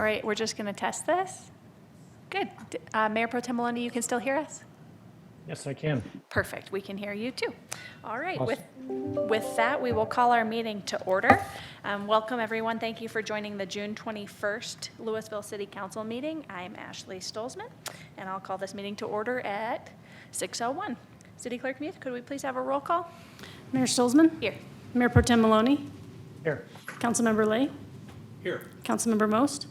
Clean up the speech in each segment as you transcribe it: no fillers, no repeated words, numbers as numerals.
All right, we're just going to test this. Good. Mayor Pro Tem Maloney, you can still hear us? Yes, I can. Perfect. We can hear you too. All right. Awesome. With that, we will call our meeting to order. Welcome, everyone. Thank you for joining the June 21st Louisville City Council meeting. I'm Ashley Stolzman, and I'll call this meeting to order at 6:01. City Clerk Muth, could we please have a roll call? Mayor Stolzman? Here. Mayor Pro Tem Maloney? Here. Councilmember Lay? Here. Councilmember Most?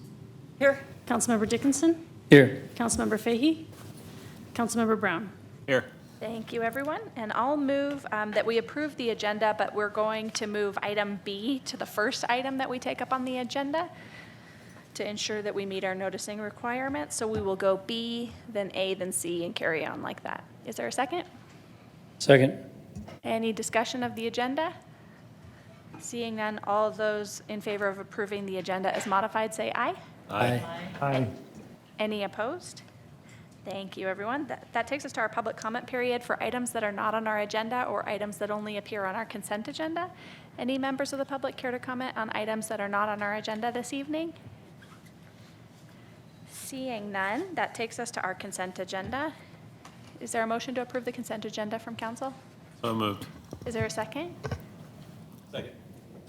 Here. Councilmember Dickinson? Here. Councilmember Fahey? Councilmember Brown? Here. Thank you, everyone. And I'll move that we approve the agenda, but we're going to move item B to the first item that we take up on the agenda to ensure that we meet our noticing requirements. So we will go B, then A, then C, and carry on like that. Is there a second? Second. Any discussion of the agenda? Seeing none, all those in favor of approving the agenda as modified, say aye. Aye. Aye. Any opposed? Thank you, everyone. That takes us to our public comment period for items that are not on our agenda or items that only appear on our consent agenda. Any members of the public care to comment on items that are not on our agenda this evening? Seeing none, that takes us to our consent agenda. Is there a motion to approve the consent agenda from council? So moved. Is there a second? Second.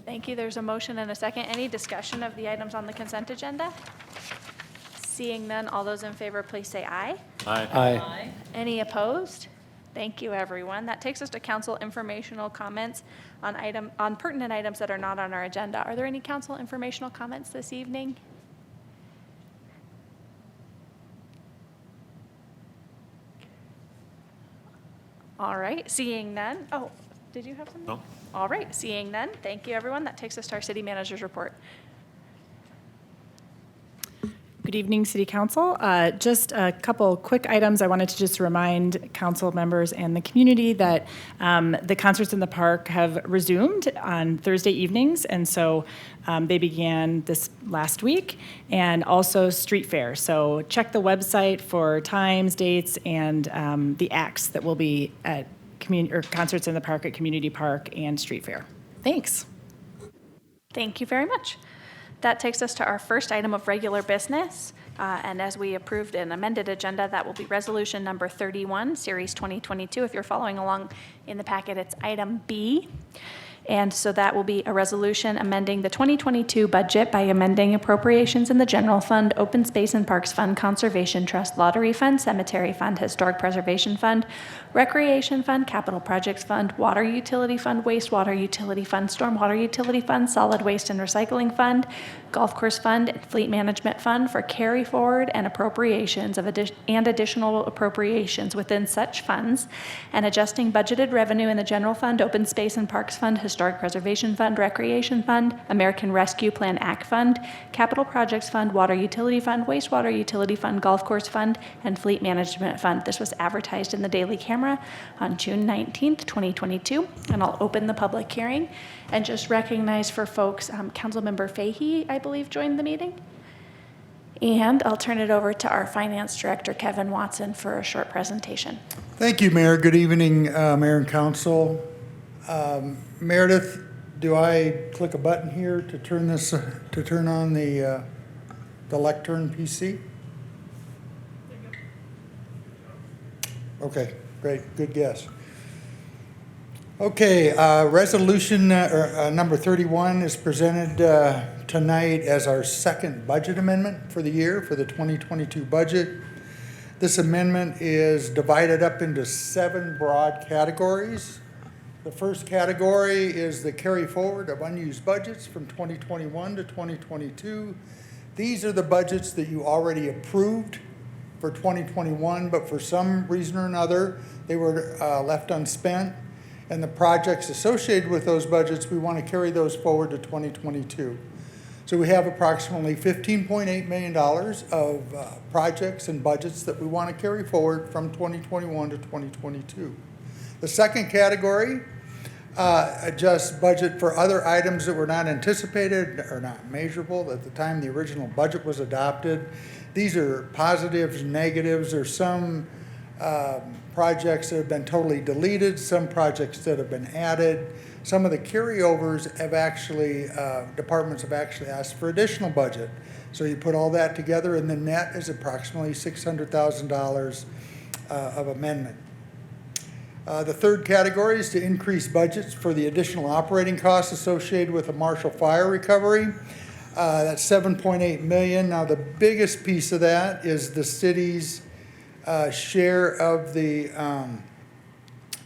Thank you. There's a motion and a second. Any discussion of the items on the consent agenda? Seeing none, all those in favor, please say aye. Aye. Aye. Any opposed? Thank you, everyone. That takes us to council informational comments on pertinent items that are not on our agenda. Are there any council informational comments this evening? All right, seeing none. Oh, did you have something? No. All right, seeing none. Thank you, everyone. That takes us to our city manager's report. Good evening, City Council. Just a couple quick items. I wanted to just remind council members and the community that the concerts in the park have resumed on Thursday evenings, and so they began this last week, and also street fair. So check the website for times, dates, and the acts that will be at concerts in the park at Community Park and street fair. Thanks. Thank you very much. That takes us to our first item of regular business. And as we approved an amended agenda, that will be resolution number 31, series 2022. If you're following along in the packet, it's item B. And so that will be a resolution amending the 2022 budget by amending appropriations in the general fund, open space and parks fund, conservation trust, lottery fund, cemetery fund, historic preservation fund, recreation fund, capital projects fund, water utility fund, wastewater utility fund, stormwater utility fund, solid waste and recycling fund, golf course fund, and fleet management fund for carry forward and appropriations of additional appropriations within such funds, and adjusting budgeted revenue in the general fund, open space and parks fund, historic preservation fund, recreation fund, American Rescue Plan Act fund, capital projects fund, water utility fund, wastewater utility fund, golf course fund, and fleet management fund. This was advertised in the Daily Camera on June 19th, 2022, and I'll open the public hearing and just recognize for folks, Councilmember Fahey, I believe, joined the meeting. And I'll turn it over to our Finance Director, Kevin Watson, for a short presentation. Thank you, Mayor. Good evening, Mayor and Council. Meredith, do I click a button here to turn on the lectern PC? Okay, great, good guess. Okay, resolution number 31 is presented tonight as our second budget amendment for the year for the 2022 budget. This amendment is divided up into 7 broad categories. The first category is the carry forward of unused budgets from 2021 to 2022. These are the budgets that you already approved for 2021, but for some reason or another, they were left unspent. And the projects associated with those budgets, we want to carry those forward to 2022. So we have approximately $15.8 million of projects and budgets that we want to carry forward from 2021 to 2022. The second category, adjust budget for other items that were not anticipated or not measurable at the time the original budget was adopted. These are positives, negatives, or some projects that have been totally deleted, some projects that have been added. Some of the carryovers have actually, departments have actually asked for additional budget So you put all that together, and the net is approximately $600,000 of amendment. The third category is to increase budgets for the additional operating costs associated with the Marshall Fire recovery. That's $7.8 million. Now, the biggest piece of that is the city's share of the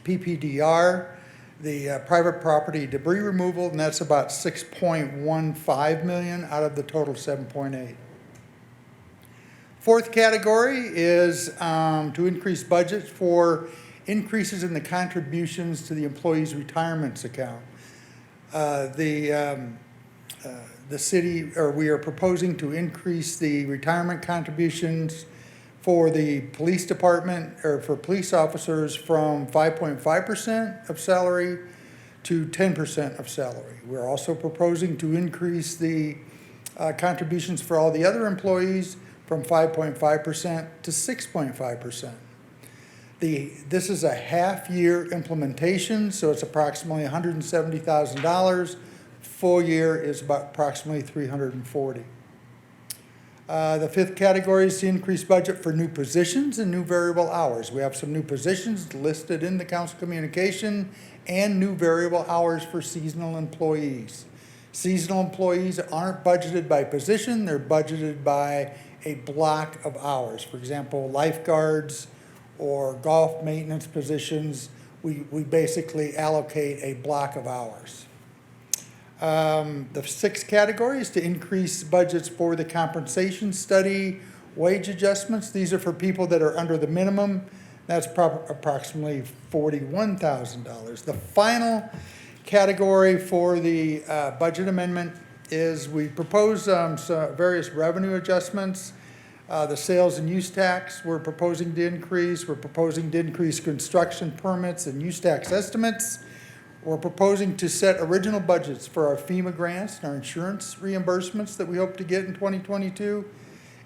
PPDR, the private property debris removal, and that's about $6.15 million out of the total $7.8. Fourth category is to increase budgets for increases in the contributions to the employees' retirements account. The city, or we are proposing to increase the retirement contributions for the police department, or for police officers, from 5.5% of salary to 10% of salary. We're also proposing to increase the contributions for all the other employees from 5.5% to 6.5%. This is a half-year implementation, so it's approximately $170,000. Full year is about approximately $340,000. The fifth category is to increase budget for new positions and new variable hours. We have some new positions listed in the council communication and new variable hours for seasonal employees. Seasonal employees aren't budgeted by position, they're budgeted by a block of hours. For example, lifeguards or golf maintenance positions, we basically allocate a block of hours. The sixth category is to increase budgets for the compensation study wage adjustments. These are for people that are under the minimum. That's approximately $41,000. The final category for the budget amendment is we propose some various revenue adjustments. The sales and use tax we're proposing to increase. We're proposing to increase construction permits and use tax estimates. We're proposing to set original budgets for our FEMA grants and our insurance reimbursements that we hope to get in 2022.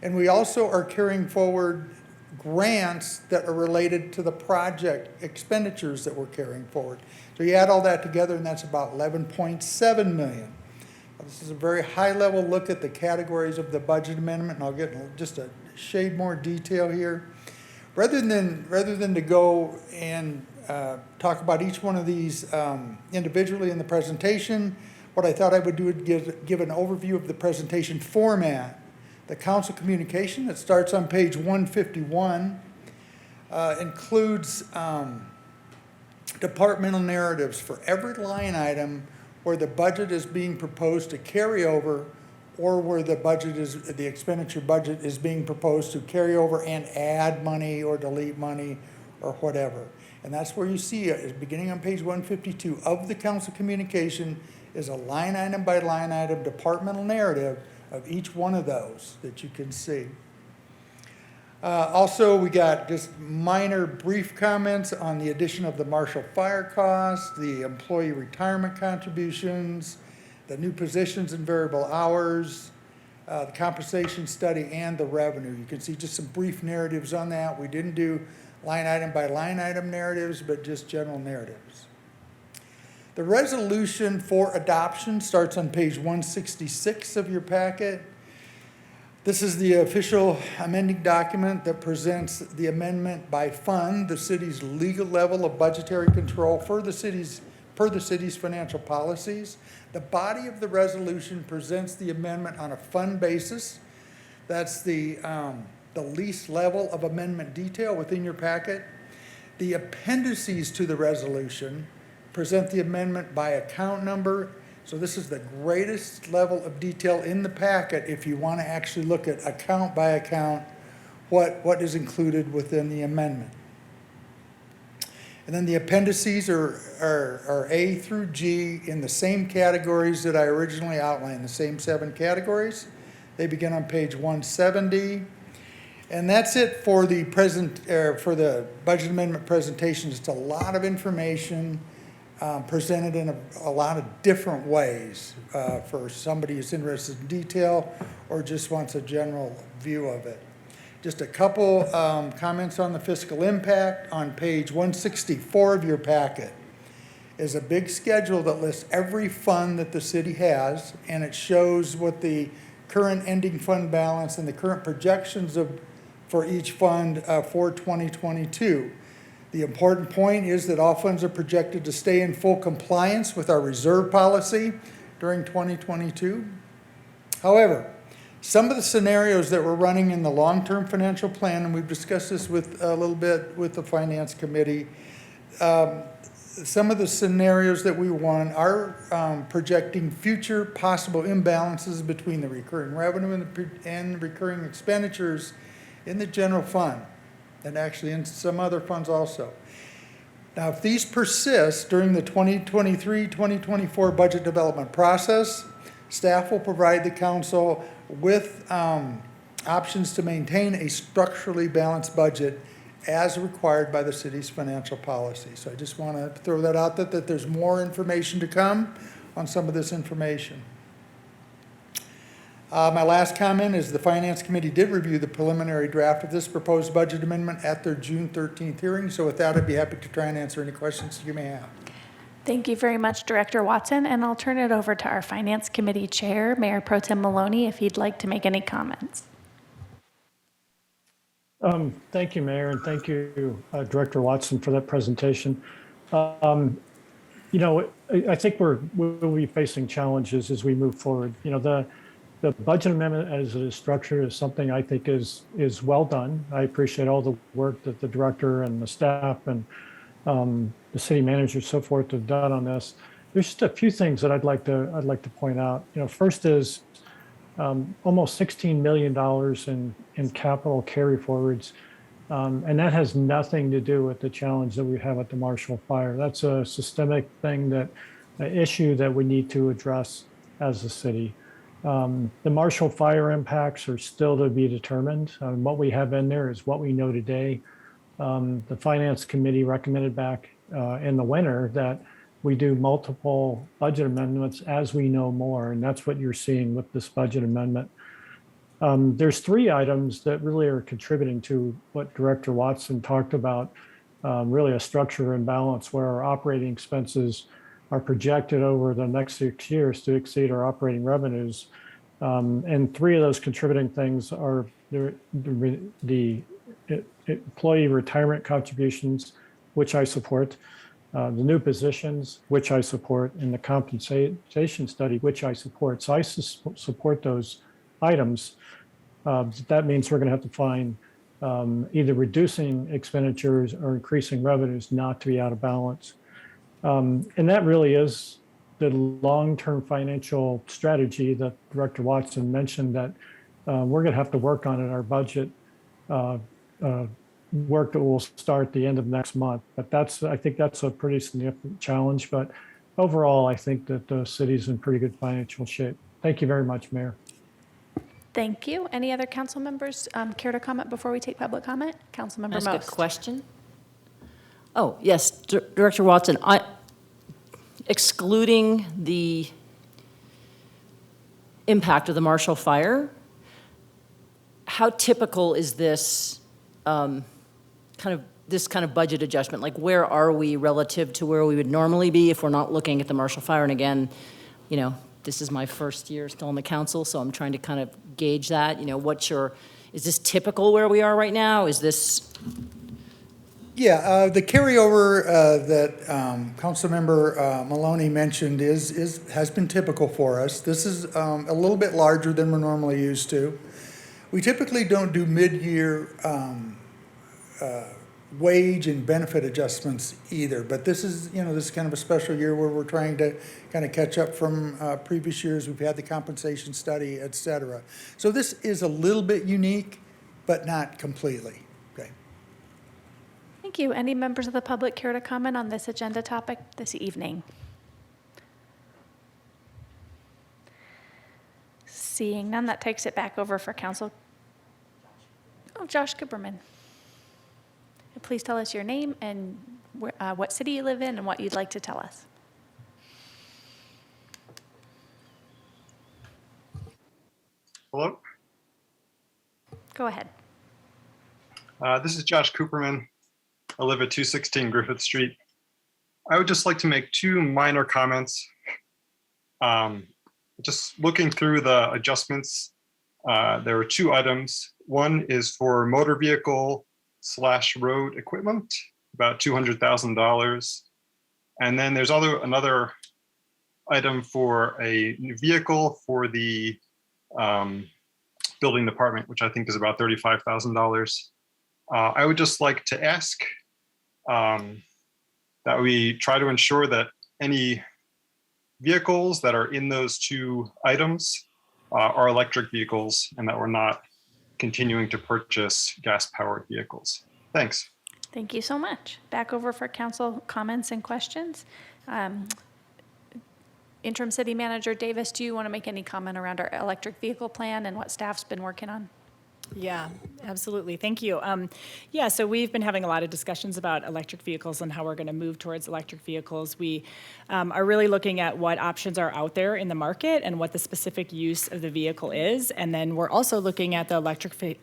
And we also are carrying forward grants that are related to the project expenditures that we're carrying forward. So you add all that together, and that's about $11.7 million. This is a very high-level look at the categories of the budget amendment, and I'll get just a shade more detail here. Rather than to go and talk about each one of these individually in the presentation, what I thought I would do would give an overview of the presentation format. The council communication that starts on page 151 includes departmental narratives for every line item where the budget is being proposed to carry over, or where the expenditure budget is being proposed to carry over and add money or delete money or whatever. And that's where you see it, beginning on page 152 of the council communication, is a line item by line item departmental narrative of each one of those that you can see. Also, we got just minor brief comments on the addition of the Marshall Fire costs, the employee retirement contributions, the new positions and variable hours, the compensation study, and the revenue. You can see just some brief narratives on that. We didn't do line item by line item narratives, but just general narratives. The resolution for adoption starts on page 166 of your packet. This is the official amending document that presents the amendment by fund, the city's legal level of budgetary control per the city's financial policies. The body of the resolution presents the amendment on a fund basis. That's the least level of amendment detail within your packet. The appendices to the resolution present the amendment by account number. So this is the greatest level of detail in the packet if you want to actually look at account by account what is included within the amendment. And then the appendices are A through G in the same categories that I originally outlined, the same 7 categories. They begin on page 170. And that's it for the budget amendment presentation. Just a lot of information presented in a lot of different ways for somebody who's interested in detail or just wants a general view of it. Just a couple comments on the fiscal impact. On page 164 of your packet is a big schedule that lists every fund that the city has, and it shows what the current ending fund balance and the current projections for each fund for 2022. The important point is that all funds are projected to stay in full compliance with our reserve policy during 2022. However, some of the scenarios that we're running in the long-term financial plan, and we've discussed this with a little bit with the Finance Committee, some of the scenarios that we run are projecting future possible imbalances between the recurring revenue and the recurring expenditures in the general fund, and actually in some other funds also. Now, if these persist during the 2023-2024 budget development process, staff will provide the council with options to maintain a structurally balanced budget as required by the city's financial policy. So I just want to throw that out there, that there's more information to come on some of this information. My last comment is the Finance Committee did review the preliminary draft of this proposed budget amendment at their June 13th hearing. So with that, I'd be happy to try and answer any questions you may have. Thank you very much, Director Watson, and I'll turn it over to our Finance Committee Chair, Mayor Pro Tem Maloney, if he'd like to make any comments. Thank you, Mayor, and thank you, Director Watson, for that presentation. I think we'll be facing challenges as we move forward. The budget amendment as it is structured is something I think is well done. I appreciate all the work that the director and the staff and the city manager, so forth, have done on this. There's just a few things that I'd like to point out. First is almost $16 million in capital carry forwards, and that has nothing to do with the challenge that we have at the Marshall Fire. That's a systemic thing, an issue that we need to address as a city. The Marshall Fire impacts are still to be determined. What we have in there is what we know today. The Finance Committee recommended back in the winter that we do multiple budget amendments as we know more, and that's what you're seeing with this budget amendment. There's three items that really are contributing to what Director Watson talked about, really a structure imbalance where our operating expenses are projected over the next 6 years to exceed our operating revenues. And three of those contributing things are the employee retirement contributions, which I support, the new positions, which I support, and the compensation study, which I support. So I support those items. That means we're going to have to find either reducing expenditures or increasing revenues not to be out of balance. And that really is the long-term financial strategy that Director Watson mentioned that we're going to have to work on in our budget work that will start the end of next month. But I think that's a pretty significant challenge. But overall, I think that the city's in pretty good financial shape. Thank you very much, Mayor. Thank you. Any other council members care to comment before we take public comment? Councilmember Ask a Most. question? Oh, yes, Director Watson, excluding the impact of the Marshall Fire, how typical is this kind of budget adjustment? Like, where are we relative to where we would normally be if we're not looking at the Marshall Fire? And again, this is my first year still on the council, so I'm trying to kind of gauge that. Is this typical where we are right now? Is this? Yeah, the carryover that Councilmember Maloney mentioned has been typical for us. This is a little bit larger than we're normally used to. We typically don't do mid-year wage and benefit adjustments either, but this is kind of a special year where we're trying to kind of catch up from previous years. We've had the compensation study, et cetera. So this is a little bit unique, but not completely. Okay. Thank you. Any members of the public care to comment on this agenda topic this evening? Seeing none, that takes it back over for council. Oh, Josh Cooperman. Please tell us your name and what city you live in and what you'd like to tell us. Hello, Go ahead. this is Josh Cooperman. I live at 216 Griffith Street. I would just like to make two minor comments. Just looking through the adjustments There were two items. One is for motor vehicle / road equipment, about $200,000. And then there's another item for a new vehicle for the building department, which I think is about $35,000. I would just like to ask that we try to ensure that any vehicles that are in those two items are electric vehicles and that we're not continuing to purchase gas-powered vehicles. Thanks. Thank you so much. Back over for council comments and questions. Interim City Manager Davis, do you want to make any comment around our electric vehicle plan and what staff's been working on? Yeah, absolutely. Thank you. Yeah, so we've been having a lot of discussions about electric vehicles and how we're going to move towards electric vehicles. We are really looking at what options are out there in the market and what the specific use of the vehicle is. And then we're also looking at the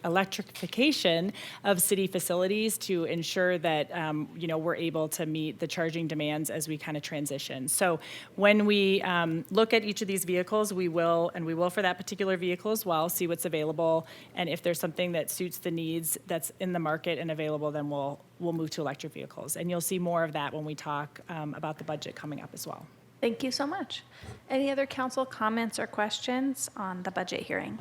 electrification of city facilities to ensure that, we're able to meet the charging demands as we kind of transition. So when we look at each of these vehicles, we will for that particular vehicle as well, see what's available. And if there's something that suits the needs that's in the market and available, then we'll move to electric vehicles. And you'll see more of that when we talk about the budget coming up as well. Thank you so much. Any other council comments or questions on the budget hearing?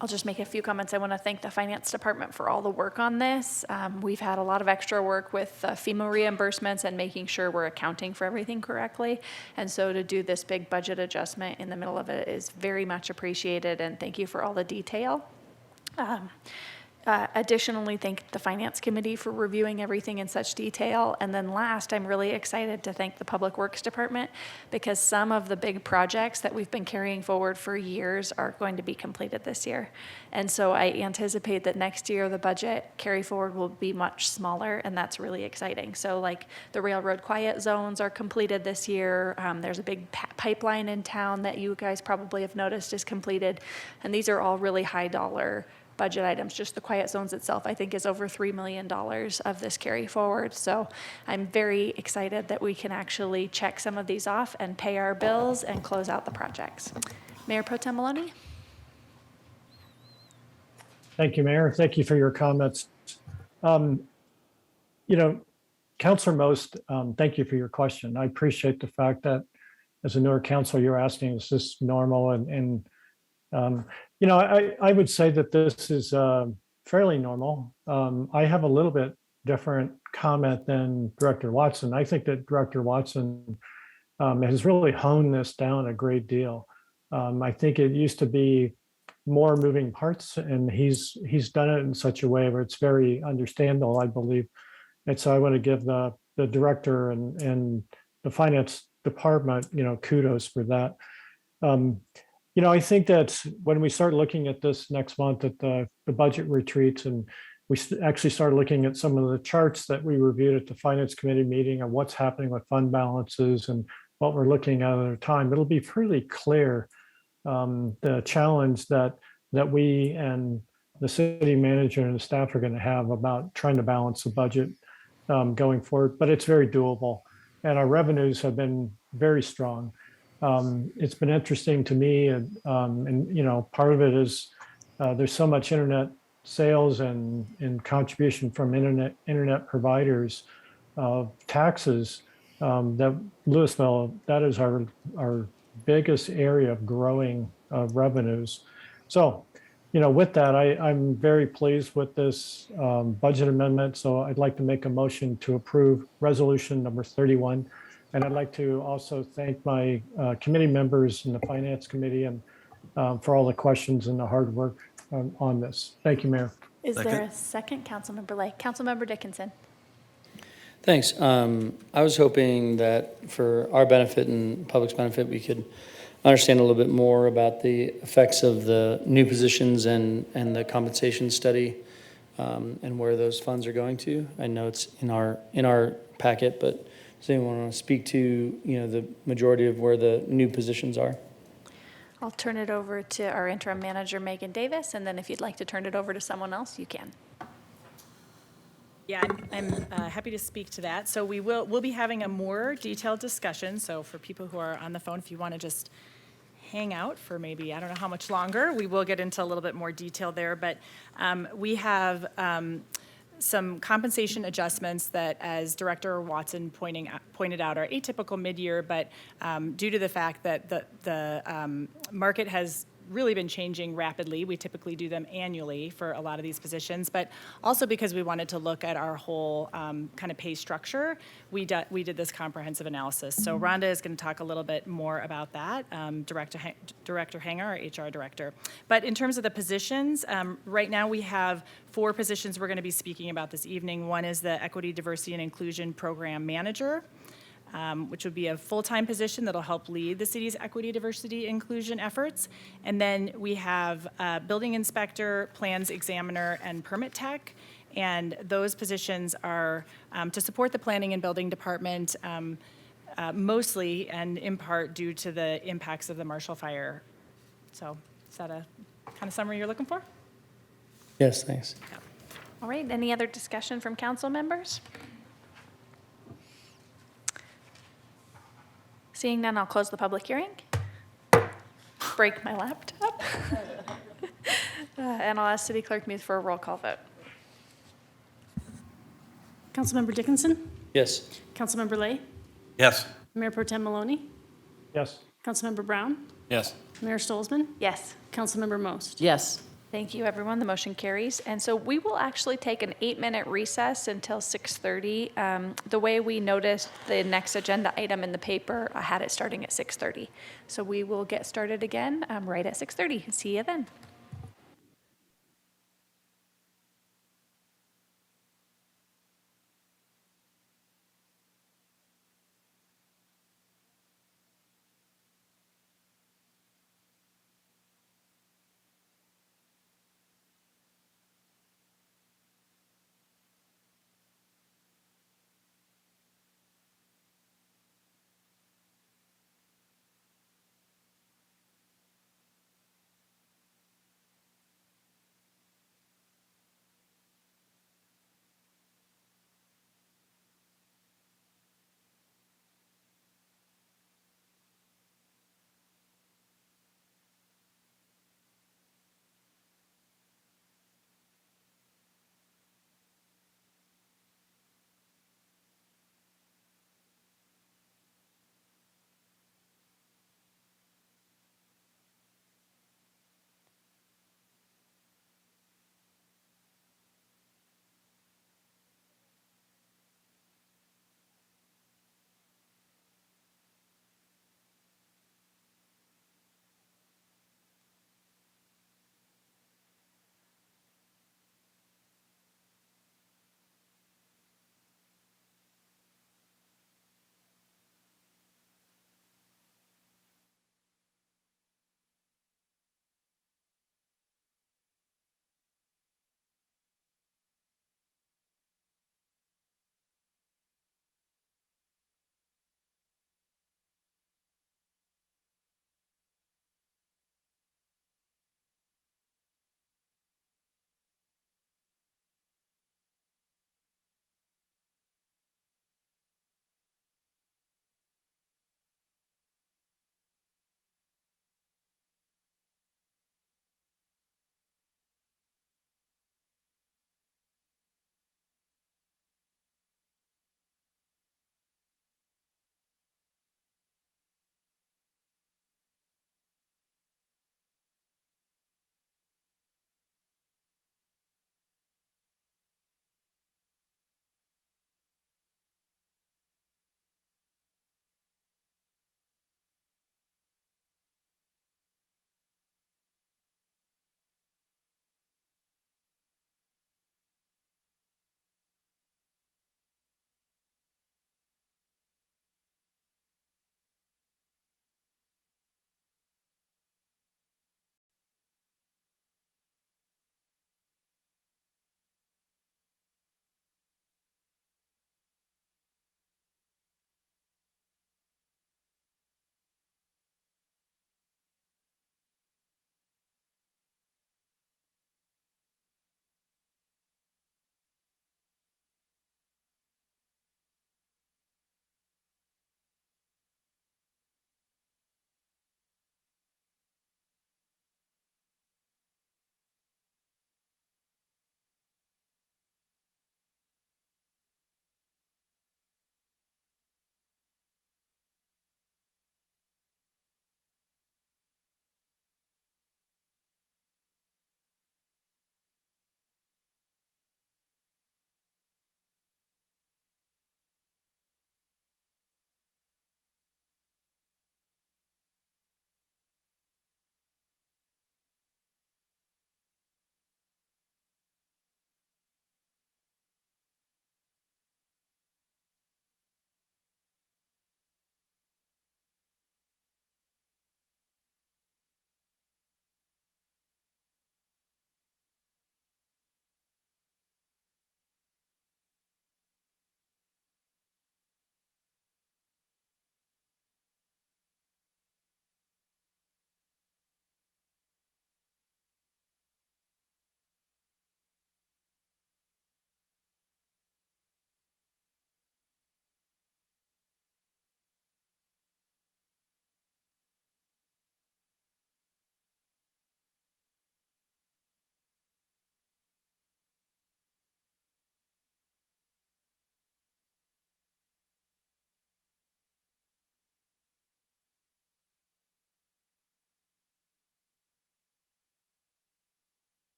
I'll just make a few comments. I want to thank the Finance Department for all the work on this. We've had a lot of extra work with FEMA reimbursements and making sure we're accounting for everything correctly. And so to do this big budget adjustment in the middle of it is very much appreciated, and thank you for all the detail. Additionally, thank the Finance Committee for reviewing everything in such detail. And then last, I'm really excited to thank the Public Works Department because some of the big projects that we've been carrying forward for years are going to be completed this year. And so I anticipate that next year the budget carry forward will be much smaller, and that's really exciting. So like the railroad quiet zones are completed this year. There's a big pipeline in town that you guys probably have noticed is completed. And these are all really high dollar budget items. Just the quiet zones itself, I think, is over $3 million of this carry forward. So I'm very excited that we can actually check some of these off and pay our bills and close out the projects. Mayor Pro Tem Maloney? Thank you, Mayor. Thank you for your comments. Councilor Most, thank you for your question. I appreciate the fact that as a newer council, you're asking, is this normal? I would say that this is fairly normal. I have a little bit different comment than Director Watson. I think that Director Watson has really honed this down a great deal. I think it used to be more moving parts, and he's done it in such a way where it's very understandable, I believe. And so I want to give the director and the finance department, kudos for that. I think that when we start looking at this next month at the budget retreats, and we actually started looking at some of the charts that we reviewed at the Finance Committee meeting on what's happening with fund balances and what we're looking at a time, it'll be pretty clear the challenge that we and the city manager and the staff are going to have about trying to balance the budget going forward. But it's very doable, and our revenues have been very strong. It's been interesting to me, and part of it is there's so much internet sales and contribution from internet providers of taxes that Louisville, that is our biggest area of growing revenues. So, with that, I'm very pleased with this budget amendment. So I'd like to make a motion to approve resolution number 31. And I'd like to also thank my committee members in the Finance Committee and for all the questions and the hard work on this. Thank you, Mayor. Is there a second? Councilmember Lay. Councilmember Dickinson. Thanks. I was hoping that for our benefit and public's benefit, we could understand a little bit more about the effects of the new positions and the compensation study and where those funds are going to. I know it's in our packet, but does anyone want to speak to the majority of where the new positions are? I'll turn it over to our interim manager, Megan Davis, and then if you'd like to turn it over to someone else, you can. Yeah, I'm happy to speak to that. So we'll be having a more detailed discussion. So for people who are on the phone, if you want to just hang out for maybe, I don't know how much longer. We will get into a little bit more detail there, but we have some compensation adjustments that, as Director Watson pointed out, are atypical mid-year, but due to the fact that the market has really been changing rapidly, we typically do them annually for a lot of these positions, but also because we wanted to look at our whole kind of pay structure, we did this comprehensive analysis. So Rhonda is going to talk a little bit more about that, Director Hanger, our HR director. But in terms of the positions, right now we have 4 positions we're going to be speaking about this evening. One is the Equity, Diversity, and Inclusion Program Manager, which would be a full-time position that'll help lead the city's equity, diversity, inclusion efforts. And then we have building inspector, plans examiner, and permit tech. And those positions are to support the planning and building department, mostly and in part due to the impacts of the Marshall Fire. So is that a kind of summary you're looking for? Yes, thanks. All right, any other discussion from council members? Seeing none, I'll close the public hearing. Break my laptop. And I'll ask City Clerk Muth for a roll call vote. Councilmember Dickinson? Yes. Councilmember Lay? Yes. Mayor Pro Tem Maloney? Yes. Councilmember Brown? Yes. Mayor Stolzman? Yes. Councilmember Most? Yes. Thank you, everyone. The motion carries. And so we will actually take an 8-minute recess until 6:30. The way we noticed the next agenda item in the paper, I had it starting at 6:30. So we will get started again right at 6:30. See you then.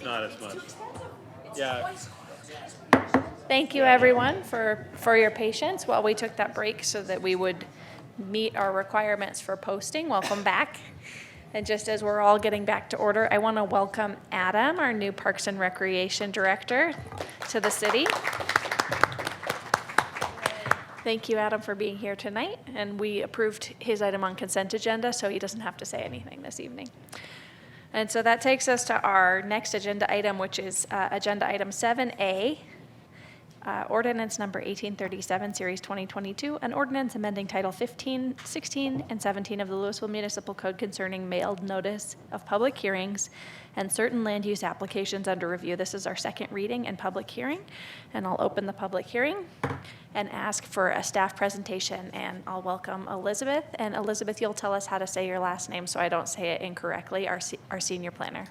Not as much. Yeah. Thank you, everyone, for your patience while we took that break so that we would meet our requirements for posting. Welcome back. And just as we're all getting back to order, I want to welcome Adam, our new Parks and Recreation Director, to the city. Thank you, Adam, for being here tonight. And we approved his item on consent agenda, so he doesn't have to say anything this evening. And so that takes us to our next agenda item, which is agenda item 7A, ordinance number 1837, series 2022, an ordinance amending title 15, 16, and 17 of the Louisville Municipal Code concerning mailed notice of public hearings and certain land use applications under review. This is our second reading and public hearing, and I'll open the public hearing and ask for a staff presentation, and I'll welcome Elizabeth. And Elizabeth, you'll tell us how to say your last name so I don't say it incorrectly, our senior planner.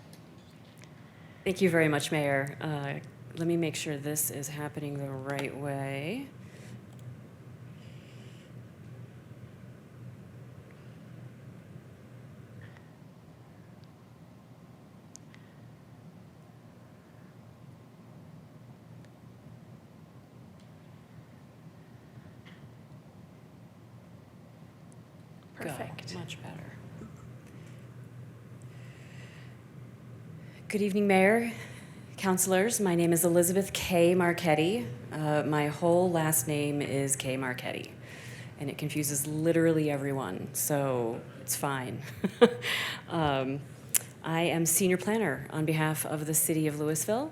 Thank you very much, Mayor. Let me make sure this is happening the right way. Perfect. Much better. Good evening, Mayor, councilors. My name is Elizabeth K. Marchetti. My whole last name is K. Marchetti, and it confuses literally everyone, so it's fine. I am senior planner on behalf of the city of Louisville,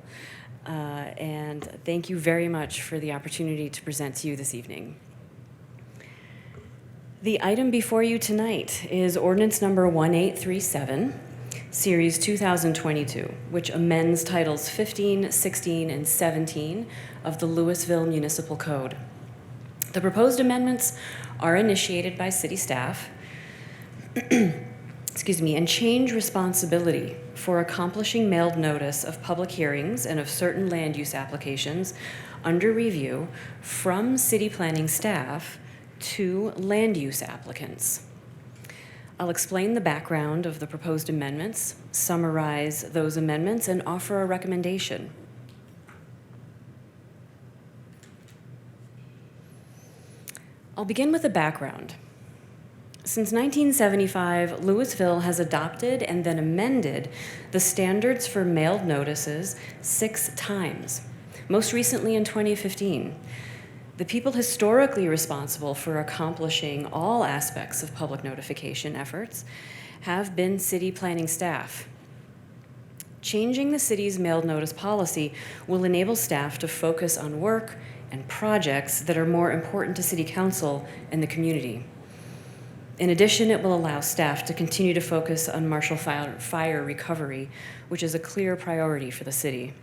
and thank you very much for the opportunity to present to you this evening. The item before you tonight is ordinance number 1837, series 2022, which amends titles 15, 16, and 17 of the Louisville Municipal Code. The proposed amendments are initiated by city staff, and change responsibility for accomplishing mailed notice of public hearings and of certain land use applications under review from city planning staff to land use applicants. I'll explain the background of the proposed amendments, summarize those amendments, and offer a recommendation. I'll begin with the background. Since 1975, Louisville has adopted and then amended the standards for mailed notices 6 times, most recently in 2015. The people historically responsible for accomplishing all aspects of public notification efforts have been city planning staff. Changing the city's mailed notice policy will enable staff to focus on work and projects that are more important to City Council and the community. In addition, it will allow staff to continue to focus on Marshall Fire recovery, which is a clear priority for the city.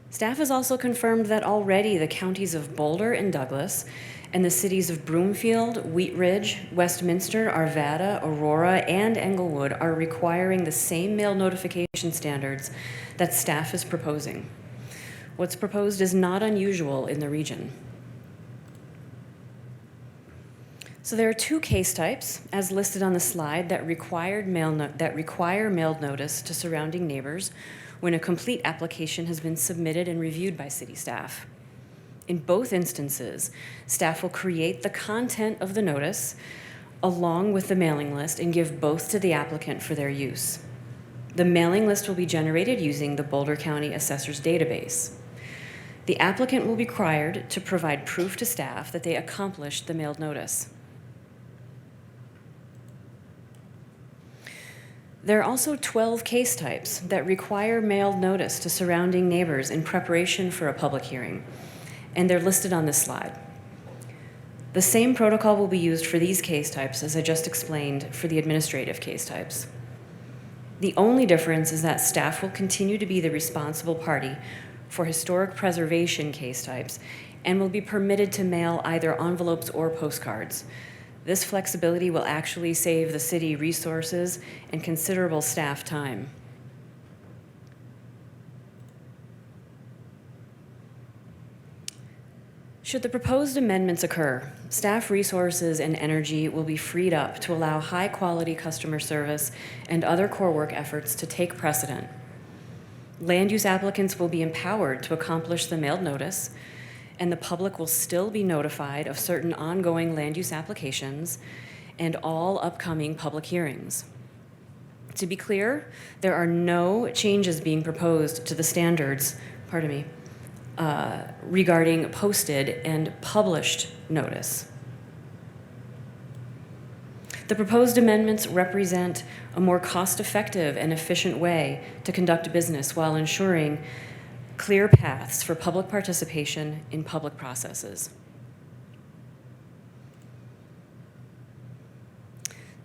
Staff has also confirmed that already the counties of Boulder and Douglas and the cities of Broomfield, Wheat Ridge, Westminster, Arvada, Aurora, and Englewood are requiring the same mail notification standards that staff is proposing. What's proposed is not unusual in the region. So there are 2 case types, as listed on the slide, that require mailed notice to surrounding neighbors when a complete application has been submitted and reviewed by city staff. In both instances, staff will create the content of the notice along with the mailing list and give both to the applicant for their use. The mailing list will be generated using the Boulder County Assessor's database. The applicant will be required to provide proof to staff that they accomplished the mailed notice. There are also 12 case types that require mailed notice to surrounding neighbors in preparation for a public hearing, and they're listed on this slide. The same protocol will be used for these case types as I just explained for the administrative case types. The only difference is that staff will continue to be the responsible party for historic preservation case types and will be permitted to mail either envelopes or postcards. This flexibility will actually save the city resources and considerable staff time. Should the proposed amendments occur, staff resources and energy will be freed up to allow high-quality customer service and other core work efforts to take precedent. Land use applicants will be empowered to accomplish the mailed notice, and the public will still be notified of certain ongoing land use applications and all upcoming public hearings. To be clear, there are no changes being proposed to the standards, regarding posted and published notice. The proposed amendments represent a more cost-effective and efficient way to conduct business while ensuring clear paths for public participation in public processes.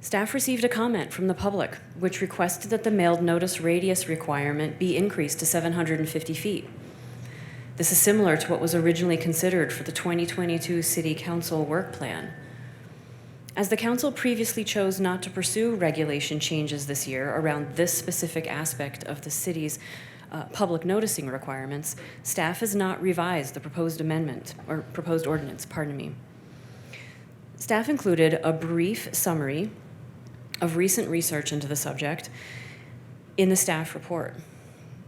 Staff received a comment from the public which requested that the mailed notice radius requirement be increased to 750 feet. This is similar to what was originally considered for the 2022 City Council work plan. As the council previously chose not to pursue regulation changes this year around this specific aspect of the city's public noticing requirements, staff has not revised the proposed amendment, or proposed ordinance, Staff included a brief summary of recent research into the subject in the staff report.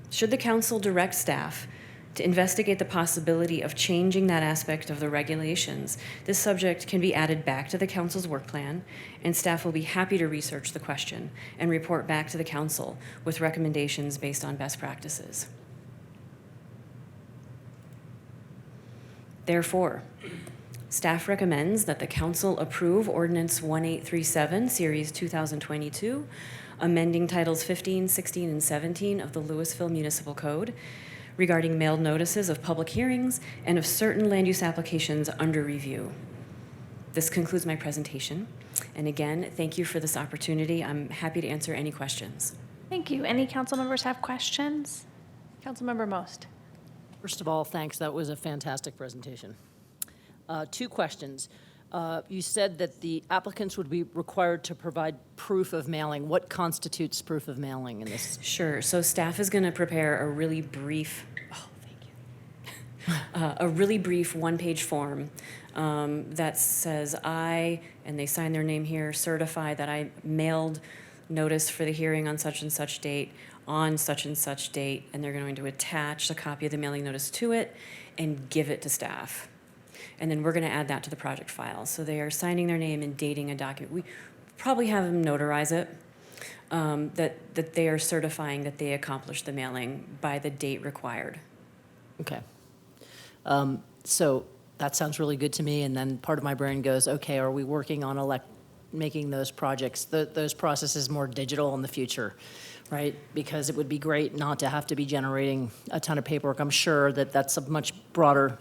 Should the council direct staff to investigate the possibility of changing that aspect of the regulations, this subject can be added back to the council's work plan, and staff will be happy to research the question and report back to the council with recommendations based on best practices. Therefore, staff recommends that the council approve Ordinance 1837, Series 2022, amending Titles 15, 16, and 17 of the Louisville Municipal Code, regarding mailed notices of public hearings and of certain land use applications under review. This concludes my presentation. And again, thank you for this opportunity. I'm happy to answer any questions. Thank you. Any council members have questions? Councilmember Most. First of all, thanks. That was a fantastic presentation. 2 questions. You said that the applicants would be required to provide proof of mailing. What constitutes proof of mailing in this? Sure. So staff is going to prepare a really brief, a really brief one-page form that says and they sign their name here, certify that I mailed notice for the hearing on such and such date, on such and such date, and they're going to attach a copy of the mailing notice to it and give it to staff. And then we're going to add that to the project file. So they are signing their name and dating a document. We probably have them notarize it, that they are certifying that they accomplished the mailing by the date required. Okay. So that sounds really good to me. And then part of my brain goes, okay, are we working on making those projects, those processes more digital in the future, right? Because it would be great not to have to be generating a ton of paperwork. I'm sure that that's a much broader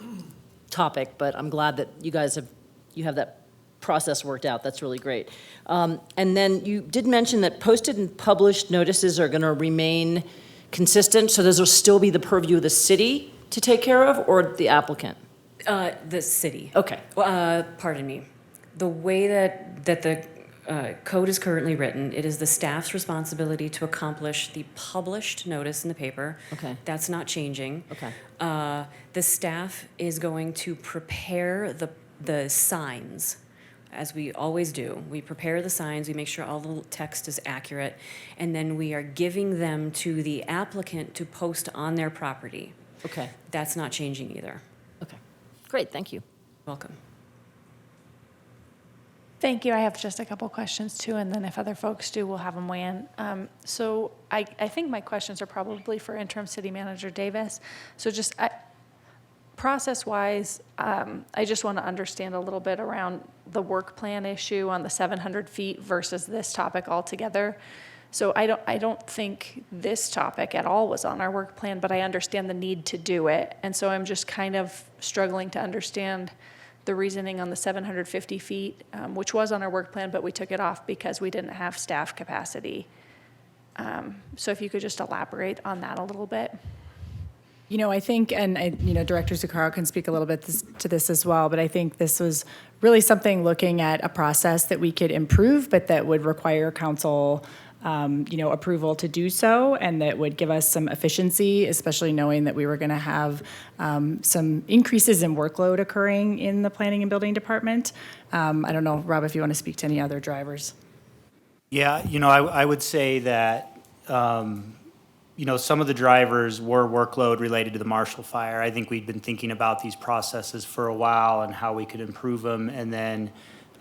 topic, but I'm glad that you guys have that process worked out. That's really great. And then you did mention that posted and published notices are going to remain consistent, so those will still be the purview of the city to take care of, or the applicant? The city. Okay. Pardon me. The way that the code is currently written, it is the staff's responsibility to accomplish the published notice in the paper. Okay. That's not changing. Okay. The staff is going to prepare the signs, as we always do. We prepare the signs, we make sure all the text is accurate, and then we are giving them to the applicant to post on their property. Okay. That's not changing either. Okay. Great, thank you. Welcome. Thank you. I have just a couple questions too, and then if other folks do, we'll have them weigh in. So I think my questions are probably for Interim City Manager Davis. So just process-wise, I just want to understand a little bit around the work plan issue on the 700 feet versus this topic altogether. So I don't think this topic at all was on our work plan, but I understand the need to do it. And so I'm just kind of struggling to understand the reasoning on the 750 feet, which was on our work plan, but we took it off because we didn't have staff capacity. So if you could just elaborate on that a little bit. You know, I think, and Director Zuccaro can speak a little bit to this as well, but I think this was really something looking at a process that we could improve, but that would require council approval to do so, and that would give us some efficiency, especially knowing that we were going to have some increases in workload occurring in the planning and building department. I don't know, Rob, if you want to speak to any other drivers. Yeah, I would say that, some of the drivers were workload related to the Marshall Fire. I think we'd been thinking about these processes for a while and how we could improve them. And then,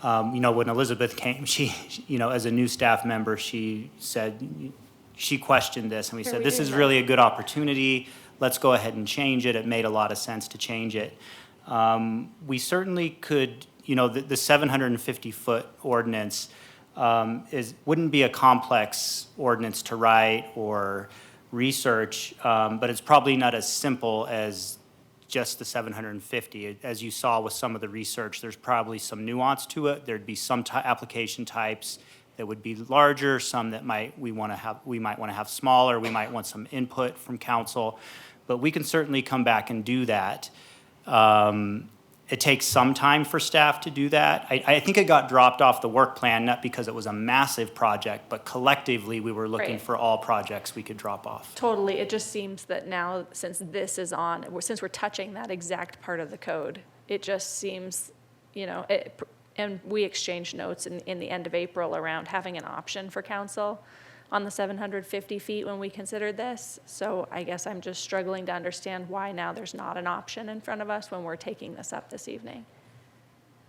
when Elizabeth came, she, as a new staff member, she said, she questioned this, and we said, this is really a good opportunity. Let's go ahead and change it. It made a lot of sense to change it. We certainly could, the 750-foot ordinance wouldn't be a complex ordinance to write or research, but it's probably not as simple as just the 750. As you saw with some of the research, there's probably some nuance to it. There'd be some application types that would be larger, some that we might want to have smaller. We might want some input from council, but we can certainly come back and do that. It takes some time for staff to do that. I think it got dropped off the work plan, not because it was a massive project, but collectively we were looking Right. for all projects we could drop off. Totally. It just seems that now, since this is on, since we're touching that exact part of the code, it just seems, and we exchanged notes in the end of April around having an option for council on the 750 feet when we considered this. So I guess I'm just struggling to understand why now there's not an option in front of us when we're taking this up this evening.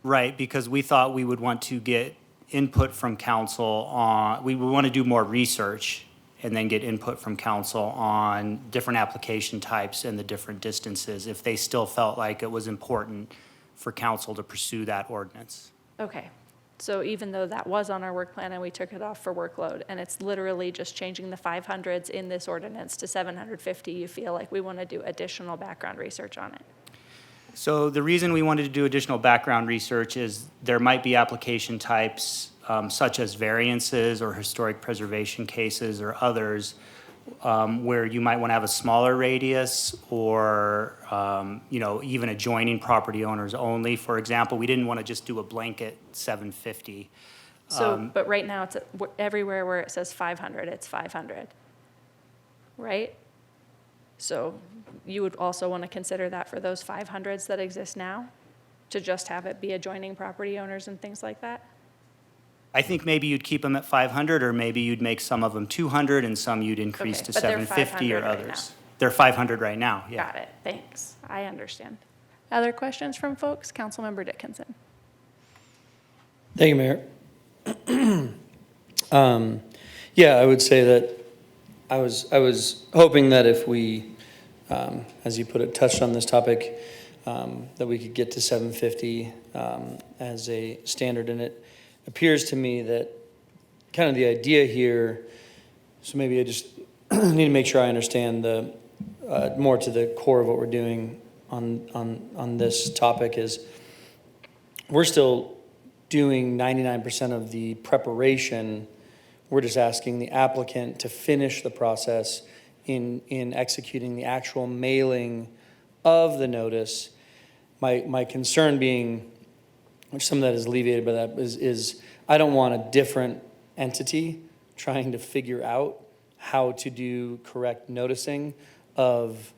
Right, because we thought we would want to get input from council on, we would want to do more research and then get input from council on different application types and the different distances if they still felt like it was important for council to pursue that ordinance. Okay. So even though that was on our work plan and we took it off for workload, and it's literally just changing the 500s in this ordinance to 750, you feel like we want to do additional background research on it? So the reason we wanted to do additional background research is there might be application types such as variances or historic preservation cases or others where you might want to have a smaller radius or, even adjoining property owners only. For example, we didn't want to just do a blanket 750. So, but right now, it's everywhere where it says 500, it's 500, right? So you would also want to consider that for those 500s that exist now, to just have it be adjoining property owners and things like that? I think maybe you'd keep them at 500, or maybe you'd make some of them 200 and some you'd increase Okay, to but they're 750 or 500 right others. now. They're 500 right now, yeah. Got it, thanks, I understand. Other questions from folks? Councilmember Dickinson. Thank you, Mayor. Yeah, I would say that I was hoping that if we, as you put it, touched on this topic, that we could get to 750 as a standard. And it appears to me that kind of the idea here, so maybe I just need to make sure I understand the more to the core of what we're doing on this topic is we're still doing 99% of the preparation. We're just asking the applicant to finish the process in executing the actual mailing of the notice. My concern being, which some of that is alleviated by that, is I don't want a different entity trying to figure out how to do correct noticing of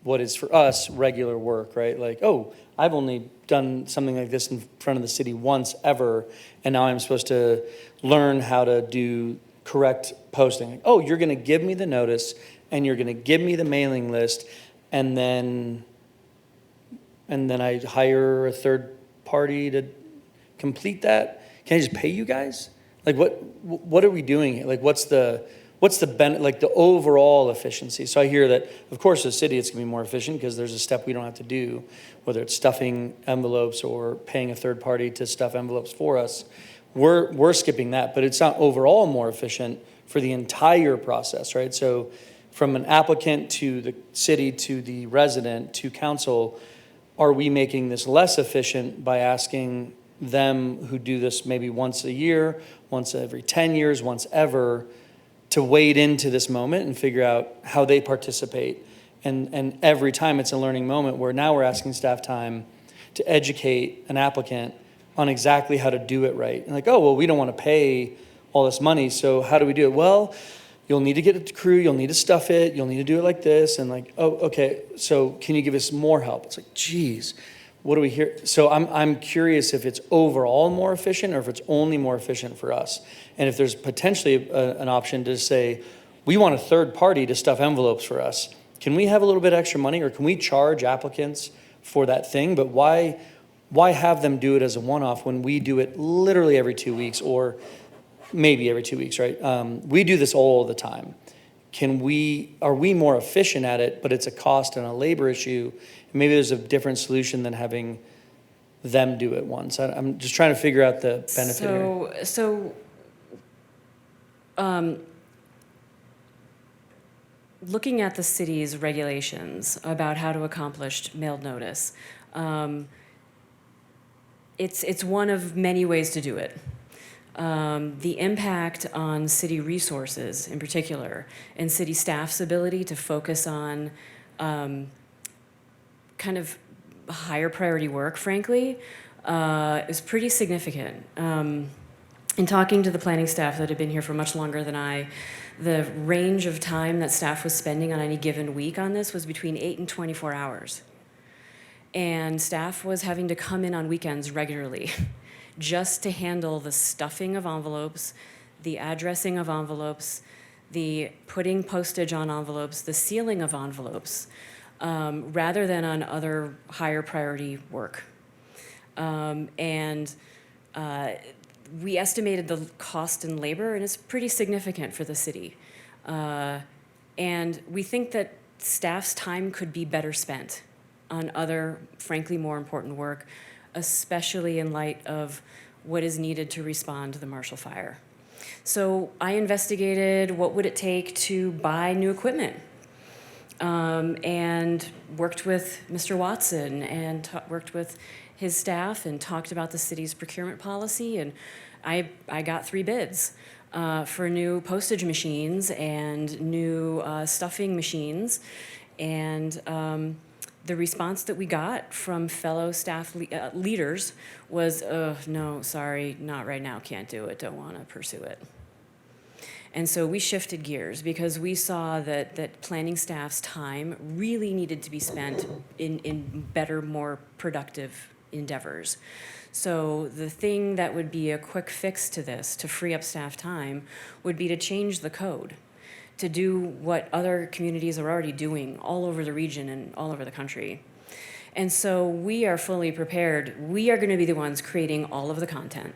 what is for us regular work, right? Like, oh, I've only done something like this in front of the city once ever, and now I'm supposed to learn how to do correct posting. Like, oh, you're gonna give me the notice, and you're gonna give me the mailing list, and then I hire a third party to complete that? Can I just pay you guys? Like, what are we doing here? Like, what's the like the overall efficiency? So I hear that, of course, the city, it's gonna be more efficient because there's a step we don't have to do, whether it's stuffing envelopes or paying a third party to stuff envelopes for us. We're skipping that, but it's not overall more efficient for the entire process, right? So from an applicant to the city to the resident to council, are we making this less efficient by asking them who do this maybe once a year, once every 10 years, once ever, to wade into this moment and figure out how they participate? And every time it's a learning moment where now we're asking staff time to educate an applicant on exactly how to do it right. And like, oh, well, we don't want to pay all this money. So how do we do it? Well, you'll need to get a crew, you'll need to stuff it, you'll need to do it like this, and like, oh, okay, so can you give us more help? It's like, geez, what do we hear? So I'm curious if it's overall more efficient or if it's only more efficient for us. And if there's potentially an option to say, we want a third party to stuff envelopes for us. Can we have a little bit extra money, or can we charge applicants for that thing? But why have them do it as a one-off when we do it literally every 2 weeks, or maybe every 2 weeks, right? We do this all the time. Are we more efficient at it, but it's a cost and a labor issue? Maybe there's a different solution than having them do it once. I'm just trying to figure out the benefit here. Looking at the city's regulations about how to accomplish mailed notice, it's one of many ways to do it. The impact on city resources in particular, and city staff's ability to focus on kind of higher priority work, frankly, is pretty significant. In talking to the planning staff that have been here for much longer than I, the range of time that staff was spending on any given week on this was between 8 and 24 hours. And staff was having to come in on weekends regularly just to handle the stuffing of envelopes, the addressing of envelopes, the putting postage on envelopes, the sealing of envelopes, rather than on other higher priority work. We estimated the cost in labor, and it's pretty significant for the city. And we think that staff's time could be better spent on other, frankly, more important work, especially in light of what is needed to respond to the Marshall Fire. So I investigated what would it take to buy new equipment, and worked with Mr. Watson and worked with his staff and talked about the city's procurement policy, and I got 3 bids for new postage machines and new stuffing machines, and the response that we got from fellow staff leaders was, no, sorry, not right now, can't do it, don't want to pursue it. And so we shifted gears because we saw that planning staff's time really needed to be spent in better, more productive endeavors. So the thing that would be a quick fix to this, to free up staff time, would be to change the code, to do what other communities are already doing all over the region and all over the country. And so we are fully prepared. We are going to be the ones creating all of the content.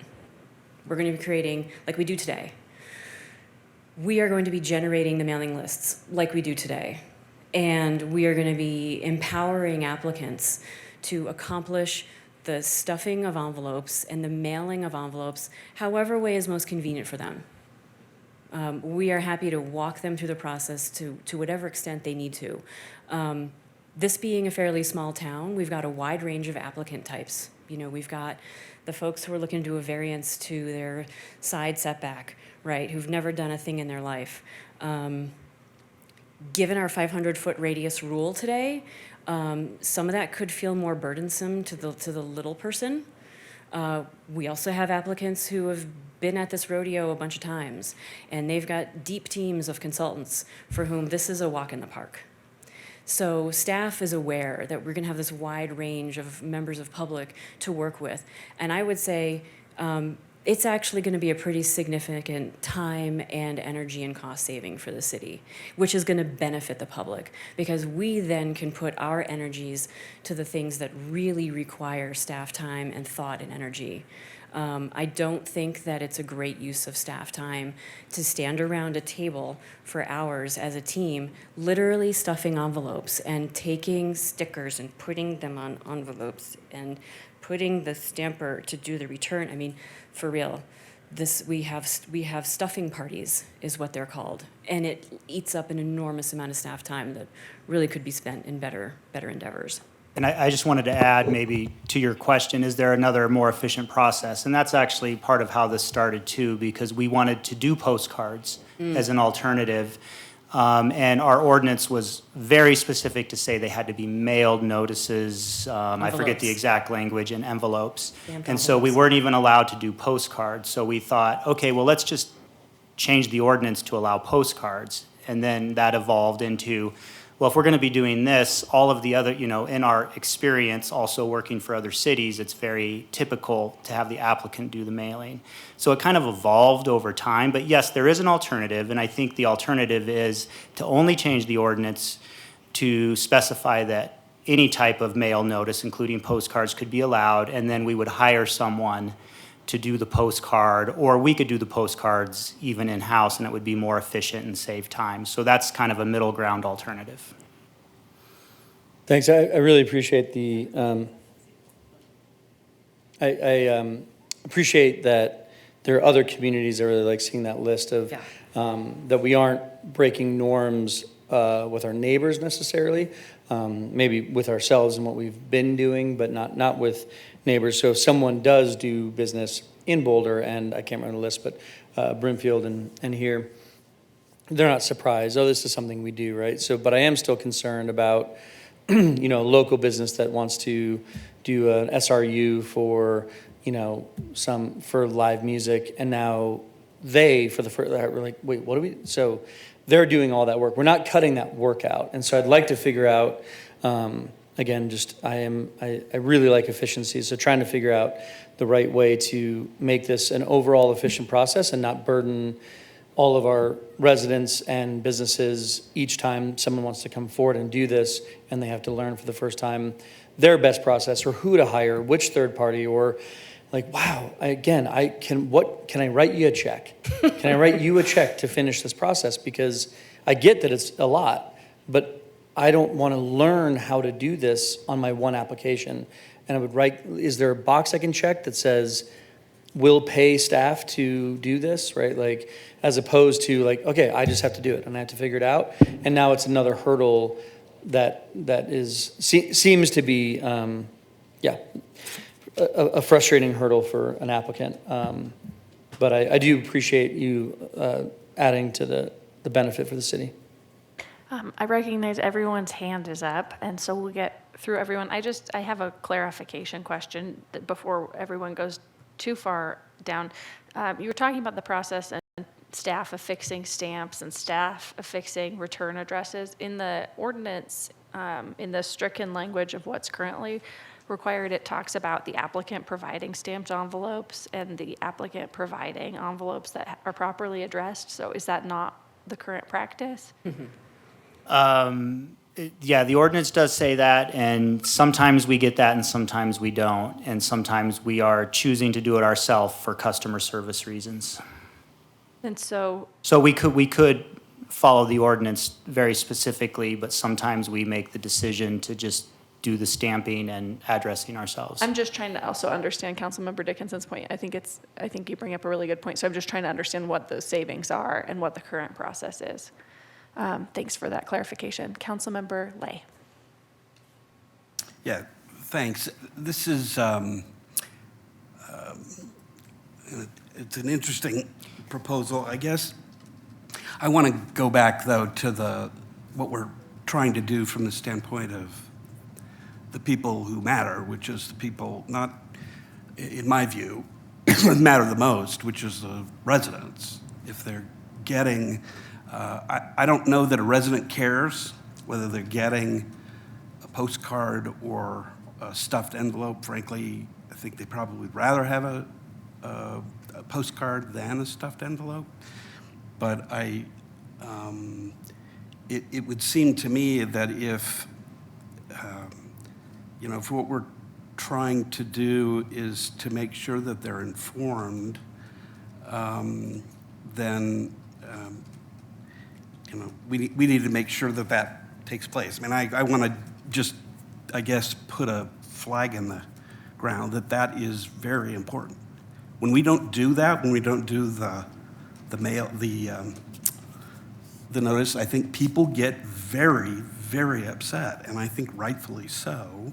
We're going to be creating, like we do today. We are going to be generating the mailing lists like we do today. And we are going to be empowering applicants to accomplish the stuffing of envelopes and the mailing of envelopes however way is most convenient for them. We are happy to walk them through the process to whatever extent they need to. This being a fairly small town, we've got a wide range of applicant types. You know, we've got the folks who are looking to do a variance to their side setback, right, who've never done a thing in their life. Given our 500-foot radius rule today, some of that could feel more burdensome to the little person. We also have applicants who have been at this rodeo a bunch of times, and they've got deep teams of consultants for whom this is a walk in the park. So staff is aware that we're going to have this wide range of members of public to work with. And I would say it's actually going to be a pretty significant time and energy and cost saving for the city, which is going to benefit the public because we then can put our energies to the things that really require staff time and thought and energy. I don't think that it's a great use of staff time to stand around a table for hours as a team, literally stuffing envelopes and taking stickers and putting them on envelopes and putting the stamper to do the return. I mean, for real, we have stuffing parties is what they're called, and it eats up an enormous amount of staff time that really could be spent in better endeavors. And I just wanted to add maybe to your question, is there another more efficient process? And that's actually part of how this started too, because we wanted to do postcards as an alternative. And our ordinance was very specific to say they had to be mailed notices, I forget the exact language, and envelopes. And so we weren't even allowed to do postcards. So we thought, okay, well, let's just changed the ordinance to allow postcards. And then that evolved into, well, if we're going to be doing this, all of the other, in our experience also working for other cities, it's very typical to have the applicant do the mailing. So it kind of evolved over time, but yes, there is an alternative, and I think the alternative is to only change the ordinance to specify that any type of mail notice, including postcards, could be allowed, and then we would hire someone to do the postcard, or we could do the postcards even in-house, and it would be more efficient and save time. So that's kind of a middle ground alternative. Thanks. I really appreciate the, I appreciate that there are other communities that really like seeing that list of, that we aren't breaking norms with our neighbors necessarily, maybe with ourselves and what we've been doing, but not with neighbors. So if someone does do business in Boulder, and I can't remember the list, but Brimfield and here, they're not surprised. Oh, this is something we do, right? So, but I am still concerned about, local business that wants to do an SRU for, for live music, and now they, for the first, we're like, wait, what do we? So they're doing all that work. We're not cutting that work out, and so I'd like to figure out. Again, I really like efficiency, so trying to figure out the right way to make this an overall efficient process and not burden all of our residents and businesses each time someone wants to come forward and do this, and they have to learn for the first time their best process or who to hire, which third party, or like, wow, can I write you a check? Can I write you a check to finish this process? Because I get that it's a lot, but I don't want to learn how to do this on my one application. And I would write, is there a box I can check that says, we'll pay staff to do this, right? Like, as opposed to like, okay, I just have to do it and I have to figure it out. And now it's another hurdle that seems to be, a frustrating hurdle for an applicant. But I do appreciate you adding to the benefit for the city. I recognize everyone's hand is up, and so we'll get through everyone. I have a clarification question before everyone goes too far down. You were talking about the process and staff affixing stamps and staff affixing return addresses. In the ordinance, in the stricken language of what's currently required, it talks about the applicant providing stamped envelopes and the applicant providing envelopes that are properly addressed. So is that not the current practice? Yeah, the ordinance does say that, and sometimes we get that and sometimes we don't. And sometimes we are choosing to do it ourselves for customer service reasons. And so we could follow the ordinance very specifically, but sometimes we make the decision to just do the stamping and addressing ourselves. I'm just trying to also understand Councilmember Dickinson's point. I think you bring up a really good point. So I'm just trying to understand what the savings are and what the current process is. Thanks for that clarification. Councilmember Lay. Yeah, thanks. This is, it's an interesting proposal, I guess. I want to go back, though, to what we're trying to do from the standpoint of the people who matter, which is the people not, in my view, matter the most, which is the residents. If they're getting, I don't know that a resident cares whether they're getting a postcard or a stuffed envelope. Frankly, I think they probably would rather have a postcard than a stuffed envelope. But it would seem to me that if what we're trying to do is to make sure that they're informed, then we need to make sure that that takes place. I mean, I want to just, I guess, put a flag in the ground that is very important. When we don't do that, when we don't do the mail, the notice, I think people get very, very upset, and I think rightfully so.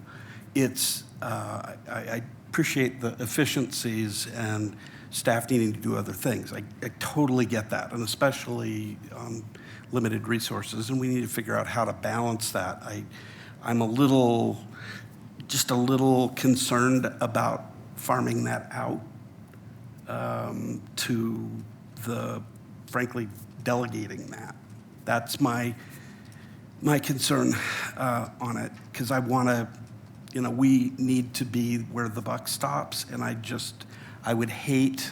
It's I appreciate the efficiencies and staff needing to do other things. I totally get that, and especially on limited resources, and we need to figure out how to balance that. I'm just a little concerned about farming that out to the frankly, delegating that. That's my concern on it, because I want to, we need to be where the buck stops, and I would hate,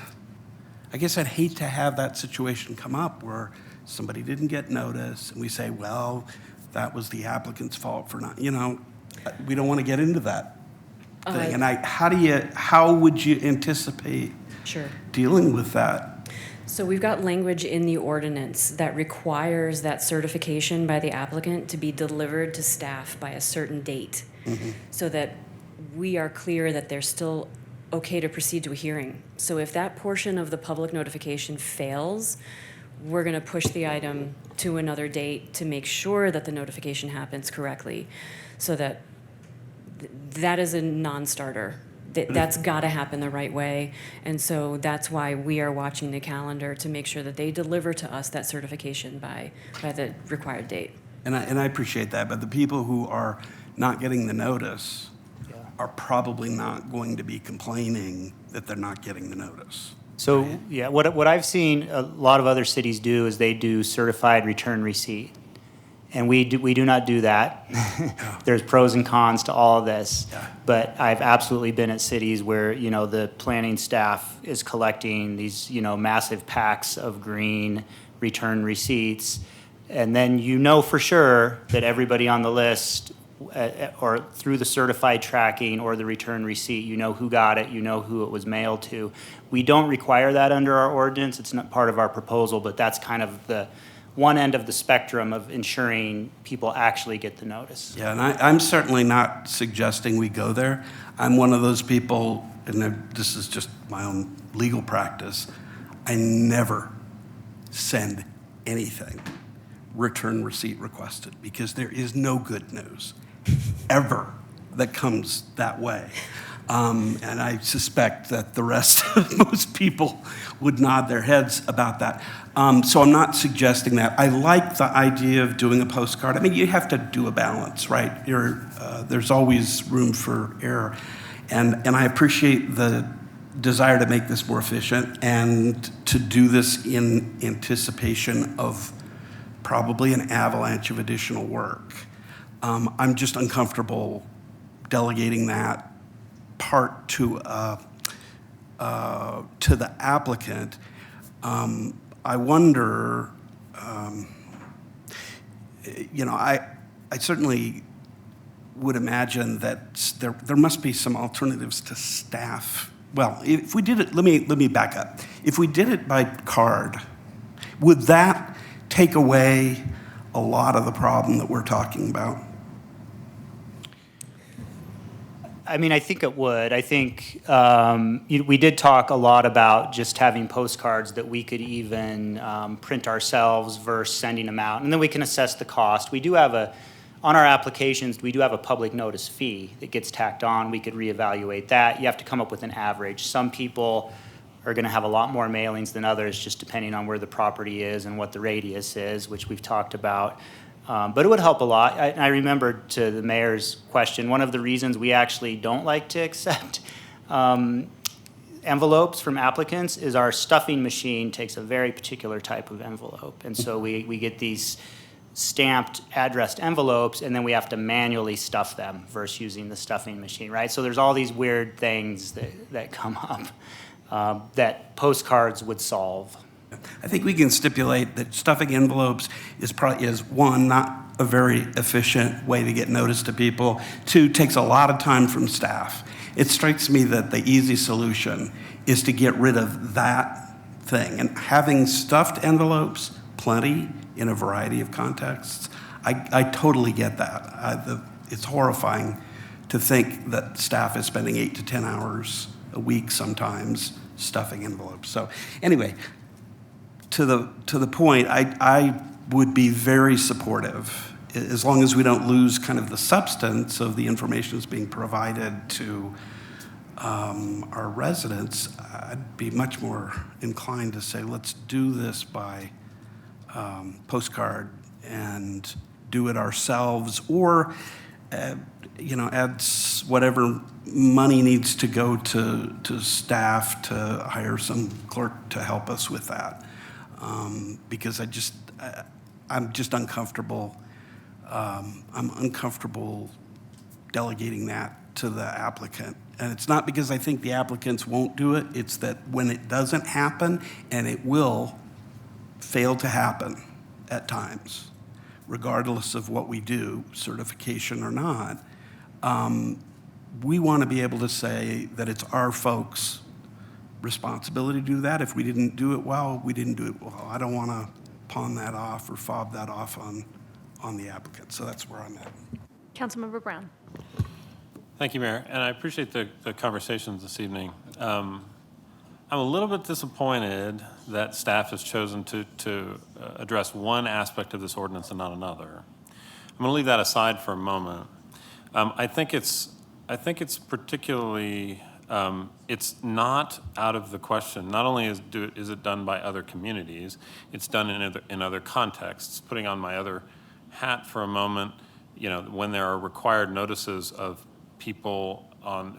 I guess I'd hate to have that situation come up where somebody didn't get notice, and we say, well, that was the applicant's fault for not, we don't want to get into that thing. And how would you anticipate Sure. dealing with that? So we've got language in the ordinance that requires that certification by the applicant to be delivered to staff by a certain date, so that we are clear that they're still okay to proceed to a hearing. So if that portion of the public notification fails, we're going to push the item to another date to make sure that the notification happens correctly, so that that is a non-starter. That's got to happen the right way. And so that's why we are watching the calendar to make sure that they deliver to us that certification by the required date. And I appreciate that, but the people who are not getting the notice are probably not going to be complaining that they're not getting the notice. So, yeah, what I've seen a lot of other cities do is they do certified return receipt. And we do not do that. There's pros and cons to all of this. Yeah. But I've absolutely been at cities where, the planning staff is collecting these, massive packs of green return receipts. And then for sure that everybody on the list or through the certified tracking or the return receipt, who got it, who it was mailed to. We don't require that under our ordinance. It's not part of our proposal, but that's kind of the one end of the spectrum of ensuring people actually get the notice. Yeah, and I'm certainly not suggesting we go there. I'm one of those people, and this is just my own legal practice, I never send anything return receipt requested, because there is no good news ever that comes that way. And I suspect that the rest of most people would nod their heads about that. So I'm not suggesting that. I like the idea of doing a postcard. I mean, you have to do a balance, right? There's always room for error. And I appreciate the desire to make this more efficient and to do this in anticipation of probably an avalanche of additional work. I'm just uncomfortable delegating that part to the applicant. I wonder, I certainly would imagine that there must be some alternatives to staff. Well, if we did it, let me back up. If we did it by card, would that take away a lot of the problem that we're talking about? I mean, I think it would. I think we did talk a lot about just having postcards that we could even print ourselves versus sending them out, and then we can assess the cost. We do have on our applications, we do have a public notice fee that gets tacked on. We could reevaluate that. You have to come up with an average. Some people are going to have a lot more mailings than others, just depending on where the property is and what the radius is, which we've talked about. But it would help a lot. I remember, to the mayor's question, one of the reasons we actually don't like to accept envelopes from applicants is our stuffing machine takes a very particular type of envelope. And so we get these stamped addressed envelopes, and then we have to manually stuff them versus using the stuffing machine, right? So there's all these weird things that come up that postcards would solve. I think we can stipulate that stuffing envelopes is one, not a very efficient way to get notice to people. Two, takes a lot of time from staff. It strikes me that the easy solution is to get rid of that thing. And having stuffed envelopes, plenty, in a variety of contexts, I totally get that. It's horrifying to think that staff is spending 8 to 10 hours a week sometimes stuffing envelopes. So anyway, to the point, I would be very supportive, as long as we don't lose kind of the substance of the information that's being provided to our residents. I'd be much more inclined to say, let's do this by postcard and do it ourselves, or add whatever money needs to go to staff to hire some clerk to help us with that. because I'm just uncomfortable. I'm uncomfortable delegating that to the applicant. And it's not because I think the applicants won't do it, it's that when it doesn't happen, and it will fail to happen at times, regardless of what we do, certification or not, we want to be able to say that it's our folks' responsibility to do that. If we didn't do it well, we didn't do it well. I don't want to pawn that off or fob that off on the applicant. So that's where I'm at. Councilmember Brown. Thank you, Mayor, and I appreciate the conversations this evening. I'm a little bit disappointed that staff has chosen to address one aspect of this ordinance and not another. I'm going to leave that aside for a moment. I think it's particularly, it's not out of the question. Not only is it done by other communities, it's done in other contexts. Putting on my other hat for a moment, when there are required notices of people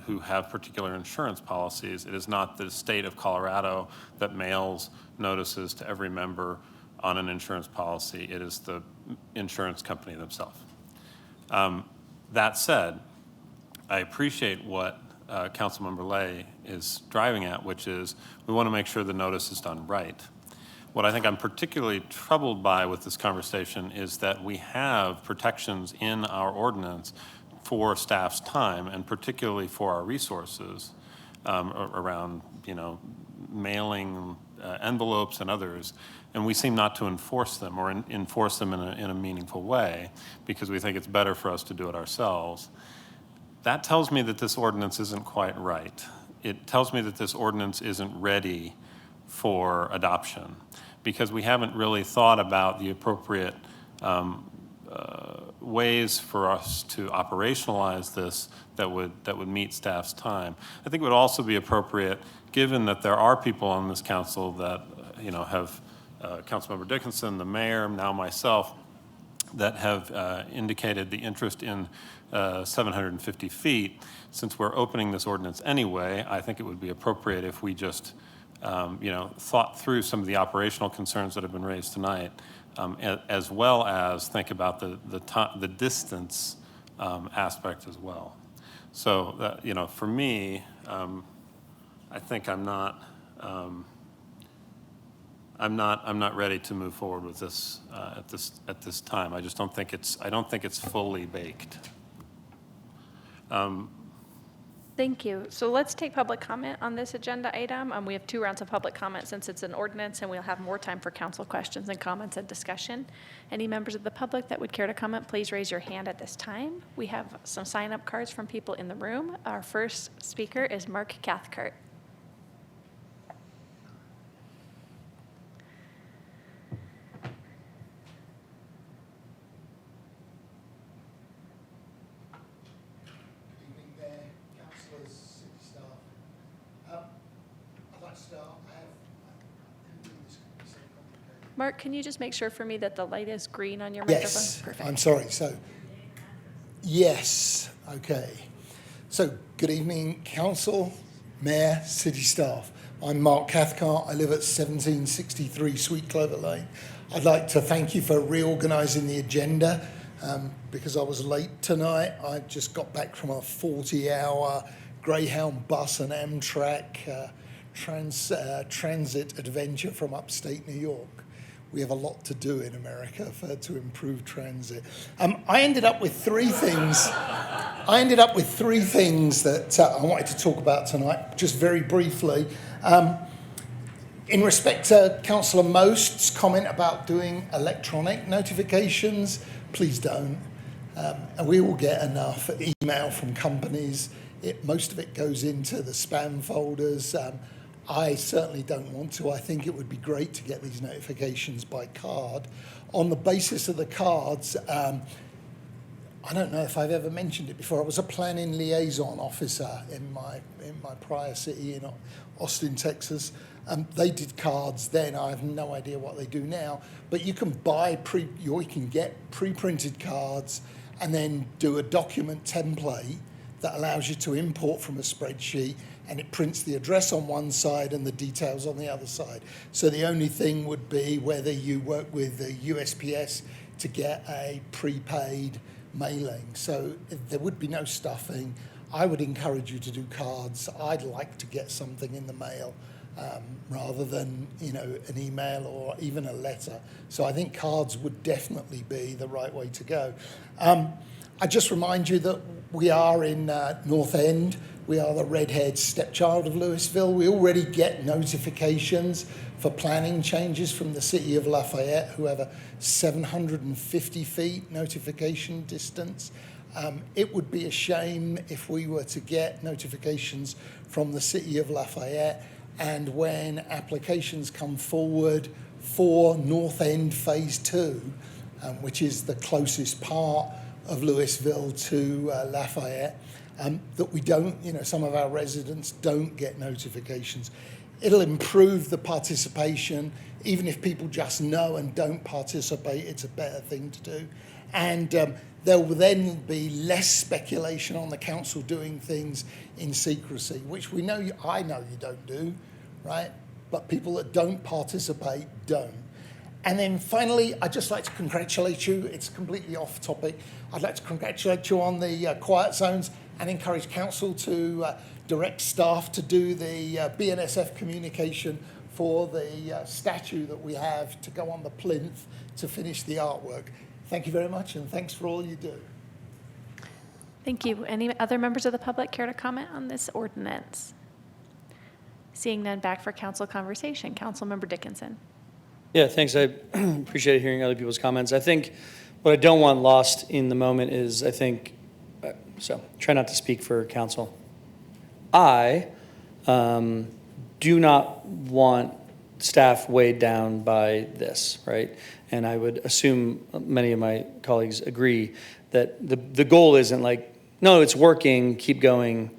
who have particular insurance policies, it is not the state of Colorado that mails notices to every member on an insurance policy. It is the insurance company themselves. That said, I appreciate what Councilmember Lay is driving at, which is we want to make sure the notice is done right. What I think I'm particularly troubled by with this conversation is that we have protections in our ordinance for staff's time, and particularly for our resources around, mailing envelopes and others, and we seem not to enforce them or enforce them in a meaningful way because we think it's better for us to do it ourselves. That tells me that this ordinance isn't quite right. It tells me that this ordinance isn't ready for adoption because we haven't really thought about the appropriate ways for us to operationalize this that would meet staff's time. I think it would also be appropriate, given that there are people on this council that have Councilmember Dickinson, the mayor, now myself, that have indicated the interest in 750 feet. Since we're opening this ordinance anyway, I think it would be appropriate if we just thought through some of the operational concerns that have been raised tonight, as well as think about the distance aspect as well. So that, for me, I think I'm not ready to move forward with this at this time. I just don't think it's fully baked. Thank you. So let's take public comment on this agenda item. We have 2 rounds of public comment since it's an ordinance, and we'll have more time for council questions and comments and discussion. Any members of the public that would care to comment, please raise your hand at this time. We have some sign-up cards from people in the room. Our first speaker is Mark Cathcart. Mark, can you just make sure for me that the light is green on your microphone? Yes, Perfect. I'm sorry. So, yes, okay. So, good evening, council, mayor, city staff. I'm Mark Cathcart. I live at 1763 Sweet Clover Lane. I'd like to thank you for reorganising the agenda because I was late tonight. I just got back from a 40-hour Greyhound bus and Amtrak transit adventure from upstate New York. We have a lot to do in America to improve transit. I ended up with 3 things. That I wanted to talk about tonight, just very briefly. In respect to Councillor Most's comment about doing electronic notifications, please don't. And we will get enough email from companies. Most of it goes into the spam folders. I certainly don't want to. I think it would be great to get these notifications by card. On the basis of the cards, I don't know if I've ever mentioned it before. I was a planning liaison officer in my prior city in Austin, Texas. They did cards then. I have no idea what they do now. But you can you can get pre-printed cards and then do a document template that allows you to import from a spreadsheet and it prints the address on one side and the details on the other side. So the only thing would be whether you work with the USPS to get a prepaid mailing. So there would be no stuffing. I would encourage you to do cards. I'd like to get something in the mail rather than, an email or even a letter. So I think cards would definitely be the right way to go. I just remind you that we are in North End. We are the redhead stepchild of Louisville. We already get notifications for planning changes from the city of Lafayette, who have a 750 feet notification distance. It would be a shame if we were to get notifications from the city of Lafayette, and when applications come forward for North End Phase 2, which is the closest part of Louisville to Lafayette, that we don't, some of our residents don't get notifications. It'll improve the participation. Even if people just know and don't participate, it's a better thing to do. And there will then be less speculation on the council doing things in secrecy, which I know you don't do, right? But people that don't participate don't. And then finally, I'd just like to congratulate you. It's completely off topic. I'd like to congratulate you on the quiet zones and encourage council to direct staff to do the BNSF communication for the statue that we have to go on the plinth to finish the artwork. Thank you very much, and thanks for all you do. Thank you. Any other members of the public care to comment on this ordinance? Seeing none, back for council conversation. Councilmember Dickinson. Yeah, thanks. I appreciate hearing other people's comments. I think what I don't want lost in the moment is, so try not to speak for council. I do not want staff weighed down by this, right? And I would assume many of my colleagues agree that the goal isn't like, no, it's working, keep going,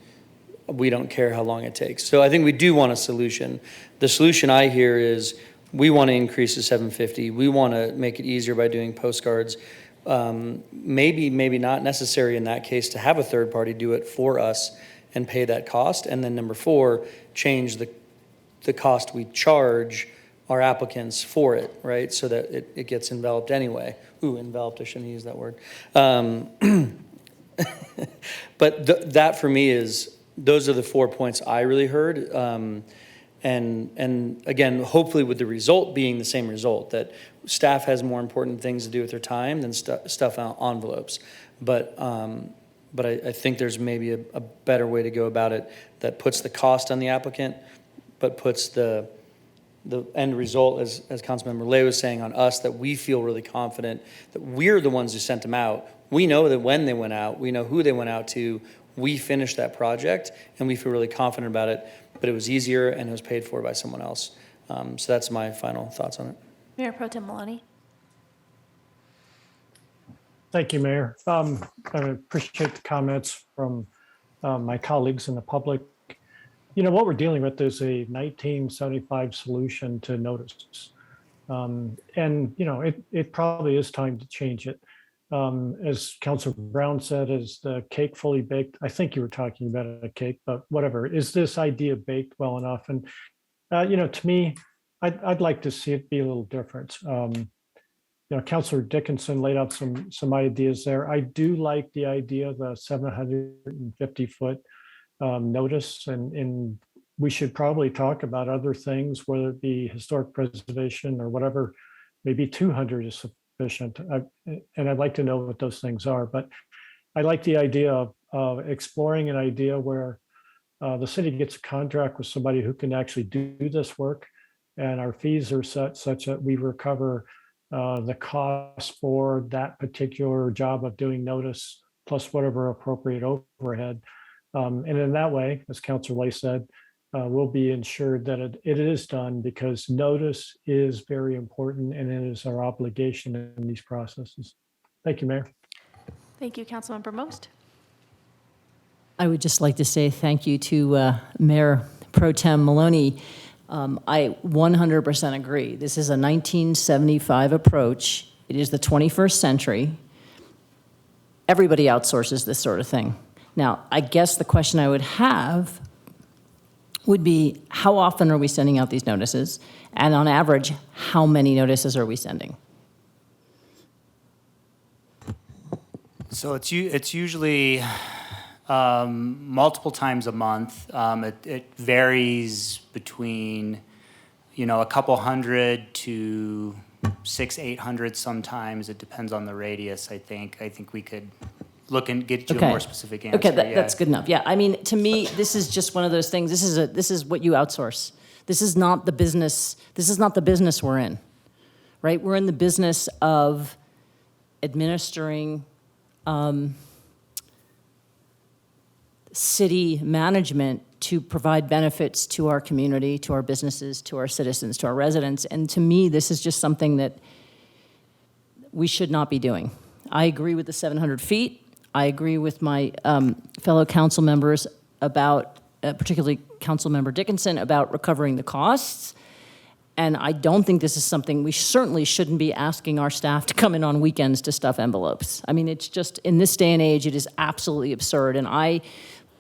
we don't care how long it takes. So I think we do want a solution. The solution I hear is we want to increase to 750. We want to make it easier by doing postcards. Maybe not necessary in that case to have a third party do it for us and pay that cost. And then number 4, change the cost we charge our applicants for it, right? So that it gets enveloped anyway. Ooh, enveloped, I shouldn't use that word. But that for me those are the 4 points I really heard. And again, hopefully with the result being the same result, that staff has more important things to do with their time than stuff on envelopes. But I think there's maybe a better way to go about it that puts the cost on the applicant, but puts the end result, as Councilmember Lay was saying, on us, that we feel really confident that we're the ones who sent them out. We know that when they went out, we know who they went out to, we finished that project, and we feel really confident about it, but it was easier and it was paid for by someone else. So that's my final thoughts on it. Mayor Pro Tem Maloney. Thank you, Mayor. I appreciate the comments from my colleagues in the public. What we're dealing with is a 1975 solution to notice. It probably is time to change it. As Councilor Brown said, is the cake fully baked? I think you were talking about a cake, but whatever. Is this idea baked well enough? And, to me, I'd like to see it be a little different. Councilor Dickinson laid out some ideas there. I do like the idea of the 750-foot notice, and we should probably talk about other things, whether it be historic preservation or whatever. Maybe 200 is sufficient, and I'd like to know what those things are. But I like the idea of exploring an idea where the city gets a contract with somebody who can actually do this work, and our fees are set such that we recover the cost for that particular job of doing notice, plus whatever appropriate overhead. And in that way, as Councilor Lay said, we'll be ensured that it is done, because notice is very important and it is our obligation in these processes. Thank you, Mayor. Thank you, Councilmember Most. I would just like to say thank you to Mayor Pro Tem Maloney. I 100% agree. This is a 1975 approach. It is the 21st century. Everybody outsources this sort of thing. Now, I guess the question I would have would be, how often are we sending out these notices? And on average, how many notices are we sending? So it's usually multiple times a month. It varies between, a couple hundred to 600-800 sometimes. It depends on the radius, I think. I think we could look and get you a more specific answer. Okay, yeah. that's good enough. Yeah, I mean, to me, this is just one of those things. This is what you outsource. This is not the business. This is not the business we're in, right? We're in the business of administering city management to provide benefits to our community, to our businesses, to our citizens, to our residents. And to me, this is just something that we should not be doing. I agree with the 700 feet. I agree with my fellow council members about, particularly Councilmember Dickinson, about recovering the costs. And I don't think this is something, we certainly shouldn't be asking our staff to come in on weekends to stuff envelopes. I mean, it's just, in this day and age, it is absolutely absurd.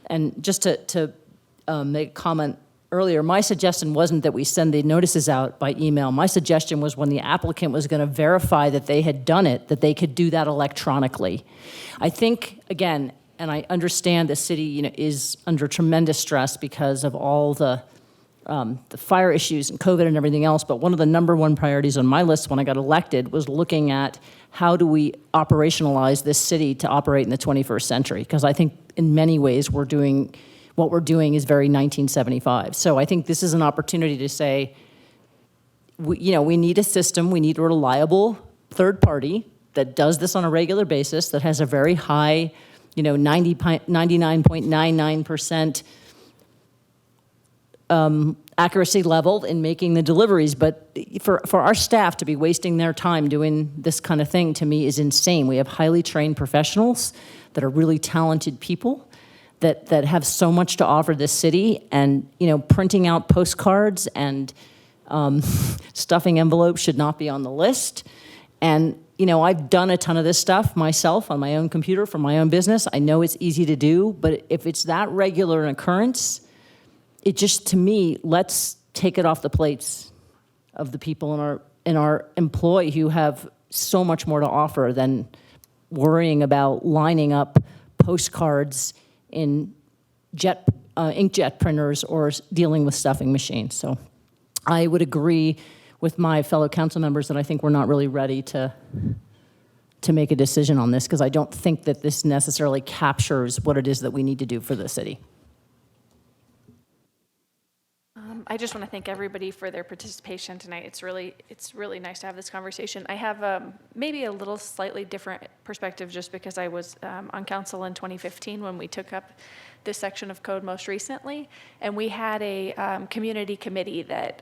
And just to make a comment earlier, my suggestion wasn't that we send the notices out by email. My suggestion was when the applicant was going to verify that they had done it, that they could do that electronically. I think, again, and I understand the city, is under tremendous stress because of all the fire issues and COVID and everything else, but one of the number one priorities on my list when I got elected was looking at how do we operationalize this city to operate in the 21st century, because I think in many ways what we're doing is very 1975. So I think this is an opportunity to say, we need a system, we need a reliable third party that does this on a regular basis, that has a very high, 99.99% accuracy level in making the deliveries. But for our staff to be wasting their time doing this kind of thing, to me, is insane. We have highly trained professionals that are really talented people that have so much to offer this city, and printing out postcards and stuffing envelopes should not be on the list. And I've done a ton of this stuff myself on my own computer for my own business. I know it's easy to do, but if it's that regular an occurrence, it just, to me, let's take it off the plates of the people in our employ who have so much more to offer than worrying about lining up postcards in inkjet printers or dealing with stuffing machines. So I would agree with my fellow council members that I think we're not really ready to make a decision on this, because I don't think that this necessarily captures what it is that we need to do for the city. I just want to thank everybody for their participation tonight. It's really nice to have this conversation. I have maybe a little slightly different perspective just because I was on council in 2015 when we took up this section of code most recently, and we had a community committee that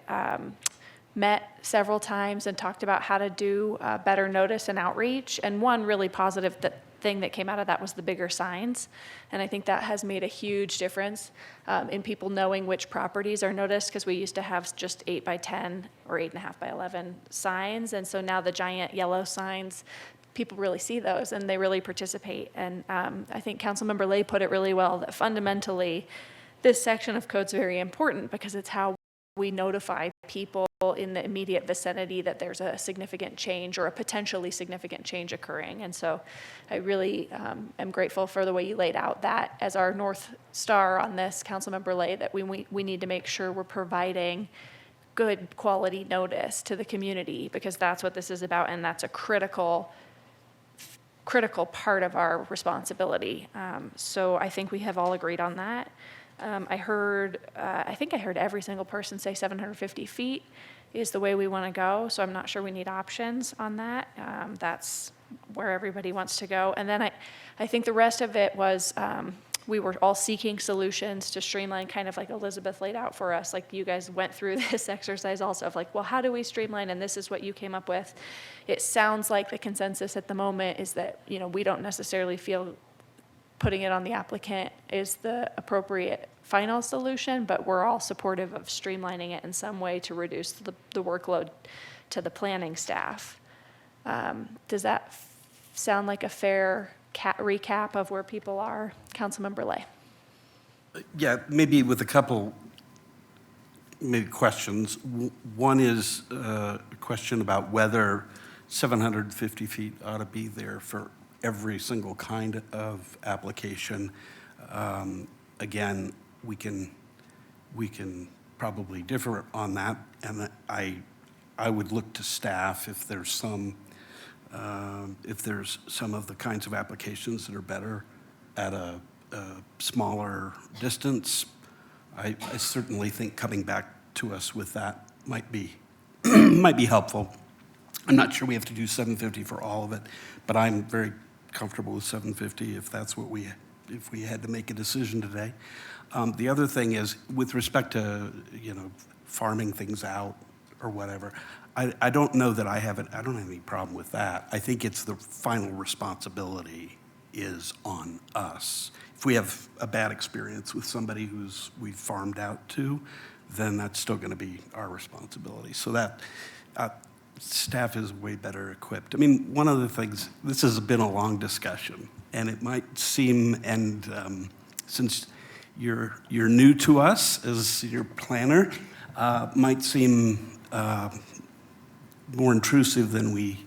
met several times and talked about how to do better notice and outreach. And one really positive thing that came out of that was the bigger signs. And I think that has made a huge difference in people knowing which properties are noticed, because we used to have just 8 by 10 or 8.5 by 11 signs. And so now the giant yellow signs, people really see those and they really participate. And I think Councilmember Lay put it really well, that fundamentally this section of code's very important because it's how we notify people in the immediate vicinity that there's a significant change or a potentially significant change occurring. And so I really am grateful for the way you laid out that as our North Star on this, Councilmember Lay, that we need to make sure we're providing good quality notice to the community, because that's what this is about, and that's a critical part of our responsibility. So I think we have all agreed on that. I think I heard every single person say 750 feet is the way we want to go, so I'm not sure we need options on that. That's where everybody wants to go. And then I think the rest of it was we were all seeking solutions to streamline, kind of like Elizabeth laid out for us. Like, you guys went through this exercise also of like, well, how do we streamline? And this is what you came up with. It sounds like the consensus at the moment is that, we don't necessarily feel putting it on the applicant is the appropriate final solution, but we're all supportive of streamlining it in some way to reduce the workload to the planning staff. Does that sound like a fair recap of where people are? Councilmember Lay. Yeah, maybe with a couple maybe questions. One is a question about whether 750 feet ought to be there for every single kind of application. Again, we can probably differ on that, and I would look to staff if there's some of the kinds of applications that are better at a smaller distance. I certainly think coming back to us with that might be might be helpful. I'm not sure we have to do 750 for all of it, but I'm very comfortable with 750 if that's what if we had to make a decision today. The other thing is with respect to farming things out or whatever. I don't know that I don't have any problem with that. I think it's the final responsibility is on us. If we have a bad experience with somebody we've farmed out to, then that's still going to be our responsibility. So that staff is way better equipped. I mean, one of the things, this has been a long discussion, and it might seem, and since you're new to us as your planner, might seem more intrusive than we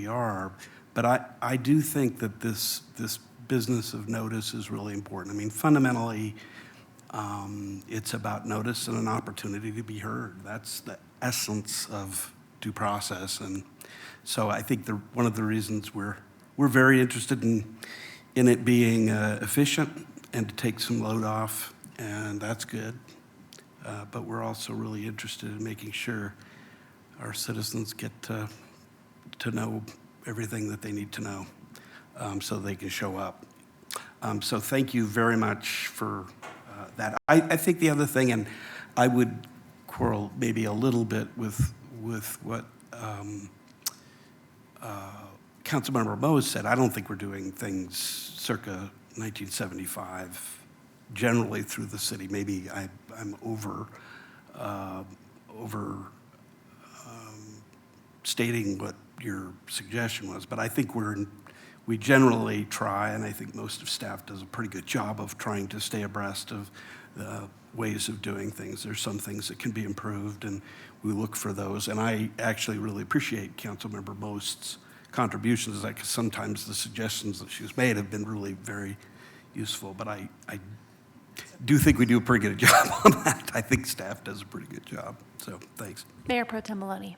are. But I do think that this business of notice is really important. I mean, fundamentally, it's about notice and an opportunity to be heard. That's the essence of due process. And so I think one of the reasons we're very interested in it being efficient and to take some load off, and that's good. But we're also really interested in making sure our citizens get to know everything that they need to know so they can show up. So thank you very much for that. I think the other thing, and I would quarrel maybe a little bit with what Councilmember Mose said. I don't think we're doing things circa 1975 generally through the city. Maybe I'm stating what your suggestion was, but I think we generally try, and I think most of staff does a pretty good job of trying to stay abreast of the ways of doing things. There's some things that can be improved, and we look for those. And I actually really appreciate Councilmember Moste's contributions, because sometimes the suggestions that she's made have been really very useful. But I do think we do a pretty good job on that. I think staff does a pretty good job. So thanks. Mayor Pro Tem Maloney.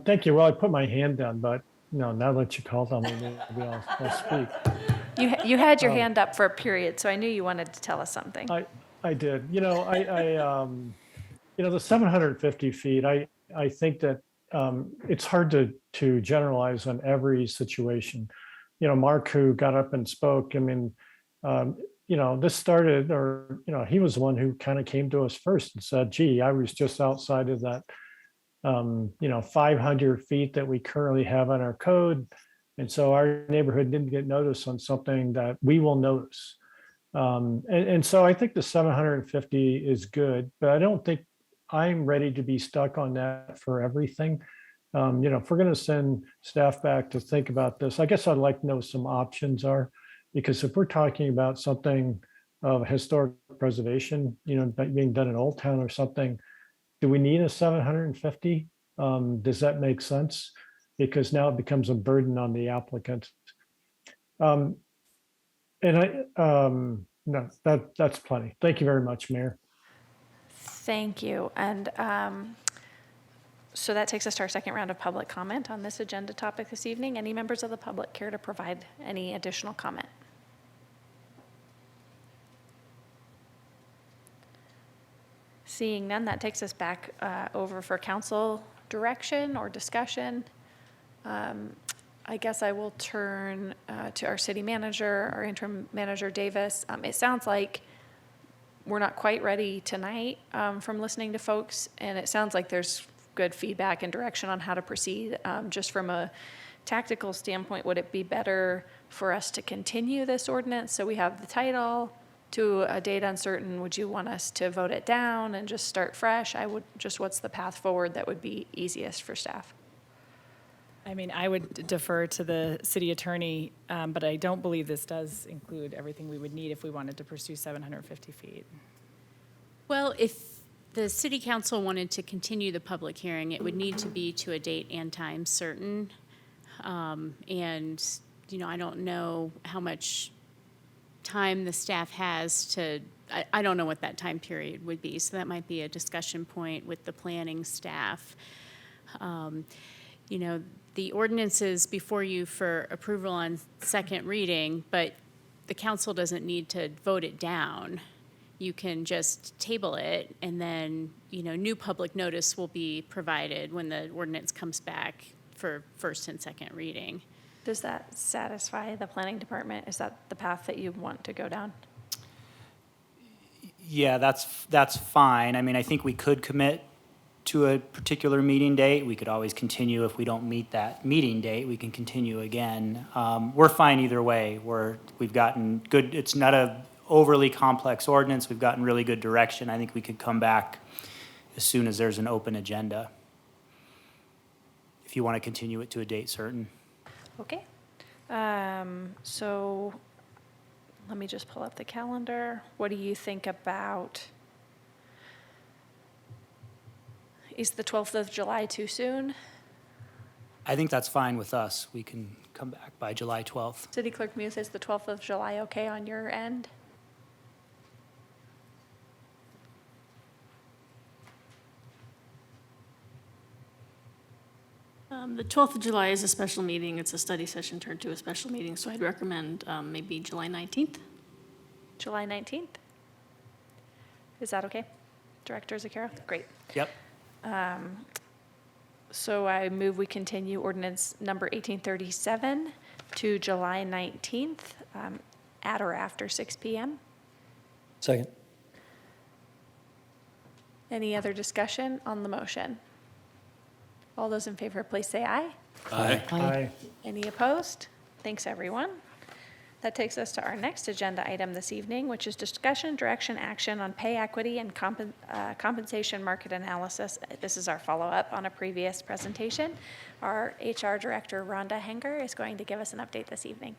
Thank you. Well, I put my hand down, but now that you called on me, maybe I'll speak. You had your hand up for a period, so I knew you wanted to tell us something. I did. The 750 feet, I think that it's hard to generalize on every situation. Mark, who got up and spoke, I mean, this started, or, he was the one who kind of came to us first and said, gee, I was just outside of that 500 feet that we currently have on our code. And so our neighborhood didn't get notice on something that we will notice. And so I think the 750 is good, but I don't think I'm ready to be stuck on that for everything. If we're going to send staff back to think about this, I guess I'd like to know what some options are, because if we're talking about something of historic preservation, being done in Old Town or something, do we need a 750? Does that make sense? Because now it becomes a burden on the applicant. No, that's plenty. Thank you very much, Mayor. Thank you. And so that takes us to our second round of public comment on this agenda topic this evening. Any members of the public care to provide any additional comment? Seeing none, that takes us back over for council direction or discussion. I guess I will turn to our city manager, our interim manager, Davis. It sounds like we're not quite ready tonight from listening to folks, and it sounds like there's good feedback and direction on how to proceed. Just from a tactical standpoint, would it be better for us to continue this ordinance so we have the title to a date uncertain? Would you want us to vote it down and just start fresh? What's the path forward that would be easiest for staff? I mean, I would defer to the city attorney, but I don't believe this does include everything we would need if we wanted to pursue 750 feet. Well, if the city council wanted to continue the public hearing, it would need to be to a date and time certain. And, I don't know how much time the staff has to, I don't know what that time period would be. So that might be a discussion point with the planning staff. The ordinance is before you for approval on second reading, but the council doesn't need to vote it down. You can just table it, and then, new public notice will be provided when the ordinance comes back for first and second reading. Does that satisfy the planning department? Is that the path that you want to go down? Yeah, that's fine. I mean, I think we could commit to a particular meeting date. We could always continue if we don't meet that meeting date. We can continue again. We're fine either way. We've gotten good. It's not a overly complex ordinance. We've gotten really good direction. I think we could come back as soon as there's an open agenda, if you want to continue it to a date certain. Okay. So let me just pull up the calendar. What do you think about, is the 12th of July too soon? I think that's fine with us. We can come back by July 12th. City Clerk Muse, is the 12th of July okay on your end? The 12th of July is a special meeting. It's a study session turned to a special meeting, so I'd recommend maybe July 19th. July 19th? Is that okay? Director Zakara? Great. Yep. So I move we continue ordinance number 1837 to July 19th at or after 6 p.m. Second. Any other discussion on the motion? All those in favor, please say aye. Aye. Aye. Any opposed? Thanks, everyone. That takes us to our next agenda item this evening, which is discussion, direction, action on pay equity and compensation market analysis. This is our follow-up on a previous presentation. Our HR Director, Rhonda Henger, is going to give us an update this evening.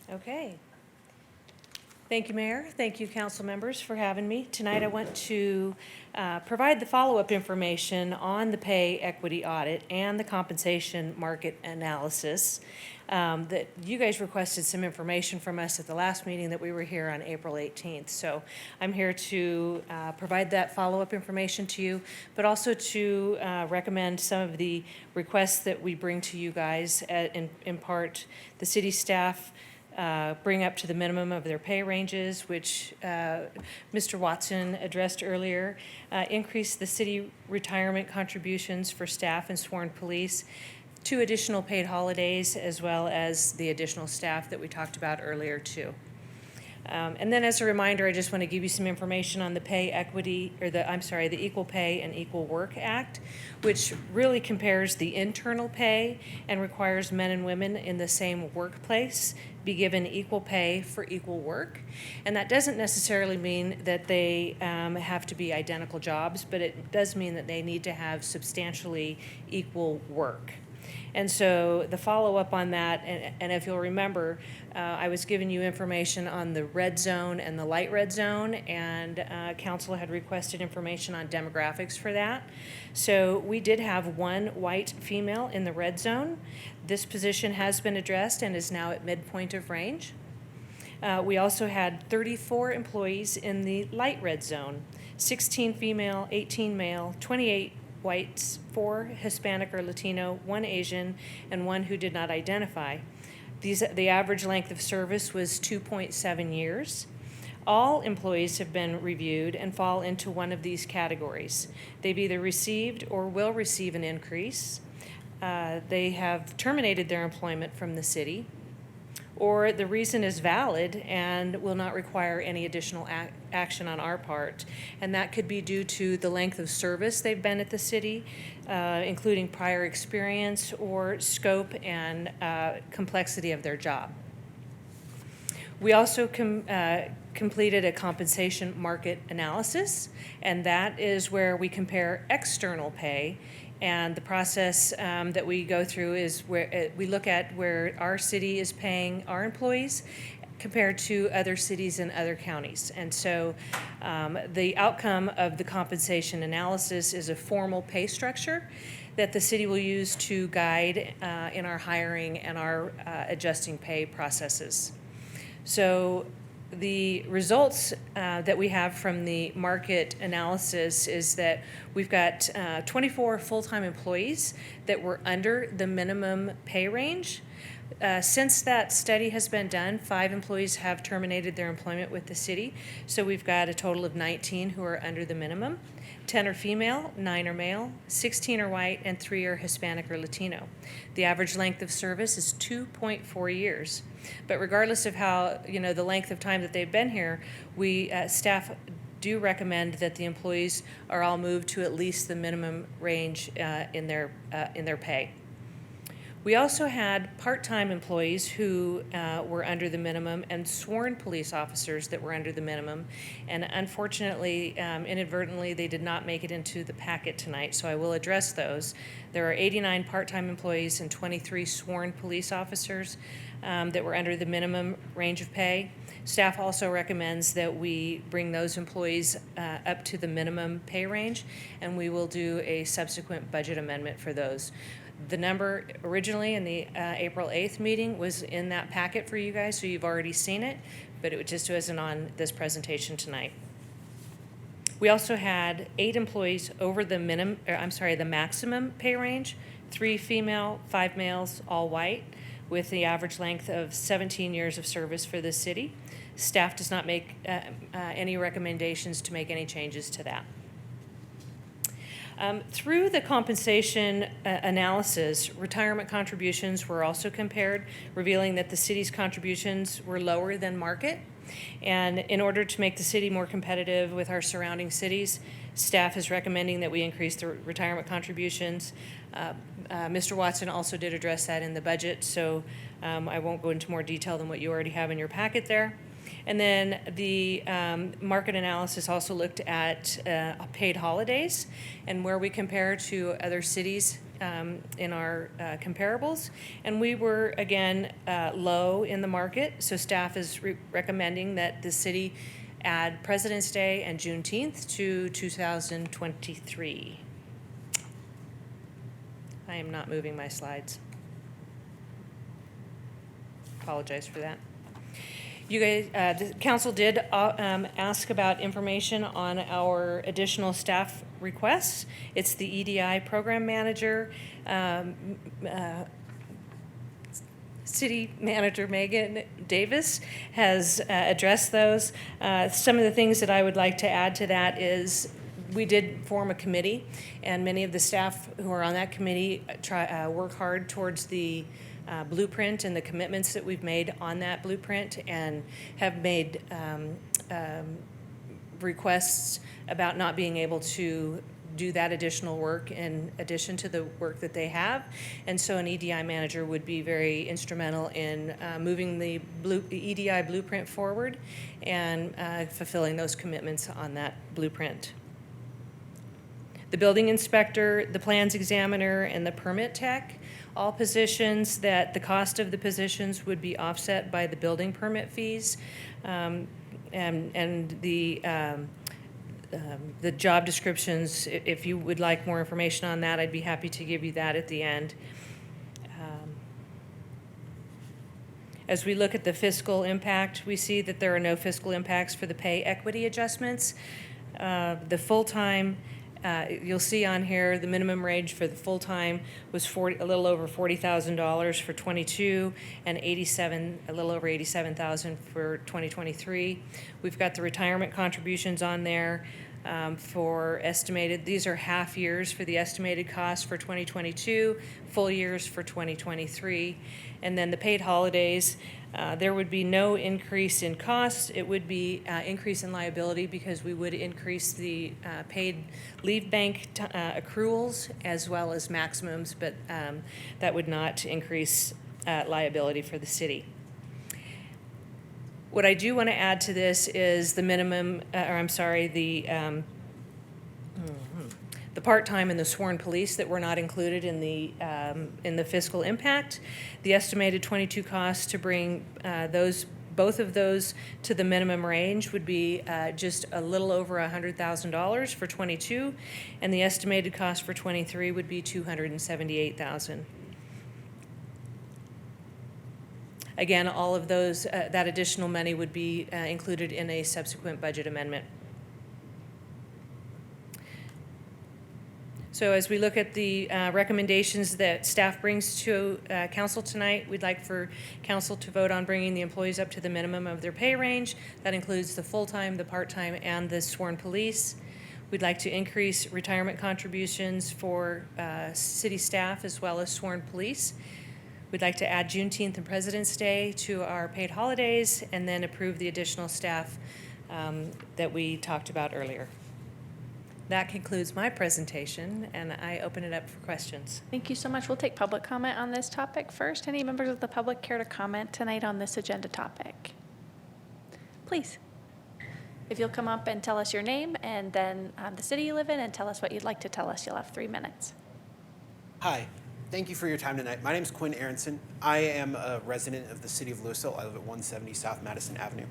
Okay. Thank you, Mayor. Thank you, council members, for having me. Tonight, I want to provide the follow-up information on the pay equity audit and the compensation market analysis. That you guys requested some information from us at the last meeting that we were here on April 18th. So I'm here to provide that follow-up information to you, but also to recommend some of the requests that we bring to you guys. In part, the city staff bring up to the minimum of their pay ranges, which Mr. Watson addressed earlier, increase the city retirement contributions for staff and sworn police, 2 additional paid holidays, as well as the additional staff that we talked about earlier too. And then as a reminder, I just want to give you some information on the pay equity, or the Equal Pay and Equal Work Act, which really compares the internal pay and requires men and women in the same workplace be given equal pay for equal work. And that doesn't necessarily mean that they have to be identical jobs, but it does mean that they need to have substantially equal work. And so the follow-up on that, and if you'll remember, I was giving you information on the red zone and the light red zone, and council had requested information on demographics for that. So we did have 1 white female in the red zone. This position has been addressed and is now at midpoint of range. We also had 34 employees in the light red zone, 16 female, 18 male, 28 whites, 4 Hispanic or Latino, 1 Asian, and 1 who did not identify. The average length of service was 2.7 years. All employees have been reviewed and fall into one of these categories. They've either received or will receive an increase. They have terminated their employment from the city, or the reason is valid and will not require any additional action on our part. And that could be due to the length of service they've been at the city, including prior experience or scope and complexity of their job. We also completed a compensation market analysis, and that is where we compare external pay. And the process that we go through is where we look at where our city is paying our employees compared to other cities and other counties. And so the outcome of the compensation analysis is a formal pay structure that the city will use to guide in our hiring and our adjusting pay processes. So the results that we have from the market analysis is that we've got 24 full-time employees that were under the minimum pay range. Since that study has been done, 5 employees have terminated their employment with the city. So we've got a total of 19 who are under the minimum. 10 are female, 9 are male, 16 are white, and 3 are Hispanic or Latino. The average length of service is 2.4 years. But regardless of how, the length of time that they've been here, we staff do recommend that the employees are all moved to at least the minimum range in their pay. We also had part-time employees who were under the minimum and sworn police officers that were under the minimum. And unfortunately, inadvertently, they did not make it into the packet tonight, so I will address those. There are 89 part-time employees and 23 sworn police officers that were under the minimum range of pay. Staff also recommends that we bring those employees up to the minimum pay range, and we will do a subsequent budget amendment for those. The number originally in the April 8th meeting was in that packet for you guys, so you've already seen it, but it just wasn't on this presentation tonight. We also had 8 employees over the maximum pay range, 3 female, 5 males, all white, with the average length of 17 years of service for the city. Staff does not make any recommendations to make any changes to that. Through the compensation analysis, retirement contributions were also compared, revealing that the city's contributions were lower than market. And in order to make the city more competitive with our surrounding cities, staff is recommending that we increase the retirement contributions. Mr. Watson also did address that in the budget, so I won't go into more detail than what you already have in your packet there. And then the market analysis also looked at paid holidays and where we compare to other cities in our comparables. And we were, again, low in the market, so staff is recommending that the city add President's Day and Juneteenth to 2023. I am not moving my slides. Apologize for that. You guys, the council did ask about information on our additional staff requests. It's the EDI program manager, City Manager Megan Davis has addressed those. Some of the things that I would like to add to that is we did form a committee, and many of the staff who are on that committee work hard towards the blueprint and the commitments that we've made on that blueprint, and have made requests about not being able to do that additional work in addition to the work that they have. And so an EDI manager would be very instrumental in moving the EDI blueprint forward and fulfilling those commitments on that blueprint. The building inspector, the plans examiner, and the permit tech, all positions that the cost of the positions would be offset by the building permit fees, and the job descriptions. If you would like more information on that, I'd be happy to give you that at the end. As we look at the fiscal impact, we see that there are no fiscal impacts for the pay equity adjustments. The full-time, you'll see on here, the minimum range for the full-time was a little over $40,000 for 22, and a little over $87,000 for 2023. We've got the retirement contributions on there. for estimated, these are half years for the estimated cost for 2022, full years for 2023. And then the paid holidays, there would be no increase in cost. It would be increase in liability because we would increase the paid leave bank accruals as well as maximums, but that would not increase liability for the city. What I do want to add to this is the minimum, the part-time and the sworn police that were not included in the fiscal impact. The estimated 22 costs to bring both of those to the minimum range would be just a little over $100,000 for 22, and the estimated cost for 23 would be $278,000. Again, all of those, that additional money would be included in a subsequent budget amendment. So as we look at the recommendations that staff brings to council tonight, we'd like for council to vote on bringing the employees up to the minimum of their pay range. That includes the full-time, the part-time, and the sworn police. We'd like to increase retirement contributions for city staff as well as sworn police. We'd like to add Juneteenth and President's Day to our paid holidays, and then approve the additional staff that we talked about earlier. That concludes my presentation, and I open it up for questions. Thank you so much. We'll take public comment on this topic first. Any members of the public care to comment tonight on this agenda topic? Please. If you'll come up and tell us your name and then the city you live in and tell us what you'd like to tell us, you'll have 3 minutes. Hi. Thank you for your time tonight. My name is Quinn Aronson. I am a resident of the city of Louisville. I live at 170 South Madison Avenue.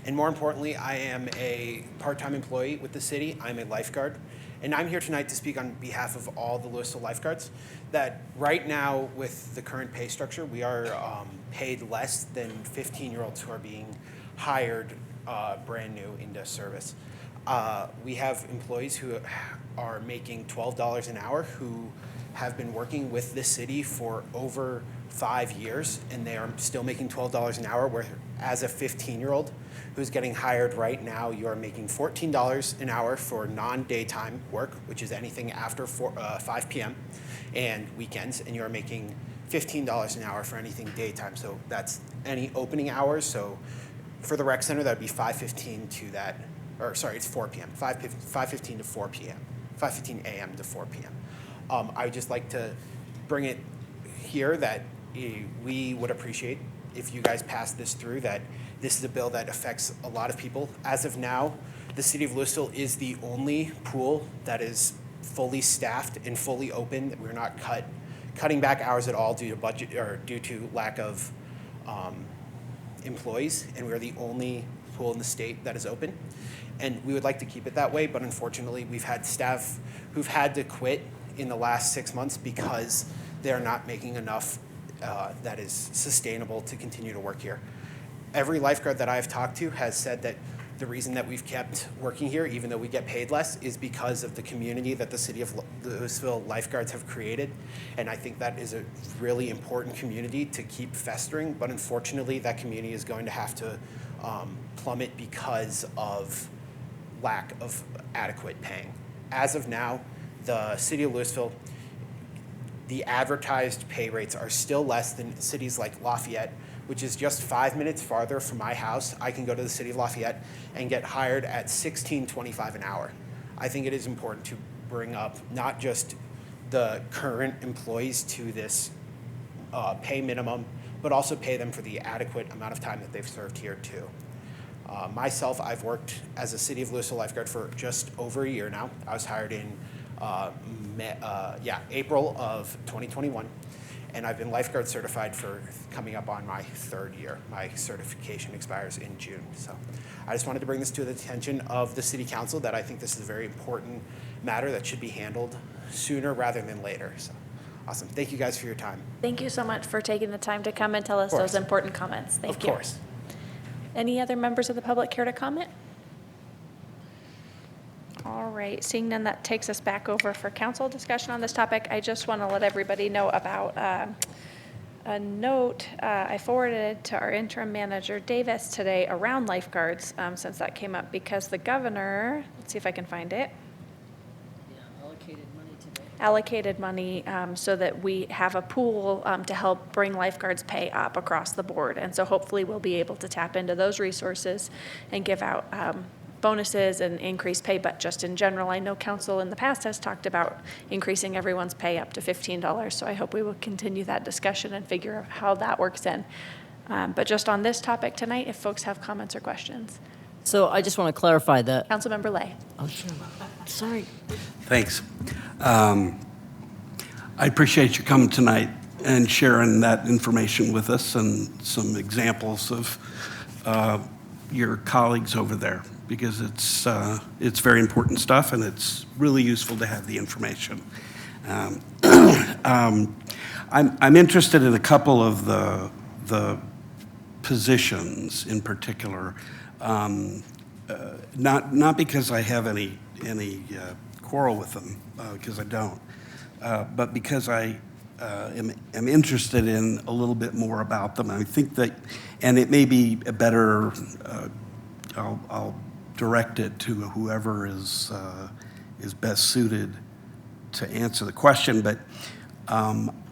And more importantly, I am a part-time employee with the city. I'm a lifeguard. And I'm here tonight to speak on behalf of all the Louisville lifeguards that right now with the current pay structure, we are paid less than 15-year-olds who are being hired brand new into service. We have employees who are making $12 an hour who have been working with this city for over 5 years, and they are still making $12 an hour, where as a 15-year-old who's getting hired right now, you are making $14 an hour for non-daytime work, which is anything after 5 p.m. and weekends, and you are making $15 an hour for anything daytime. So that's any opening hours. So for the rec center, that would be 5:15 to that, or sorry, it's 4 p.m., 5:15 to 4 p.m., 5:15 a.m. to 4 p.m. I would just like to bring it here that we would appreciate if you guys pass this through, that this is a bill that affects a lot of people. As of now, the city of Louisville is the only pool that is fully staffed and fully open. We're not cutting back hours at all due to budget or due to lack of employees, and we're the only pool in the state that is open. And we would like to keep it that way, but unfortunately, we've had staff who've had to quit in the last 6 months because they're not making enough that is sustainable to continue to work here. Every lifeguard that I've talked to has said that the reason that we've kept working here, even though we get paid less, is because of the community that the city of Louisville lifeguards have created. And I think that is a really important community to keep festering, but unfortunately, that community is going to have to plummet because of lack of adequate paying. As of now, the city of Louisville, the advertised pay rates are still less than cities like Lafayette, which is just 5 minutes farther from my house. I can go to the city of Lafayette and get hired at $16.25 an hour. I think it is important to bring up not just the current employees to this pay minimum, but also pay them for the adequate amount of time that they've served here too. Myself, I've worked as a city of Louisville lifeguard for just over a year now. I was hired in April of 2021, and I've been lifeguard certified for coming up on my 3rd year. My certification expires in June. So I just wanted to bring this to the attention of the city council, that I think this is a very important matter that should be handled sooner rather than later. So awesome. Thank you guys for your time. Thank you so much for taking the time to come and tell us those important comments. Thank you. Of course. Any other members of the public care to comment? All right, seeing none, that takes us back over for council discussion on this topic. I just want to let everybody know about a note I forwarded to our interim manager Davis today around lifeguards, since that came up, because the governor, let's see if I can find it, allocated money so that we have a pool to help bring lifeguards' pay up across the board. And so hopefully we'll be able to tap into those resources and give out bonuses and increased pay. But just in general, I know council in the past has talked about increasing everyone's pay up to $15. So I hope we will continue that discussion and figure out how that works in. But just on this topic tonight, if folks have comments or questions. So I just want to clarify that. Councilmember Lay. Oh, sure. Sorry. Thanks. I appreciate you coming tonight and sharing that information with us and some examples of your colleagues over there, because it's very important stuff and it's really useful to have the information. I'm interested in a couple of the positions in particular, not because I have any quarrel with them, because I don't, but because I am interested in a little bit more about them. I think that, and it may be a better, I'll direct it to whoever is best suited to answer the question, but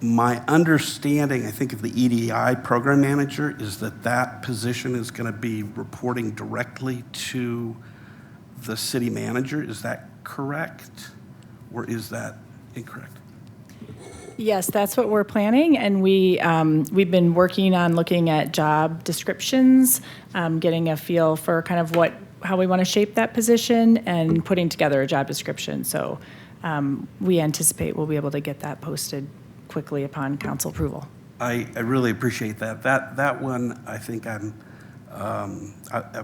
my understanding, I think, of the EDI program manager is that position is going to be reporting directly to the city manager. Is that correct, or is that incorrect? Yes, that's what we're planning, and we've been working on looking at job descriptions, getting a feel for kind of how we want to shape that position, and putting together a job description. So we anticipate we'll be able to get that posted quickly upon council approval. I really appreciate that. That one, I think I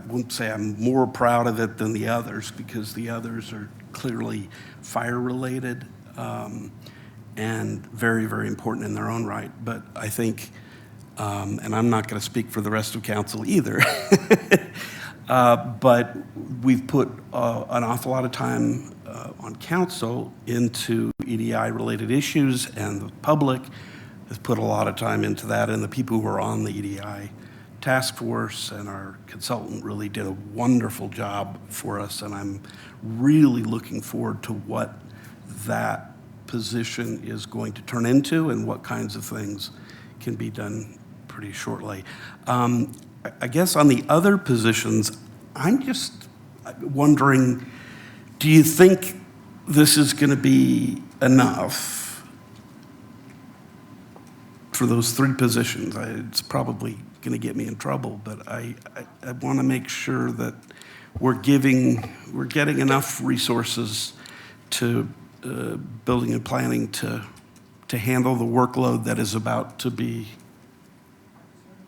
won't say I'm more proud of it than the others, because the others are clearly fire-related and very, very important in their own right. But I think, and I'm not going to speak for the rest of council either, but we've put an awful lot of time on council into EDI-related issues, and the public has put a lot of time into that, and the people who are on the EDI task force and our consultant really did a wonderful job for us, and I'm really looking forward to what that position is going to turn into and what kinds of things can be done pretty shortly. I guess on the other positions, I'm just wondering, do you think this is going to be enough for those three positions? It's probably going to get me in trouble, but I want to make sure that we're getting enough resources to building and planning to handle the workload that is about to be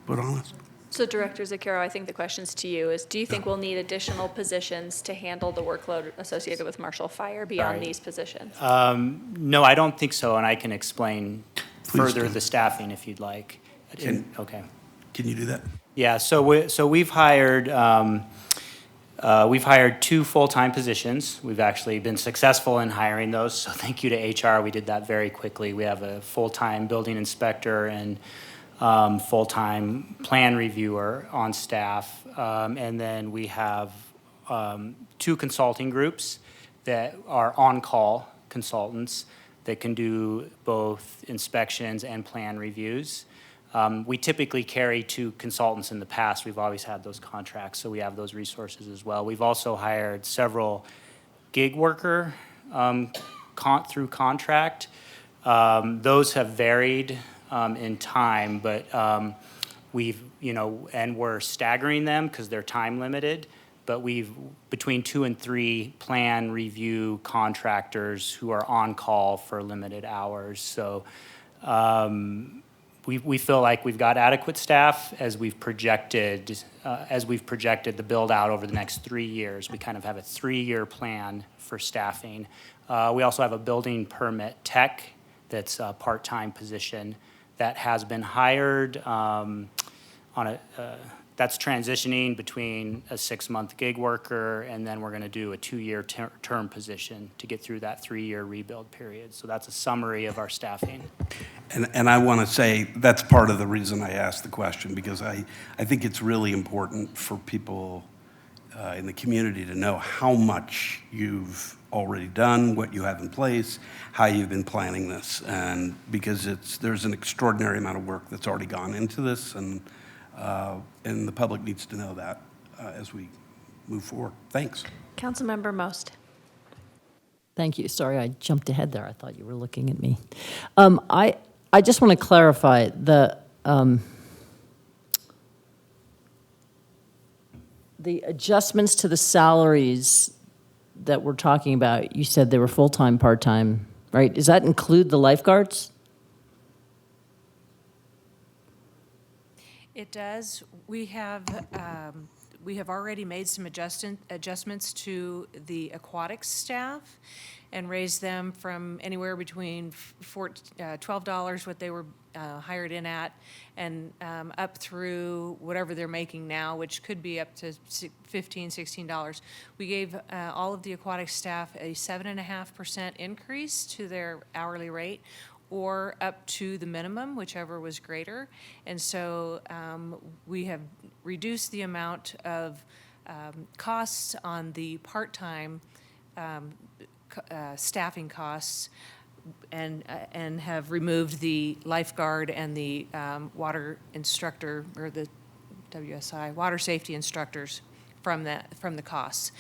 put on us. So Director Zaccaro, I think the question's to you is, do you think we'll need additional positions to handle the workload associated with Marshall Fire beyond these positions? No, I don't think so, and I can explain further the staffing if you'd like. Okay. Can you do that? Yeah, so we've hired 2 full-time positions. We've actually been successful in hiring those, so thank you to HR. We did that very quickly. We have a full-time building inspector and full-time plan reviewer on staff. And then we have 2 consulting groups that are on-call consultants that can do both inspections and plan reviews. We typically carry 2 consultants in the past. We've always had those contracts, so we have those resources as well. We've also hired several gig worker through contract. Those have varied in time, but and we're staggering them because they're time limited, but we've between 2 and 3 plan review contractors who are on call for limited hours. So we feel like we've got adequate staff as we've projected the build out over the next 3 years. We kind of have a 3-year plan for staffing. We also have a building permit tech that's a part-time position that has been hired that's transitioning between a 6-month gig worker, and then we're going to do a 2-year term position to get through that 3-year rebuild period. So that's a summary of our staffing. And I want to say that's part of the reason I asked the question, because I think it's really important for people in the community to know how much you've already done, what you have in place, how you've been planning this, and because there's an extraordinary amount of work that's already gone into this, and the public needs to know that as we move forward. Thanks. Councilmember Most. Thank you. Sorry, I jumped ahead there. I thought you were looking at me. I just want to clarify the adjustments to the salaries that we're talking about. You said they were full-time, part-time, right? Does that include the lifeguards? It does. We have already made some adjustments to the aquatics staff and raised them from anywhere between $12, what they were hired in at, and up through whatever they're making now, which could be up to $15, $16. We gave all of the aquatic staff a 7.5% increase to their hourly rate, or up to the minimum, whichever was greater. And so we have reduced the amount of costs on the part-time staffing costs, and have removed the lifeguard and the water instructor, or the WSI, water safety instructors from the costs.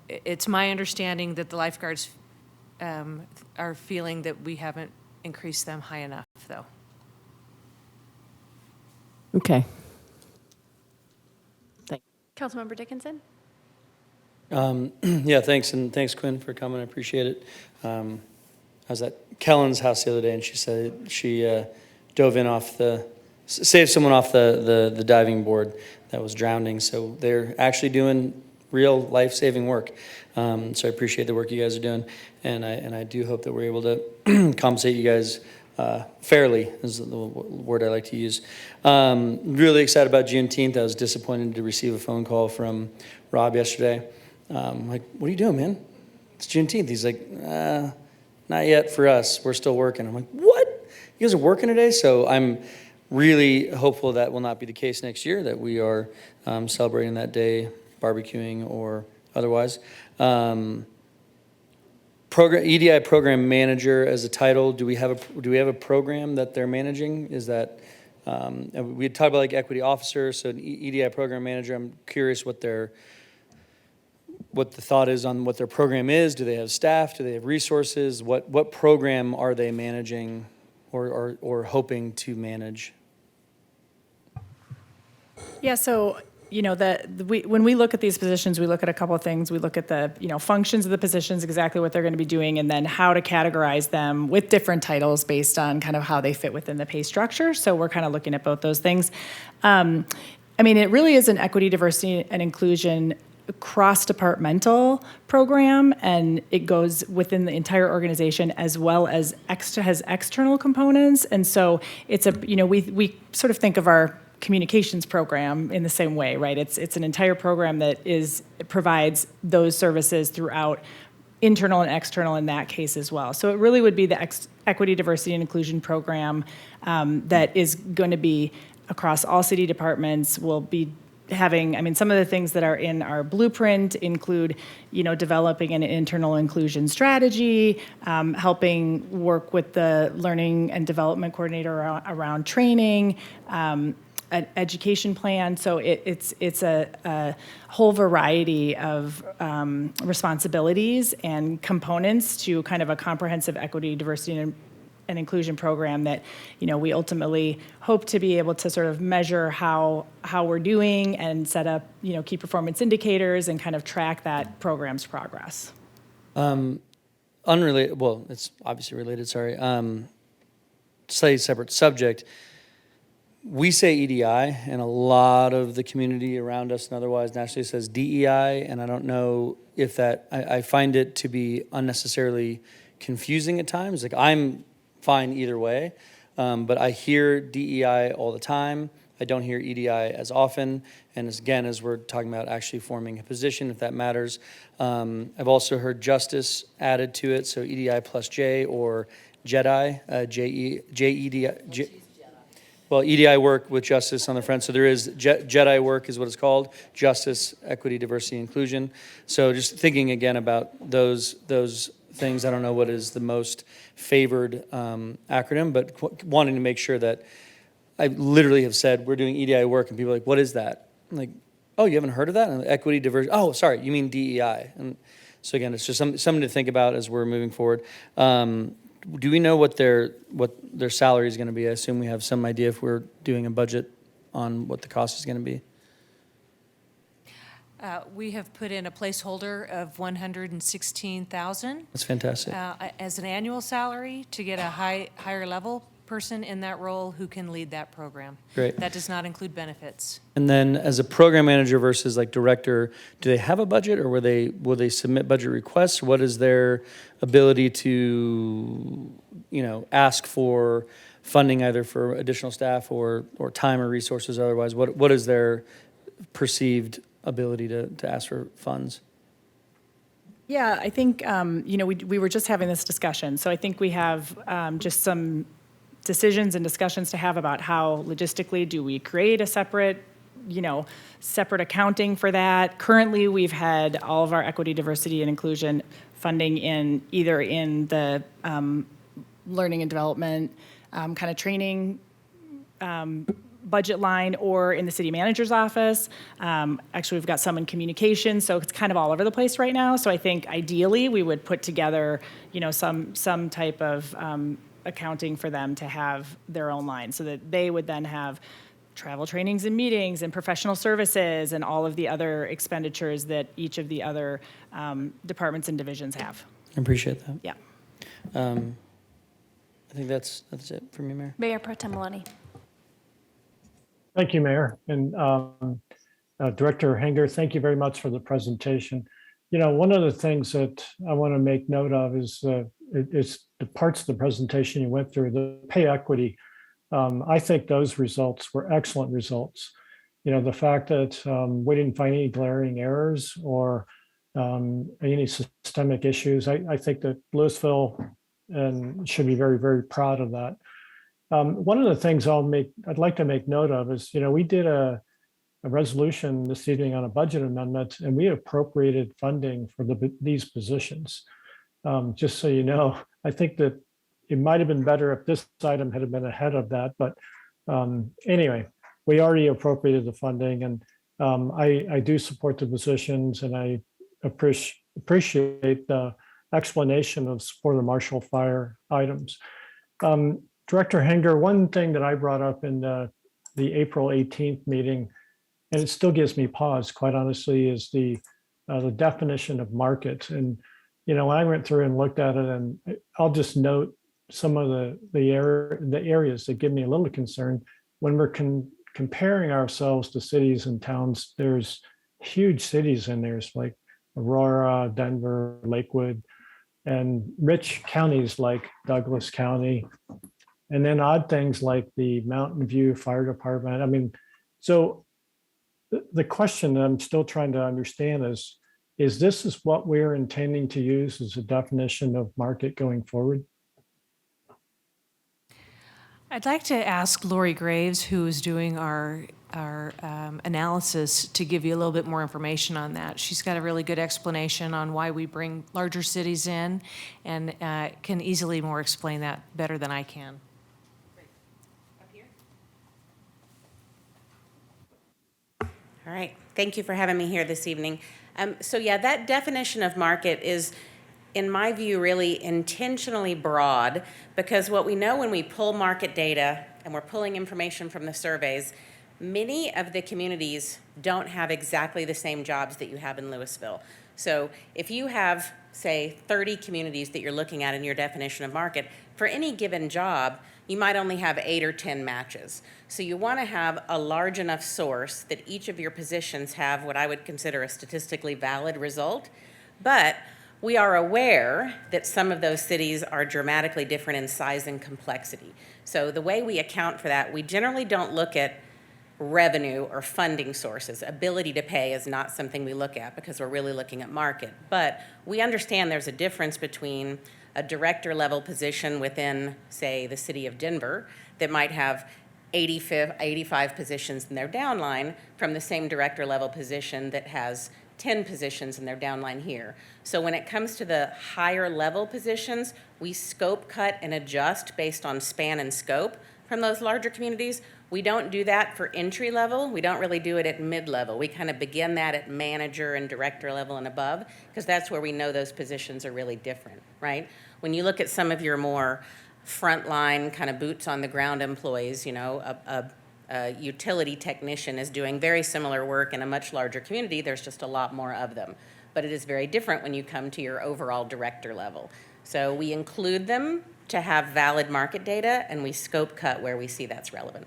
It's my understanding that the lifeguards are feeling that we haven't increased them high enough, though. Okay. Councilmember Dickinson? Yeah, thanks, and thanks, Quinn, for coming. I appreciate it. I was at Kellen's house the other day, and she said she dove in saved someone off the diving board that was drowning. So they're actually doing real life-saving work. So I appreciate the work you guys are doing, and I do hope that we're able to compensate you guys fairly, is the word I like to use. Really excited about Juneteenth. I was disappointed to receive a phone call from Rob yesterday. Like, what are you doing, man? It's Juneteenth. He's like, not yet for us. We're still working. I'm like, what? You guys are working today? So I'm really hopeful that will not be the case next year, that we are celebrating that day, barbecuing or otherwise. EDI program manager as a title. Do we have a program that they're managing? Is that we had talked about like equity officer, so an EDI program manager. I'm curious what the thought is on what their program is. Do they have staff? Do they have resources? What program are they managing or hoping to manage? Yeah, so, when we look at these positions, we look at a couple of things. We look at the, functions of the positions, exactly what they're going to be doing, and then how to categorize them with different titles based on kind of how they fit within the pay structure. So we're kind of looking at both those things. It really is an equity, diversity, and inclusion cross-departmental program, and it goes within the entire organization as well as has external components. And so it's we sort of think of our communications program in the same way, right? It's an entire program that provides those services throughout, internal and external in that case as well. So it really would be the equity, diversity, and inclusion program that is going to be across all city departments. Will be having, some of the things that are in our blueprint include, developing an internal inclusion strategy, helping work with the learning and development coordinator around training, an education plan. So it's a whole variety of responsibilities and components to kind of a comprehensive equity, diversity, and inclusion program that, we ultimately hope to be able to sort of measure how we're doing and set up, key performance indicators and kind of track that program's progress. Unrelated, well, it's obviously related, sorry. Slightly separate subject. We say EDI, and a lot of the community around us and otherwise nationally says DEI, and I don't know if that, I find it to be unnecessarily confusing at times. Like, I'm fine either way, but I hear DEI all the time. I don't hear EDI as often. And as we're talking about actually forming a position, if that matters. I've also heard justice added to it, so EDI plus J or JEDI, J-E-D-I. Well, EDI work with justice on the front, so there is JEDI work is what it's called, justice, equity, diversity, inclusion. So just thinking again about those things, I don't know what is the most favored acronym, but wanting to make sure that I literally have said, we're doing EDI work, and people are like, what is that? I'm like, oh, you haven't heard of that? And I'm like, equity, diversity, oh, sorry, you mean DEI. And so again, it's just something to think about as we're moving forward. Do we know what their salary is going to be? I assume we have some idea if we're doing a budget on what the cost is going to be. We have put in a placeholder of $116,000 That's fantastic. as an annual salary to get a higher level person in that role who can lead that program. Great. That does not include benefits. And then as a program manager versus like director, do they have a budget or will they submit budget requests? What is their ability to, ask for funding either for additional staff or time or resources otherwise? What is their perceived ability to ask for funds? Yeah, I think, we were just having this discussion, so I think we have just some decisions and discussions to have about how logistically do we create a separate accounting for that. Currently, we've had all of our equity, diversity, and inclusion funding in either in the learning and development kind of training budget line or in the city manager's office. Actually, we've got some in communication, so it's kind of all over the place right now. So I think ideally we would put together, some type of accounting for them to have their own line so that they would then have travel trainings and meetings and professional services and all of the other expenditures that each of the other departments and divisions have. I appreciate that. Yeah. I think that's it for me, Mayor. Mayor Pro Tem Maloney. Thank you, Mayor. And Director Henger, thank you very much for the presentation. One of the things that I want to make note of is the parts of the presentation you went through, the pay equity. I think those results were excellent results. The fact that we didn't find any glaring errors or any systemic issues, I think that Louisville should be very, very proud of that. One of the things I'd like to make note of is, we did a resolution this evening on a budget amendment, and we appropriated funding for these positions. Just so you know, I think that it might have been better if this item had been ahead of that, but anyway, we already appropriated the funding, and I do support the positions, and I appreciate the explanation of support of Marshall Fire items. Director Henger, one thing that I brought up in the April 18th meeting, and it still gives me pause, quite honestly, is the definition of market. And when I went through and looked at it, and I'll just note some of the areas that give me a little concern when we're comparing ourselves to cities and towns. There's huge cities in there, like Aurora, Denver, Lakewood, and rich counties like Douglas County. And then odd things like the Mountain View Fire Department. So the question that I'm still trying to understand is this what we're intending to use as a definition of market going forward? I'd like to ask Lori Graves, who is doing our analysis, to give you a little bit more information on that. She's got a really good explanation on why we bring larger cities in, and can easily more explain that better than I can. All right, thank you for having me here this evening. That definition of market is, in my view, really intentionally broad, because what we know when we pull market data and we're pulling information from the surveys, many of the communities don't have exactly the same jobs that you have in Louisville. So if you have, say, 30 communities that you're looking at in your definition of market, for any given job, you might only have 8 or 10 matches. So you want to have a large enough source that each of your positions have what I would consider a statistically valid result. But we are aware that some of those cities are dramatically different in size and complexity. So the way we account for that, we generally don't look at revenue or funding sources. Ability to pay is not something we look at because we're really looking at market. But we understand there's a difference between a director level position within, say, the city of Denver that might have 85 positions in their downline from the same director level position that has 10 positions in their downline here. So when it comes to the higher level positions, we scope cut and adjust based on span and scope from those larger communities. We don't do that for entry level. We don't really do it at mid-level. We kind of begin that at manager and director level and above, because that's where we know those positions are really different, right? When you look at some of your more frontline kind of boots on the ground employees, you know, a utility technician is doing very similar work in a much larger community. There's just a lot more of them. But it is very different when you come to your overall director level. So we include them to have valid market data, and we scope cut where we see that's relevant.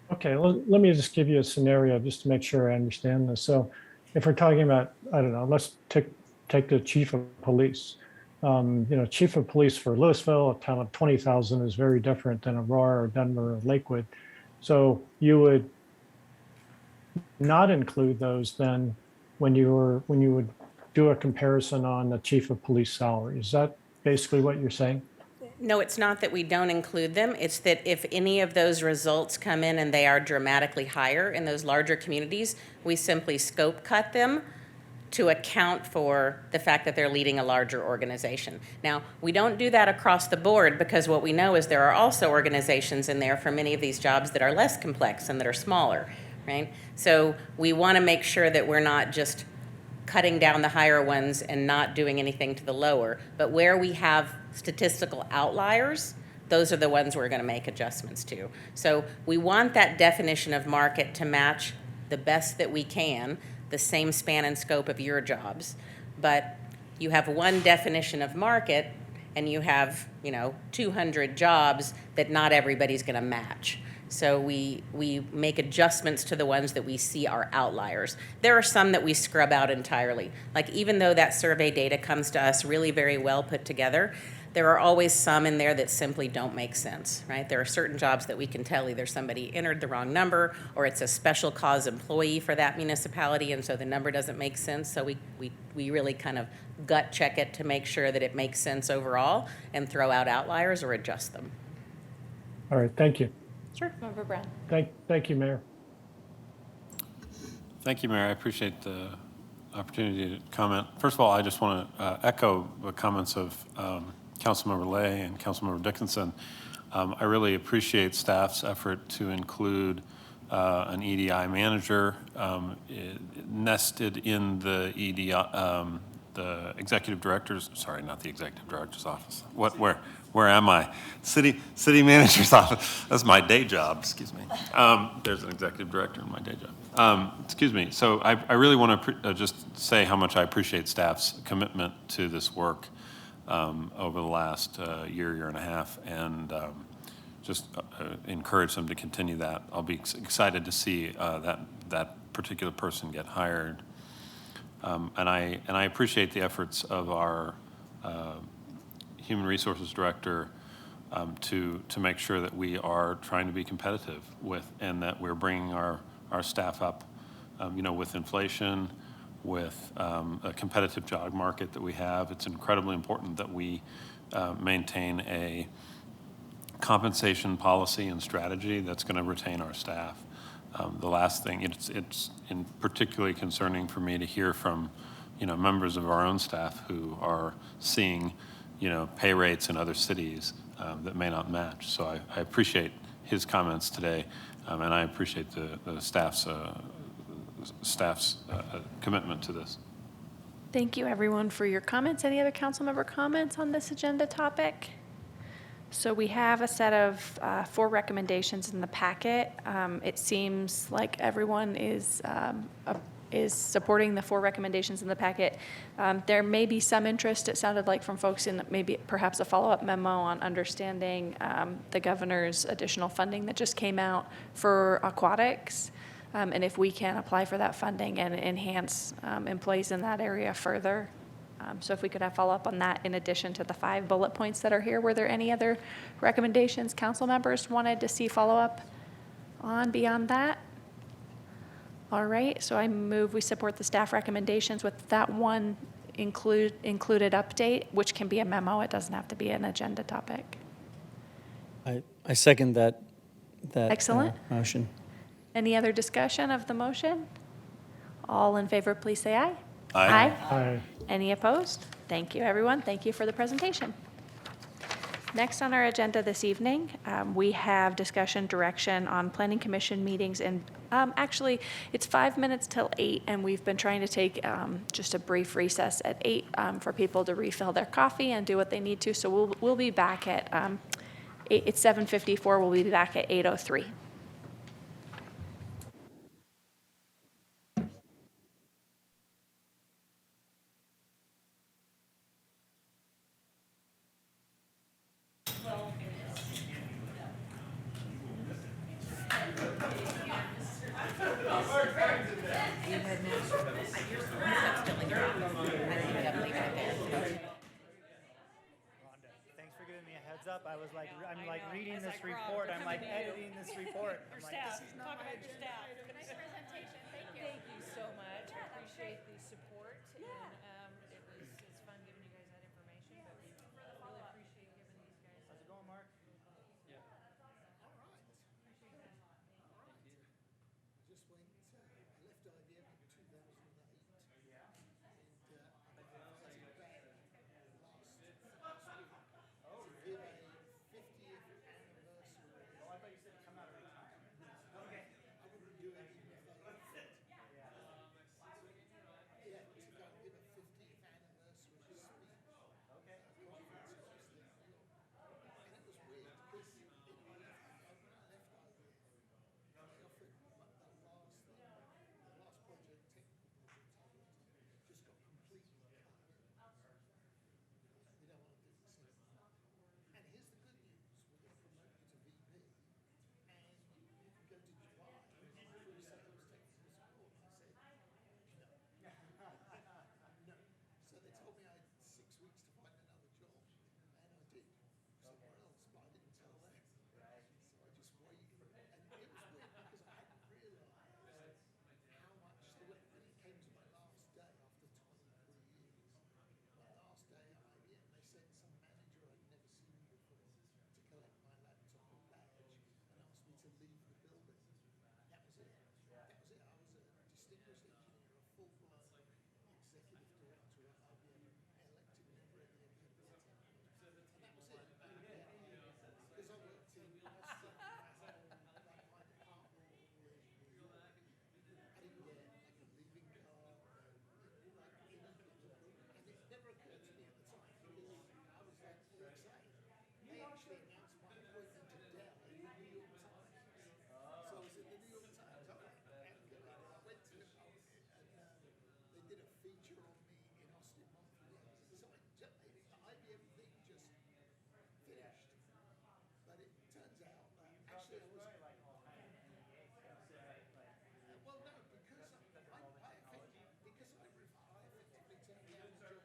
Okay, well, let me just give you a scenario just to make sure I understand this. So if we're talking about, I don't know, let's take the chief of police. Chief of police for Louisville, a town of 20,000 is very different than Aurora or Denver or Lakewood. So you would not include those then when you would do a comparison on the chief of police salary. Is that basically what you're saying? No, it's not that we don't include them. It's that if any of those results come in and they are dramatically higher in those larger communities, we simply scope cut them to account for the fact that they're leading a larger organization. Now, we don't do that across the board because what we know is there are also organizations in there for many of these jobs that are less complex and that are smaller, right? So we want to make sure that we're not just cutting down the higher ones and not doing anything to the lower, but where we have statistical outliers, those are the ones we're going to make adjustments to. So we want that definition of market to match the best that we can, the same span and scope of your jobs. But you have one definition of market and you have, 200 jobs that not everybody's going to match. So we make adjustments to the ones that we see are outliers. There are some that we scrub out entirely. Like even though that survey data comes to us really very well put together, there are always some in there that simply don't make sense, right? There are certain jobs that we can tell either somebody entered the wrong number or it's a special cause employee for that municipality, and so the number doesn't make sense. So we really kind of gut check it to make sure that it makes sense overall and throw out outliers or adjust them. All right, thank you. Sure, Member Brown. Thank you, Mayor. Thank you, Mayor. I appreciate the opportunity to comment. First of all, I just want to echo the comments of Councilmember Lay and Councilmember Dickinson. I really appreciate staff's effort to include an EDI manager nested in the the executive director's, sorry, not the executive director's office. Where am I? City manager's office. That's my day job, excuse me. There's an executive director in my day job. Excuse me. So I really want to just say how much I appreciate staff's commitment to this work over the last year and a half, and just encourage them to continue that. I'll be excited to see that particular person get hired. And I appreciate the efforts of our Human Resources Director to make sure that we are trying to be competitive with, and that we're bringing our staff up, with inflation, with a competitive job market that we have. It's incredibly important that we maintain a compensation policy and strategy that's going to retain our staff. The last thing, it's particularly concerning for me to hear from, members of our own staff who are seeing, pay rates in other cities that may not match. So I appreciate his comments today, and I appreciate the staff's commitment to this. Thank you, everyone, for your comments. Any other council member comments on this agenda topic? So we have a set of 4 recommendations in the packet. It seems like everyone is supporting the 4 recommendations in the packet. There may be some interest, it sounded like, from folks in maybe perhaps a follow-up memo on understanding the governor's additional funding that just came out for aquatics, and if we can apply for that funding and enhance employees in that area further. So if we could have follow-up on that in addition to the 5 bullet points that are here. Were there any other recommendations council members wanted to see follow-up on beyond that? All right, so I move we support the staff recommendations with that one included update, which can be a memo. It doesn't have to be an agenda topic. I second that Excellent. motion. Any other discussion of the motion? All in favor, please say aye. Aye. Aye. Any opposed? Thank you, everyone. Thank you for the presentation. Next on our agenda this evening, we have discussion direction on planning commission meetings. And actually, it's 5 minutes till 8, and we've been trying to take just a brief recess at 8 for people to refill their coffee and do what they need to. So we'll be back at, it's 7:54. We'll be back at 8:03. Thanks for giving me a heads up. I'm reading this report. I'm like editing this report. Your staff, talk about your staff. Nice presentation, thank you. Thank you so much. I appreciate the support. And it's fun giving you guys that information, but we really appreciate giving these guys. How's it going, Mark? Just went, I left IBM in 2008. Yeah. And I visited back last week to give a 50th anniversary. Oh, I thought you said to come out of retirement. Okay. I wouldn't do it even if they offered. Yeah, to go and give a 50th anniversary speech. Okay. Conference in New York. And it was weird because when I left IBM, they offered the last project, technical project I worked on, just got completely cut. We don't want to do the same. And here's the good news, we're going to promote you to VP, and you can go to Dubai through sales technical support. I said, no. No. So they told me I had 6 weeks to find another job, and I did somewhere else, but I didn't tell them. So I just waited. And it was weird because I hadn't realized how much, when it came to my last day after 23 years, my last day at IBM, they sent some manager I'd never seen before to collect my laptop and badge and asked me to leave the building. That was it. That was it. I was a distinguished engineer, a full-blown executive director at IBM, elected member of the executive team. And that was it. Because I worked in Austin, my department all in New York. I didn't get like a leaving card, like anything. And it never occurred to me at the time because I was like all excited. They actually announced my appointment to Dell in the New York Times. So I was in the New York Times. I went to the and they did a feature on me in Austin Monthly. So the IBM thing just finished. But it turns out that actually I was. Well, no, because I effectively turned down the job they offered.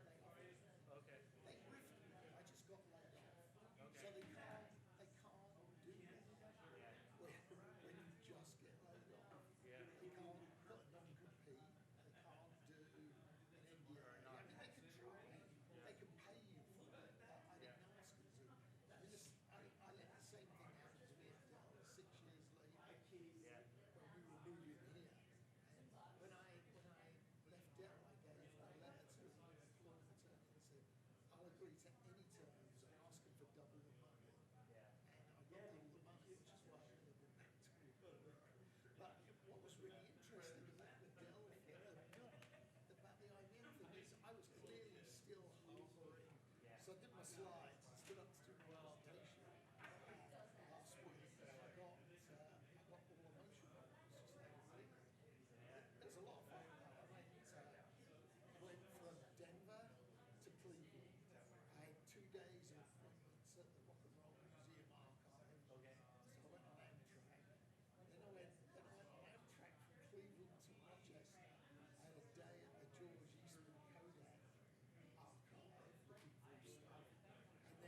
Okay. They riffed me. I just got laid off. So they can't do that. When you just get laid off. They can't put a non-compete. They can't do an NDA. I mean, they can try. They can pay you for it. But I didn't ask them to. I mean, I let the same thing happen to me at Dell 6 years later. When we were moving here. And when I left Dell, I gave a letter to my employment attorney and said, I'll agree to any terms and ask them for double the money. And I got double the money, which is why I've never been back to work. But what was really interesting about the Dell about the IBM thing is I was clearly still harboring. So I did my slides and stood up to do my presentation last week, and I got all emotional. It's just like, it was a lot of fun. I went from Denver to Cleveland. I had 2 days of appointments at the Rock and Roll Museum Archive. Okay. So I went on Amtrak. Then I went on Amtrak from Cleveland to Rochester. I had a day at the George Eastman Kodak Archive looking through stuff. And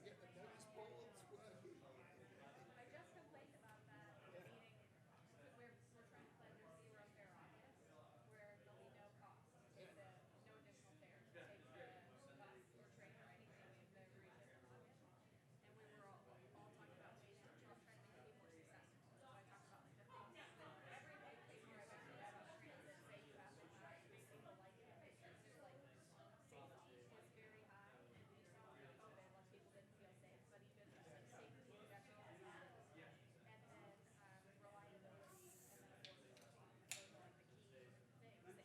get the notice boards working. I just complained about that meeting, we're trying to plan their zero fare office, where there'll be no cost, no additional fare to take the bus or train or anything in the region of August. And we were all talking about ways to try to make it be more successful. So I talked about like the things that every big place where I've actually had on transit say you have to have every single like it's just like safety is very high. And you saw in COVID, a lot of people didn't feel safe, but even just like safety is actually on the list. And then reliability and then affordability. Those are like the key things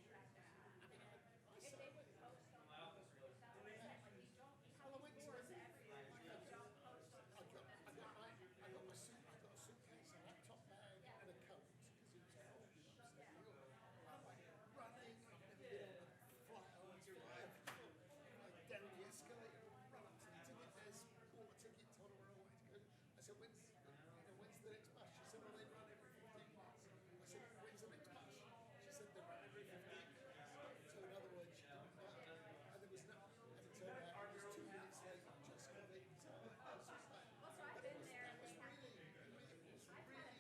that you have to have. If they would post on that's what I said, like you don't have boards everywhere, you don't post on I got my suit. I got a suitcase, a laptop bag, and a coat because it was cold in upstate New York. I'm like running. I've never been on a flight. I was like down the escalator, run up to the ticket desk, bought a ticket, told her where I wanted to go. I said, when's the next bus? She said, well, they run every 15 minutes. I said, when's the next bus? She said, they run every 15 minutes. So in other words, she didn't know. And there was no, and it turned out it was 2 minutes late, just got in. So I was just like, Also, I've been there and they have, I've I've had a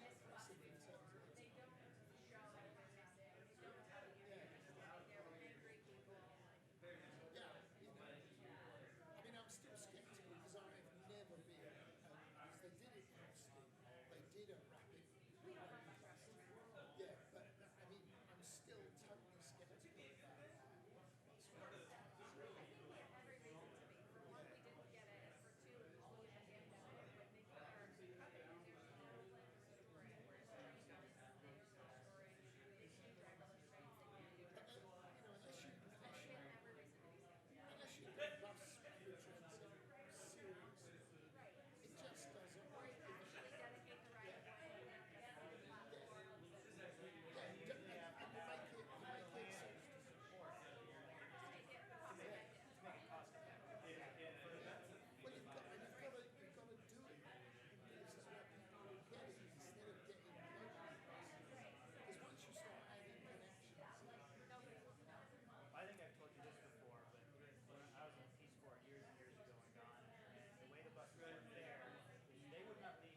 misclassification. They don't show everything. They don't tell you. They're angry people. Yeah, you know. I mean, I'm still skeptical because I have never been, because they did it in Austin, they did a rapid. Yeah, but I mean, I'm still totally skeptical about that. I think we have every reason to be. For one, we didn't get it. And for two, it's really the pandemic when they are coming to Portland or Story, where Story goes to Story, they do driverless trains, they can't do You know, unless you we have every reason to be skeptical. unless you get bus rapid transit seriously, it just doesn't Or work. you actually dedicate the right of way and have platforms and Yeah, and you make it so. Well, you've got to do it in places where people will get it instead of getting local buses. Because once you start adding connections, I think I've told you this before, but when I was in the Peace Corps years and years ago in Ghana, and the way the buses were there, is they would not leave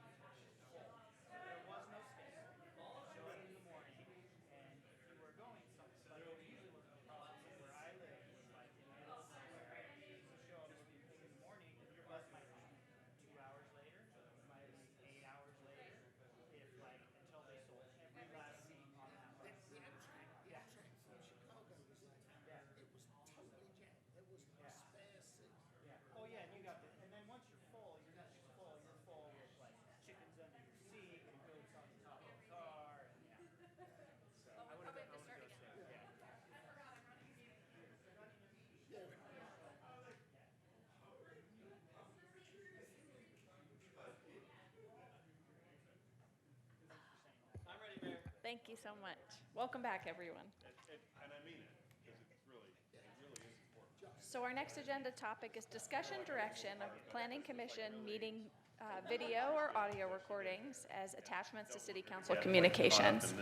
full. So there was no space. Show up in the morning, and if you were going someplace, like usually was the problem where I live was like in the middle of nowhere. You show up in the morning, your bus might be 2 hours later, it might be 8 hours later, if like until they sold every last seat on that bus. the Amtrak from Chicago was like that. It was totally jammed. There was no spare seat. Yeah. Oh yeah, and you got the, and then once you're full, you're not just full, you're full with like chickens under your seat and goats on the top of the car, and yeah. So I would have to start again. Yeah. I'm ready, Mayor. Thank you so much. Welcome back, everyone. And I mean it, because it really is important. So our next agenda topic is discussion direction of Planning Commission meeting video or audio recordings as attachments to city council communications.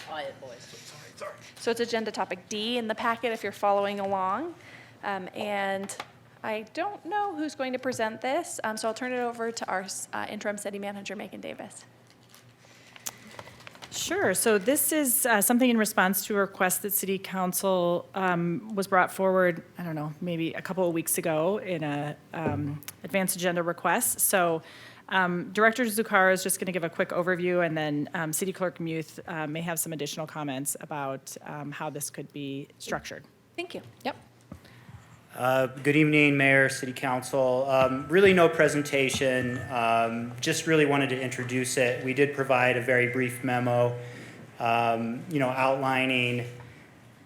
Quiet, boys. So it's agenda topic D in the packet if you're following along. And I don't know who's going to present this, so I'll turn it over to our interim city manager, Megan Davis. Sure. So this is something in response to a request that City Council was brought forward, I don't know, maybe a couple of weeks ago in a advanced agenda request. So Director Zuccaro is just going to give a quick overview, and then City Clerk Muth may have some additional comments about how this could be structured. Thank you. Yep. Good evening, Mayor, City Council. Really no presentation, just really wanted to introduce it. We did provide a very brief memo, outlining,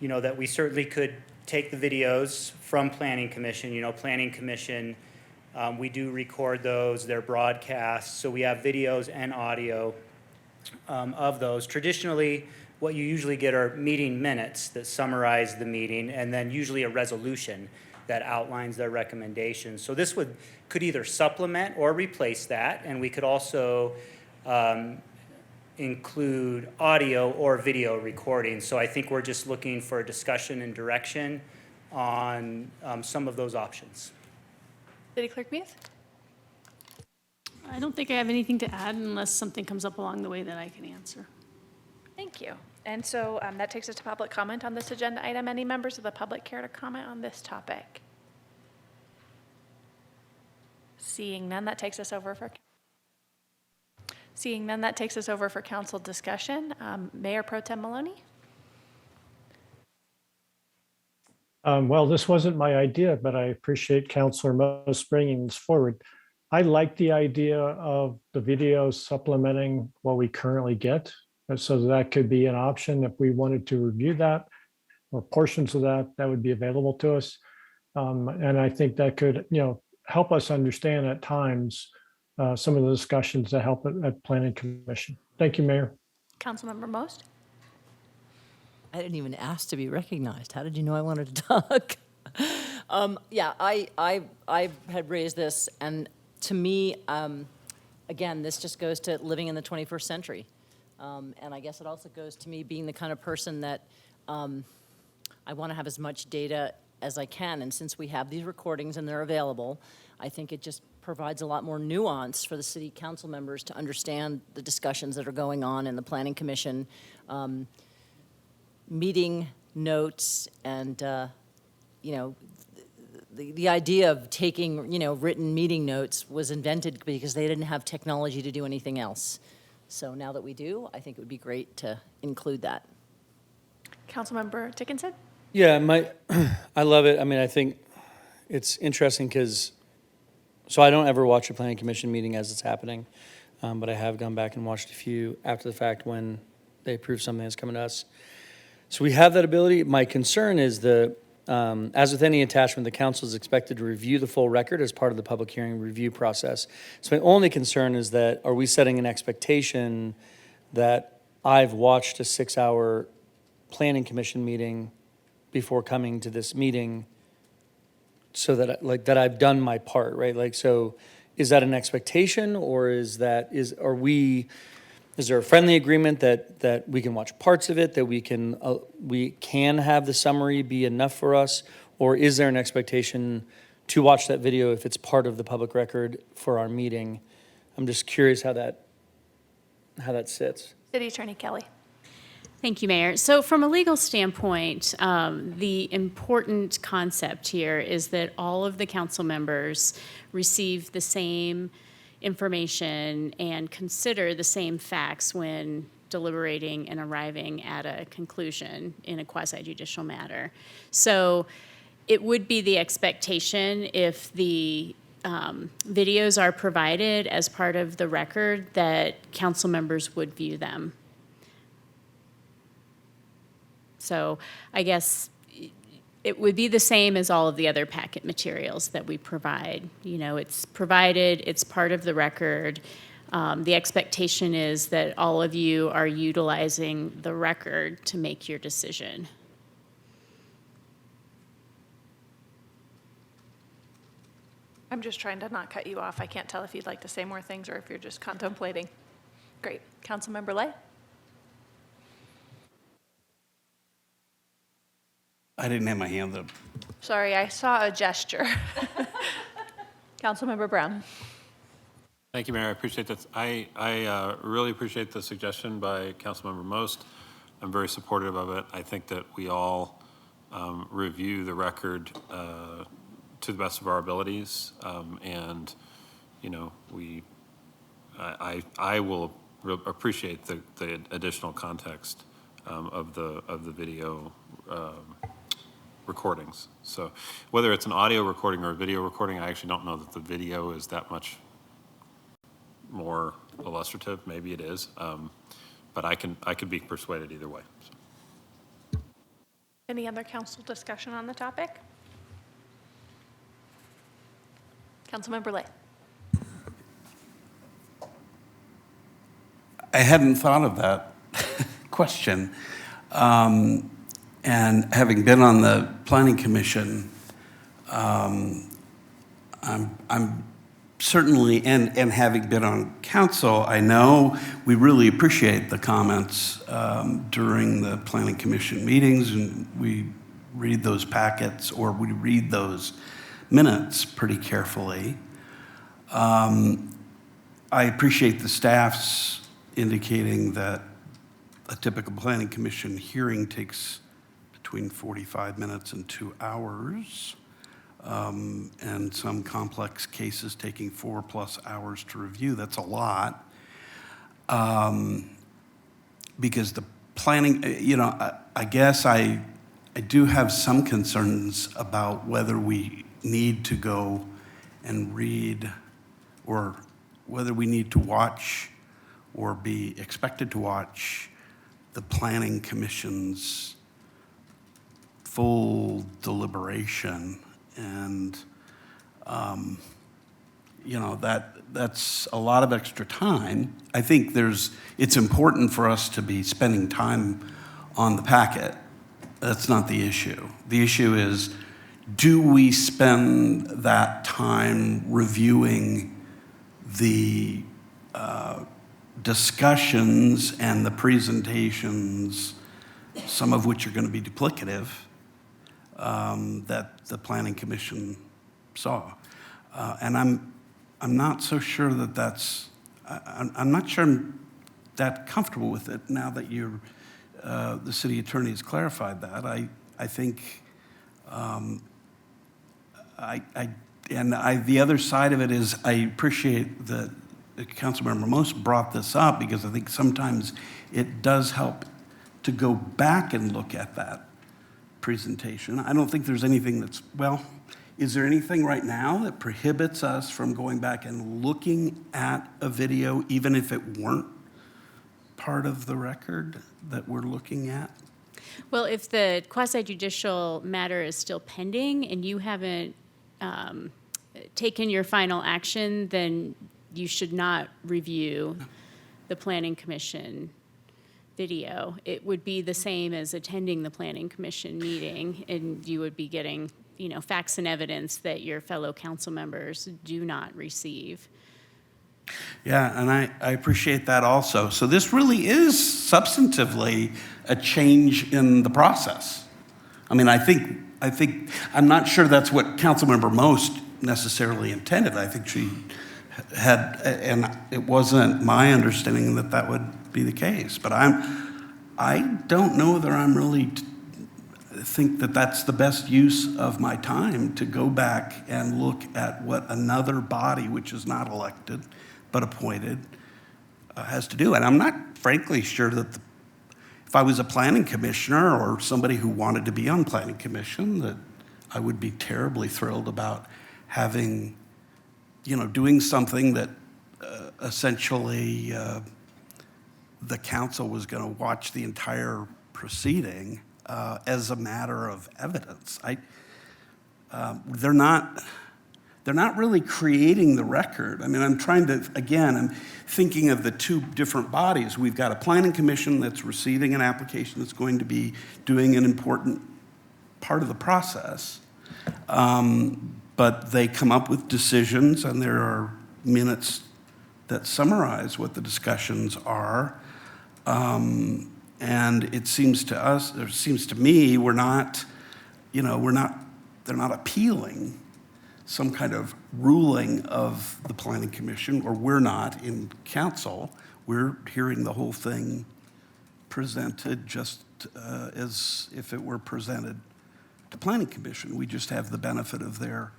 that we certainly could take the videos from Planning Commission. Planning Commission, we do record those, they're broadcast, so we have videos and audio of those. Traditionally, what you usually get are meeting minutes that summarize the meeting, and then usually a resolution that outlines their recommendations. So this could either supplement or replace that, and we could also include audio or video recording. So I think we're just looking for a discussion and direction on some of those options. City Clerk Muth? I don't think I have anything to add unless something comes up along the way that I can answer. Thank you. And so that takes us to public comment on this agenda item. Any members of the public care to comment on this topic? Seeing none, that takes us over for council discussion. Mayor Pro Tem Maloney? Well, this wasn't my idea, but I appreciate Councilor Most bringing this forward. I like the idea of the videos supplementing what we currently get. So that could be an option if we wanted to review that or portions of that, that would be available to us. And I think that could, help us understand at times some of the discussions that help at Planning Commission. Thank you, Mayor. Councilmember Most? I didn't even ask to be recognized. How did you know I wanted to talk? Yeah, I had raised this, and to me, again, this just goes to living in the 21st century. And I guess it also goes to me being the kind of person that I want to have as much data as I can. And since we have these recordings and they're available, I think it just provides a lot more nuance for the city council members to understand the discussions that are going on in the Planning Commission, meeting notes, and, the idea of taking, written meeting notes was invented because they didn't have technology to do anything else. So now that we do, I think it would be great to include that. Councilmember Dickinson? Yeah, I love it. I mean, I think it's interesting because, so I don't ever watch a Planning Commission meeting as it's happening, but I have gone back and watched a few after the fact when they approve something that's coming to us. So we have that ability. My concern is as with any attachment, the council is expected to review the full record as part of the public hearing review process. So my only concern is that, are we setting an expectation that I've watched a 6-hour Planning Commission meeting before coming to this meeting so that that I've done my part, right? So is that an expectation, or is there a friendly agreement that we can watch parts of it, that we can have the summary be enough for us? Or is there an expectation to watch that video if it's part of the public record for our meeting? I'm just curious how that sits. City Attorney Kelly? Thank you, Mayor. So from a legal standpoint, the important concept here is that all of the council members receive the same information and consider the same facts when deliberating and arriving at a conclusion in a quasi-judicial matter. So it would be the expectation, if the videos are provided as part of the record, that council members would view them. So I guess it would be the same as all of the other packet materials that we provide. It's provided, it's part of the record. The expectation is that all of you are utilizing the record to make your decision. I'm just trying to not cut you off. I can't tell if you'd like to say more things or if you're just contemplating. Great. Councilmember Lay? I didn't have my hand up. Sorry, I saw a gesture. Councilmember Brown? Thank you, Mayor. I appreciate that. I really appreciate the suggestion by Councilmember Most. I'm very supportive of it. I think that we all review the record to the best of our abilities, and I will appreciate the additional context of the video recordings. So whether it's an audio recording or a video recording, I actually don't know that the video is that much more illustrative. Maybe it is, but I could be persuaded either way. So. Any other council discussion on the topic? Councilmember Lay? I hadn't thought of that question. And having been on the Planning Commission, I'm certainly, and having been on council, I know we really appreciate the comments during the Planning Commission meetings, and we read those packets, or we read those minutes pretty carefully. I appreciate the staff's indicating that a typical planning commission hearing takes between 45 minutes and 2 hours, and some complex cases taking 4+ hours to review. That's a lot. Because the planning, I guess I do have some concerns about whether we need to go and read, or whether we need to watch or be expected to watch the Planning Commission's full deliberation. And, that's a lot of extra time. I think it's important for us to be spending time on the packet. That's not the issue. The issue is, do we spend that time reviewing the discussions and the presentations, some of which are going to be duplicative, that the Planning Commission saw? And I'm not so sure I'm not sure I'm that comfortable with it now that the city attorney has clarified that. I think, the other side of it is, I appreciate that Councilmember Most brought this up, because I think sometimes it does help to go back and look at that presentation. I don't think there's anything is there anything right now that prohibits us from going back and looking at a video, even if it weren't part of the record that we're looking at? Well, if the quasi-judicial matter is still pending and you haven't taken your final action, then you should not review the Planning Commission video. It would be the same as attending the Planning Commission meeting, and you would be getting, facts and evidence that your fellow council members do not receive. Yeah, and I appreciate that also. So this really is substantively a change in the process. I mean, I think I'm not sure that's what Councilmember Most necessarily intended. I think she had, and it wasn't my understanding that that would be the case. But I don't know that I'm really think that that's the best use of my time, to go back and look at what another body, which is not elected but appointed, has to do. And I'm not frankly sure that if I was a planning commissioner or somebody who wanted to be on planning commission, that I would be terribly thrilled about having, doing something that essentially the council was going to watch the entire proceeding as a matter of evidence. They're not really creating the record. I mean, I'm thinking of the two different bodies. We've got a planning commission that's receiving an application that's going to be doing an important part of the process. But they come up with decisions, and there are minutes that summarize what the discussions are. And it seems to us, or it seems to me, they're not appealing some kind of ruling of the Planning Commission, or we're not in council. We're hearing the whole thing presented just as if it were presented to Planning Commission. We just have the benefit of their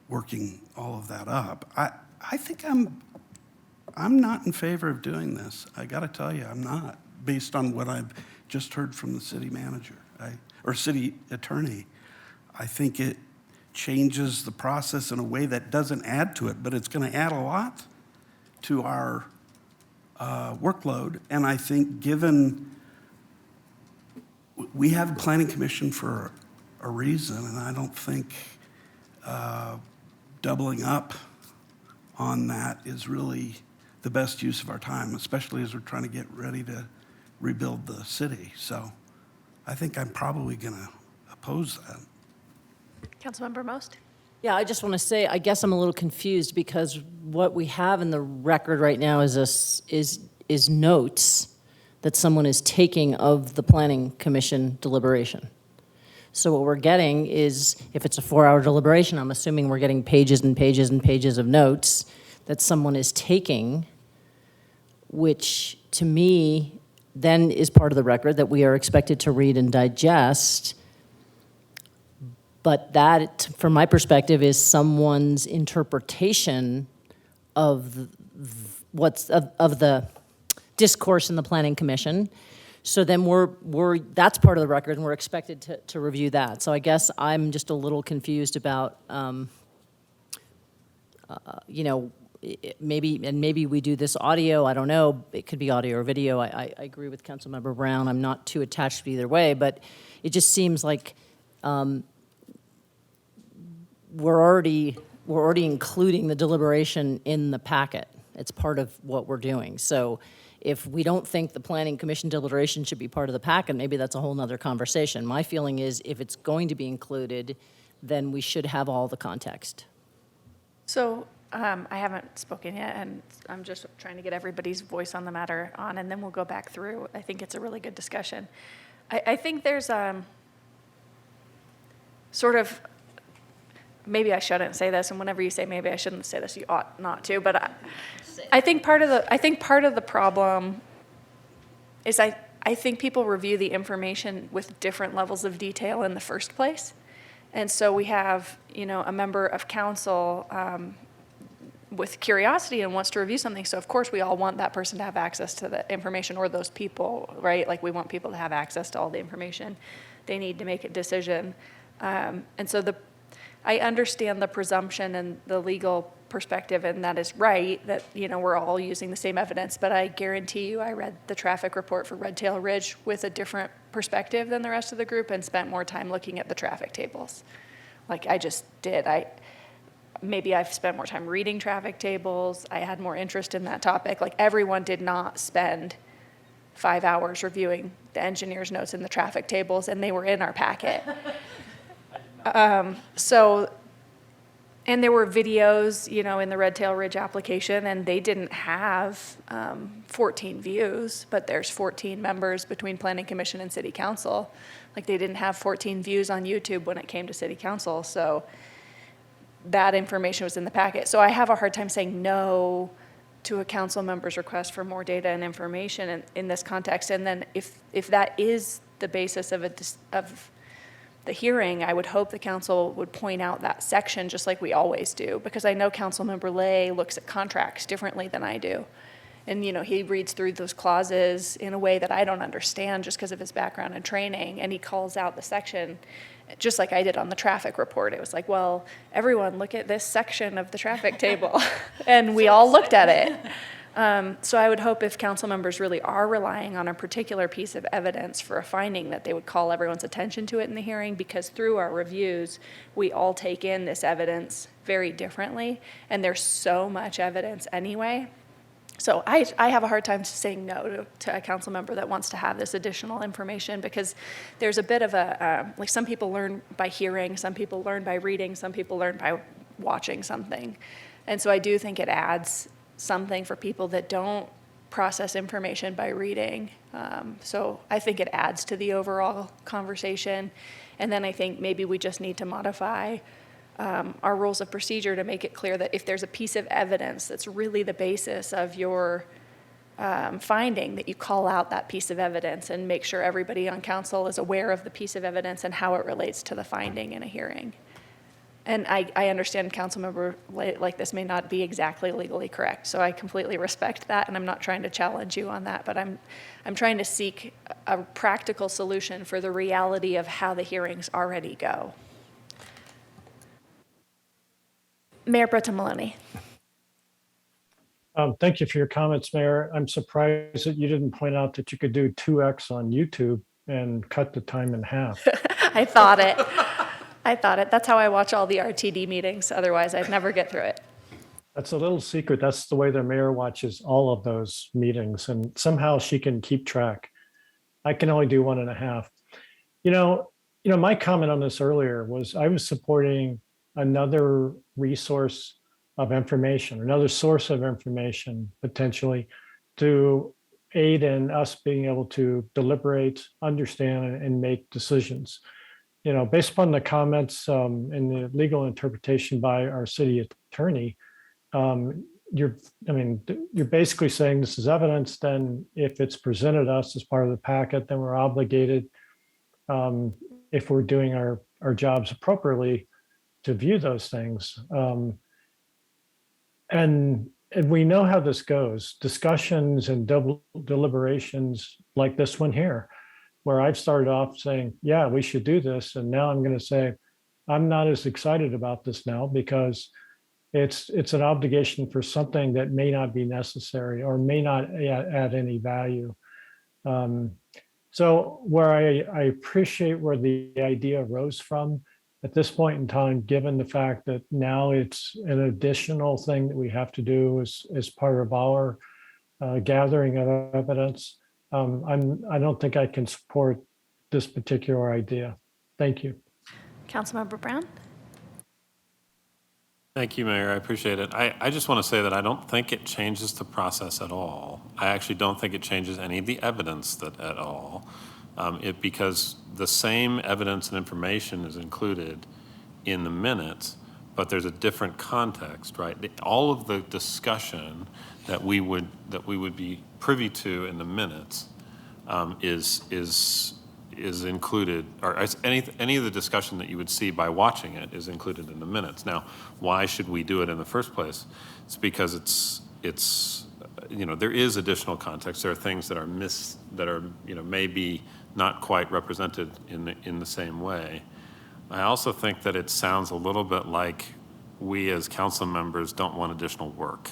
working all of that up. I think I'm not in favor of doing this. I got to tell you, I'm not, based on what I've just heard from the city manager or city attorney. I think it changes the process in a way that doesn't add to it, but it's going to add a lot to our workload. And I think, given we have a planning commission for a reason, and I don't think doubling up on that is really the best use of our time, especially as we're trying to get ready to rebuild the city. So I think I'm probably going to oppose that. Councilmember Most? Yeah, I just want to say, I guess I'm a little confused, because what we have in the record right now is notes that someone is taking of the Planning Commission deliberation. So what we're getting is, if it's a 4-hour deliberation, I'm assuming we're getting pages and pages and pages of notes that someone is taking, which to me then is part of the record that we are expected to read and digest. But that, from my perspective, is someone's interpretation of of the discourse in the Planning Commission. So then that's part of the record, and we're expected to review that. So I guess I'm just a little confused about, maybe we do this audio, I don't know, it could be audio or video. I agree with Councilmember Brown, I'm not too attached to either way, but it just seems like we're already including the deliberation in the packet. It's part of what we're doing. So if we don't think the Planning Commission deliberation should be part of the packet, maybe that's a whole nother conversation. My feeling is if it's going to be included, then we should have all the context. So I haven't spoken yet, and I'm just trying to get everybody's voice on the matter on, and then we'll go back through. I think it's a really good discussion. I think there's sort of, maybe I shouldn't say this, and whenever you say maybe I shouldn't say this, you ought not to, but I think part of the problem is I think people review the information with different levels of detail in the first place. And so we have, a member of council with curiosity and wants to review something. So of course we all want that person to have access to the information, or those people, right? Like we want people to have access to all the information they need to make a decision. And so I understand the presumption and the legal perspective, and that is right, that, we're all using the same evidence, but I guarantee you I read the traffic report for Red Tail Ridge with a different perspective than the rest of the group and spent more time looking at the traffic tables. Like I just did. Maybe I've spent more time reading traffic tables. I had more interest in that topic. Like everyone did not spend 5 hours reviewing the engineer's notes in the traffic tables, and they were in our packet. And there were videos, in the Red Tail Ridge application, and they didn't have 14 views, but there's 14 members between Planning Commission and City Council. Like they didn't have 14 views on YouTube when it came to City Council, so that information was in the packet. So I have a hard time saying no to a council member's request for more data and information in this context. And then if that is the basis of the hearing, I would hope the council would point out that section just like we always do, because I know Councilmember Lay looks at contracts differently than I do. And, he reads through those clauses in a way that I don't understand just because of his background and training, and he calls out the section just like I did on the traffic report. It was like, well, everyone look at this section of the traffic table. And we all looked at it. So I would hope if council members really are relying on a particular piece of evidence for a finding, that they would call everyone's attention to it in the hearing, because through our reviews, we all take in this evidence very differently, and there's so much evidence anyway. So I have a hard time saying no to a council member that wants to have this additional information, because there's a bit of like some people learn by hearing, some people learn by reading, some people learn by watching something. And so I do think it adds something for people that don't process information by reading. So I think it adds to the overall conversation. And then I think maybe we just need to modify our rules of procedure to make it clear that if there's a piece of evidence that's really the basis of your finding, that you call out that piece of evidence and make sure everybody on council is aware of the piece of evidence and how it relates to the finding in a hearing. And I understand Councilmember like this may not be exactly legally correct, so I completely respect that, and I'm not trying to challenge you on that, but I'm trying to seek a practical solution for the reality of how the hearings already go. Mayor Pro Tem Maloney. Thank you for your comments, Mayor. I'm surprised that you didn't point out that you could do 2x on YouTube and cut the time in half. I thought it. That's how I watch all the RTD meetings. Otherwise, I'd never get through it. That's a little secret. That's the way the mayor watches all of those meetings, and somehow she can keep track. I can only do 1.5. My comment on this earlier was I was supporting another resource of information, another source of information potentially to aid in us being able to deliberate, understand, and make decisions. based upon the comments and the legal interpretation by our city attorney, you're basically saying this is evidence. Then if it's presented us as part of the packet, then we're obligated, if we're doing our jobs appropriately, to view those things. And we know how this goes. Discussions and deliberations like this one here, where I've started off saying, yeah, we should do this. And now I'm going to say, I'm not as excited about this now because it's an obligation for something that may not be necessary or may not add any value. So where I appreciate where the idea arose from at this point in time, given the fact that now it's an additional thing that we have to do as part of our gathering of evidence, I don't think I can support this particular idea. Thank you. Councilmember Brown? Thank you, Mayor. I appreciate it. I just want to say that I don't think it changes the process at all. I actually don't think it changes any of the evidence at all. Because the same evidence and information is included in the minutes, but there's a different context, right? All of the discussion that we would be privy to in the minutes is included, or any of the discussion that you would see by watching it is included in the minutes. Now, why should we do it in the first place? It's because it's there is additional context. There are things that are maybe not quite represented in the same way. I also think that it sounds a little bit like we as council members don't want additional work,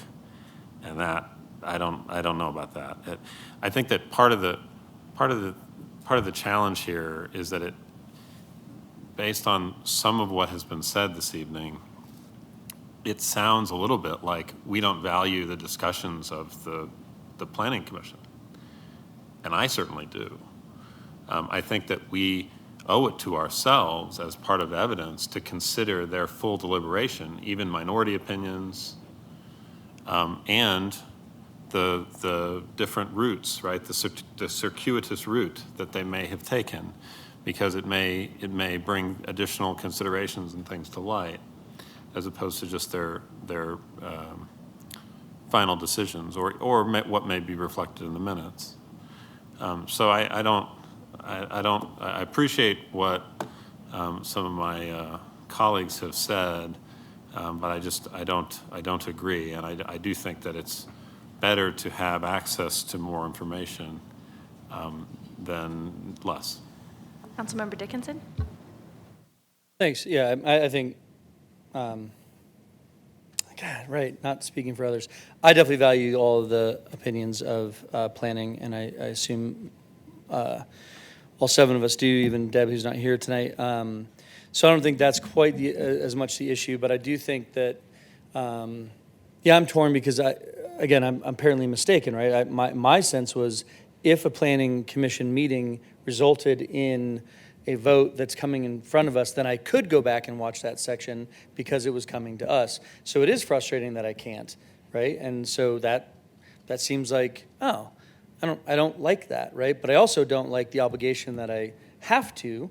and that I don't know about that. I think that part of the challenge here is that it, based on some of what has been said this evening, it sounds a little bit like we don't value the discussions of the Planning Commission, and I certainly do. I think that we owe it to ourselves as part of evidence to consider their full deliberation, even minority opinions, and the different routes, right? The circuitous route that they may have taken, because it may bring additional considerations and things to light, as opposed to just their final decisions or what may be reflected in the minutes. So I appreciate what some of my colleagues have said, but I don't agree, and I do think that it's better to have access to more information than less. Councilmember Dickinson? Thanks. Yeah, I think, right, not speaking for others. I definitely value all of the opinions of planning, and I assume all seven of us do, even Deb, who's not here tonight. So I don't think that's quite as much the issue, but I do think that, I'm torn because I'm apparently mistaken, right? My sense was if a planning commission meeting resulted in a vote that's coming in front of us, then I could go back and watch that section because it was coming to us. So it is frustrating that I can't, right? And so that seems like, I don't like that, right? But I also don't like the obligation that I have to,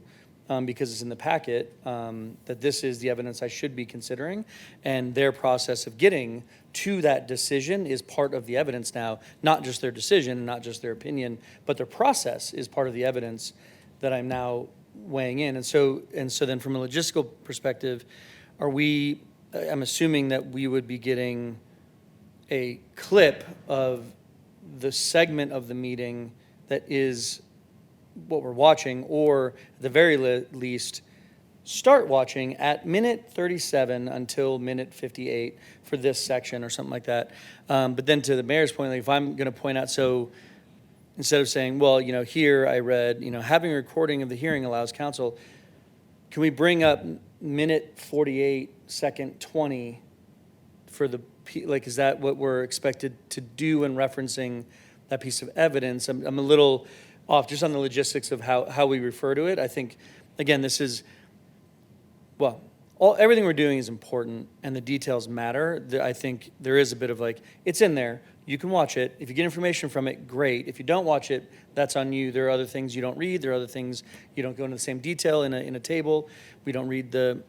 because it's in the packet, that this is the evidence I should be considering, and their process of getting to that decision is part of the evidence now, not just their decision, not just their opinion, but their process is part of the evidence that I'm now weighing in. And so then from a logistical perspective, I'm assuming that we would be getting a clip of the segment of the meeting that is what we're watching, or at the very least, start watching at minute 37 until minute 58 for this section or something like that. But then to the mayor's point, like if I'm going to point out, so instead of saying, well, here I read, having a recording of the hearing allows council, can we bring up minute 48, second 20 for the, is that what we're expected to do in referencing that piece of evidence? I'm a little off just on the logistics of how we refer to it. I think, again, this is, everything we're doing is important and the details matter. I think there is a bit of it's in there, You can watch it. If you get information from it, great. If you don't watch it, that's on you. There are other things you don't read. There are other things you don't go into the same detail in a table. We don't read the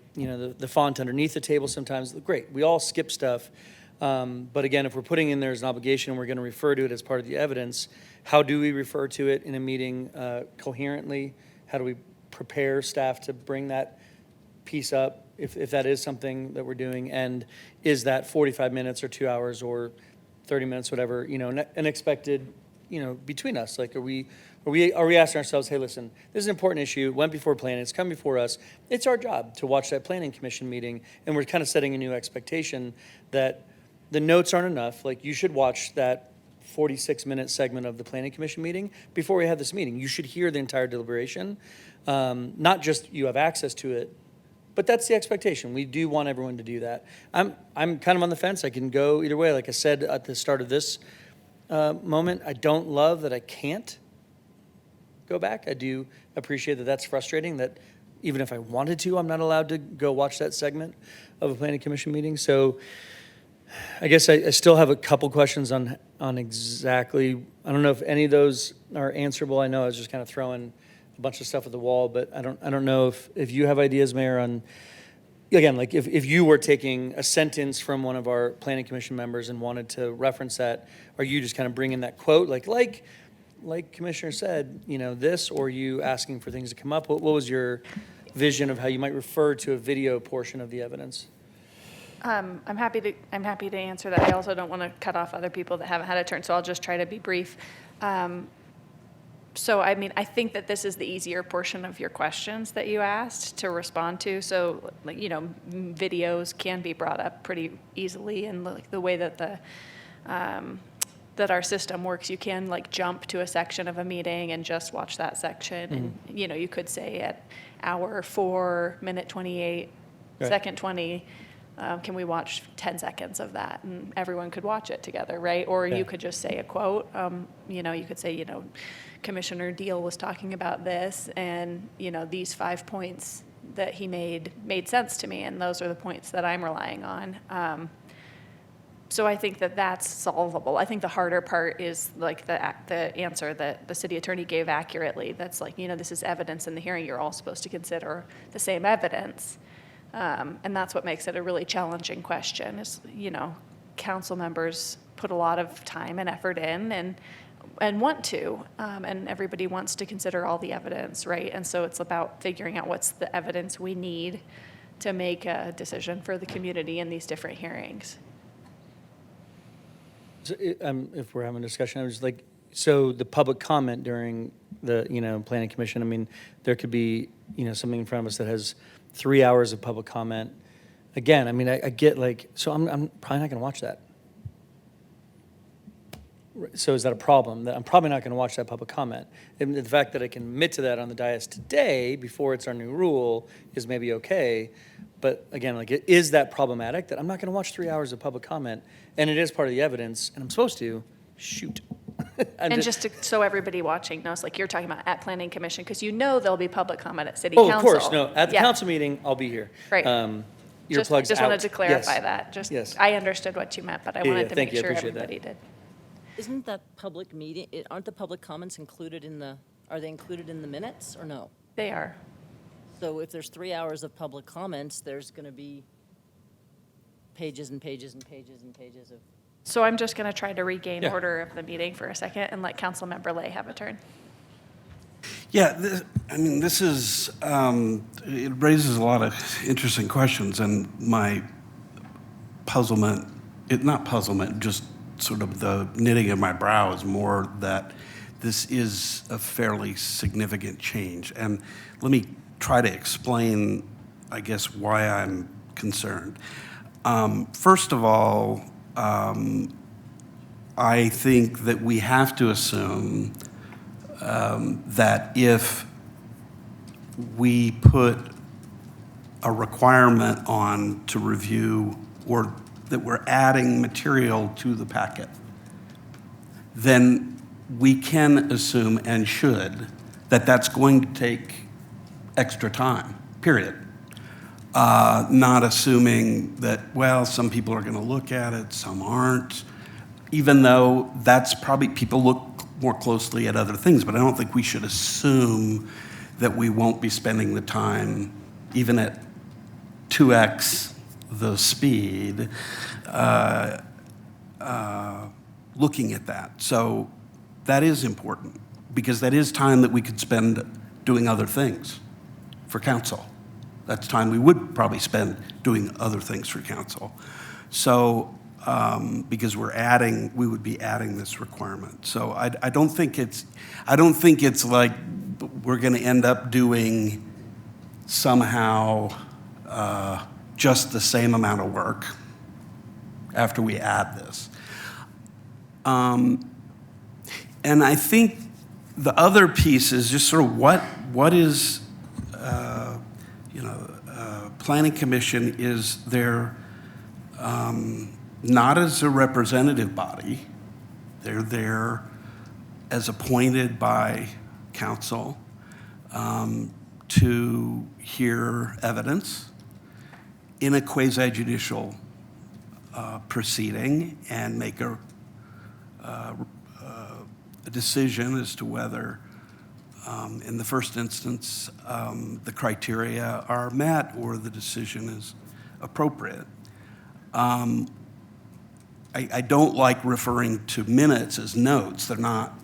font underneath the table sometimes. Great. We all skip stuff. But again, if we're putting in there as an obligation and we're going to refer to it as part of the evidence, how do we refer to it in a meeting coherently? How do we prepare staff to bring that piece up if that is something that we're doing? And is that 45 minutes or 2 hours or 30 minutes, whatever, an expected, between us? Like, are we asking ourselves, hey, listen, this is an important issue, it went before planning, it's come before us. It's our job to watch that planning commission meeting, and we're kind of setting a new expectation that the notes aren't enough. Like, you should watch that 46-minute segment of the planning commission meeting before we have this meeting. You should hear the entire deliberation, not just you have access to it, but that's the expectation. We do want everyone to do that. I'm kind of on the fence. I can go either way. Like I said at the start of this moment, I don't love that I can't go back. I do appreciate that that's frustrating, that even if I wanted to, I'm not allowed to go watch that segment of a planning commission meeting. So I guess I still have a couple questions on exactly, I don't know if any of those are answerable. I know I was just kind of throwing a bunch of stuff at the wall, but I don't know if you have ideas, Mayor, on, again, like if you were taking a sentence from one of our planning commission members and wanted to reference that, are you just kind of bringing that quote, like Commissioner said, this, or are you asking for things to come up? What was your vision of how you might refer to a video portion of the evidence? I'm happy to answer that. I also don't want to cut off other people that haven't had a turn, so I'll just try to be brief. So, I think that this is the easier portion of your questions that you asked to respond to. So, videos can be brought up pretty easily, and the way that that our system works, you can jump to a section of a meeting and just watch that section. And, you could say at hour 4, minute 28, Right. second 20, can we watch 10 seconds of that? And everyone could watch it together, right? Or Yeah. you could just say a quote. You could say, Commissioner Deal was talking about this, and, these 5 points that he made sense to me, and those are the points that I'm relying on. So I think that that's solvable. I think the harder part is the answer that the city attorney gave accurately. That's this is evidence in the hearing. You're all supposed to consider the same evidence. And that's what makes it a really challenging question is, council members put a lot of time and effort in and want to, and everybody wants to consider all the evidence, right? And so it's about figuring out what's the evidence we need to make a decision for the community in these different hearings. So, if we're having a discussion, I was so the public comment during the, planning commission, there could be, something in front of us that has 3 hours of public comment. Again, I get so I'm probably not going to watch that. So is that a problem? That I'm probably not going to watch that public comment. And the fact that I can admit to that on the dais today before it's our new rule is maybe okay. But again, is that problematic that I'm not going to watch 3 hours of public comment and it is part of the evidence and I'm supposed to? Shoot. So everybody watching knows, you're talking about at planning commission, because there'll be public comment at city council. Of course, no. At the council meeting, I'll be here. Right. Earplugs out. Just wanted to clarify Yes. that. Yes. I understood what you meant, but I wanted to thank make you. I sure appreciate that. everybody did. Isn't that public meeting, aren't the public comments included are they included in the minutes or no? They are. So if there's 3 hours of public comments, there's going to be pages and pages and pages and pages of. So I'm just going to try to regain Yeah. order of the meeting for a second and let Councilmember Lay have a turn. Yeah, this is, it raises a lot of interesting questions, and my puzzlement, not puzzlement, just sort of the knitting of my brow is more that this is a fairly significant change. And let me try to explain, I guess, why I'm concerned. First of all, I think that we have to assume that if we put a requirement on to review or that we're adding material to the packet, then we can assume and should that that's going to take extra time, period. Not assuming that, well, some people are going to look at it, some aren't. even though that's probably, people look more closely at other things, but I don't think we should assume that we won't be spending the time, even at 2x the speed, looking at that. So that is important, because that is time that we could spend doing other things for council. That's time we would probably spend doing other things for council. So, because we would be adding this requirement. So I don't think it's like we're gonna end up doing somehow just the same amount of work after we add this. And I think the other piece is just sort of what is, Planning Commission is there not as a representative body. They're there as appointed by council to hear evidence in a quasi-judicial proceeding and make a decision as to whether, in the first instance, the criteria are met or the decision is appropriate. I don't like referring to minutes as notes. They're not,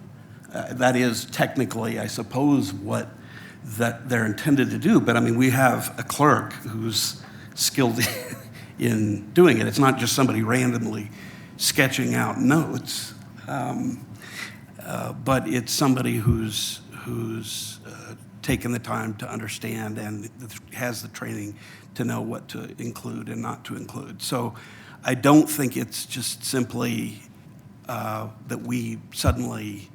that is technically, I suppose, what that they're intended to do. But I mean, we have a clerk who's skilled in doing it. It's not just somebody randomly sketching out notes. But it's somebody who's taken the time to understand and has the training to know what to include and not to include. So I don't think it's just simply that we suddenly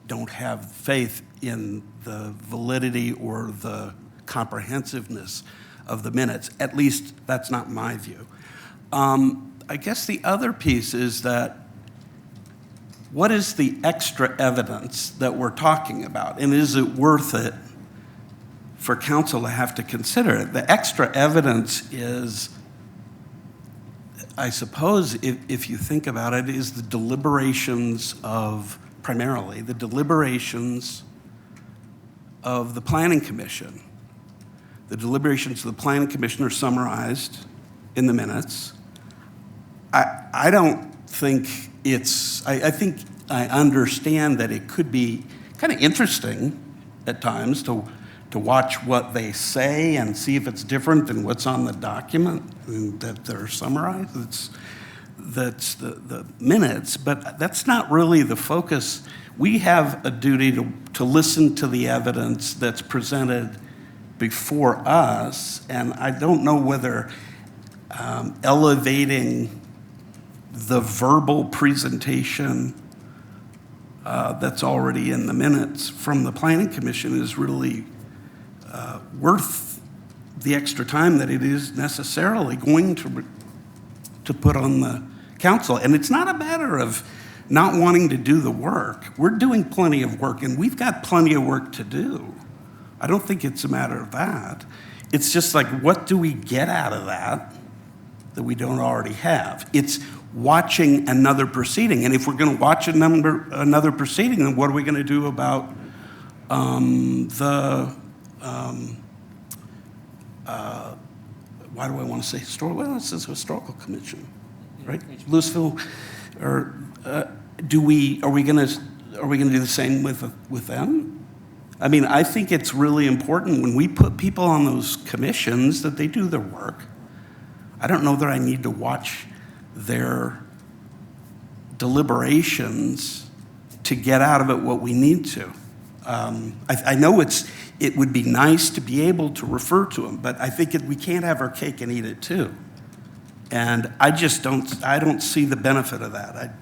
don't have faith in the validity or the comprehensiveness of the minutes. At least that's not my view. I guess the other piece is that what is the extra evidence that we're talking about? And is it worth it for council to have to consider it? The extra evidence is, I suppose, if you think about it, is the deliberations of, primarily, the deliberations of the Planning Commission. The deliberations of the Planning Commission are summarized in the minutes. I don't think I think I understand that it could be kind of interesting at times to watch what they say and see if it's different than what's on the document that they're summarized. That's the minutes, but that's not really the focus. We have a duty to listen to the evidence that's presented before us, and I don't know whether elevating the verbal presentation that's already in the minutes from the Planning Commission is really worth the extra time that it is necessarily going to put on the council. And it's not a matter of not wanting to do the work. We're doing plenty of work, and we've got plenty of work to do. I don't think it's a matter of that. It's just like, what do we get out of that we don't already have? It's watching another proceeding. And if we're going to watch another proceeding, then what are we going to do about why do I want to say historical? Well, this is a historical commission, right? Louisville, or are we going to do the same with them? I mean, I think it's really important when we put people on those commissions that they do their work. I don't know that I need to watch their deliberations to get out of it what we need to. I know it would be nice to be able to refer to them, but I think we can't have our cake and eat it too. And I don't see the benefit of that.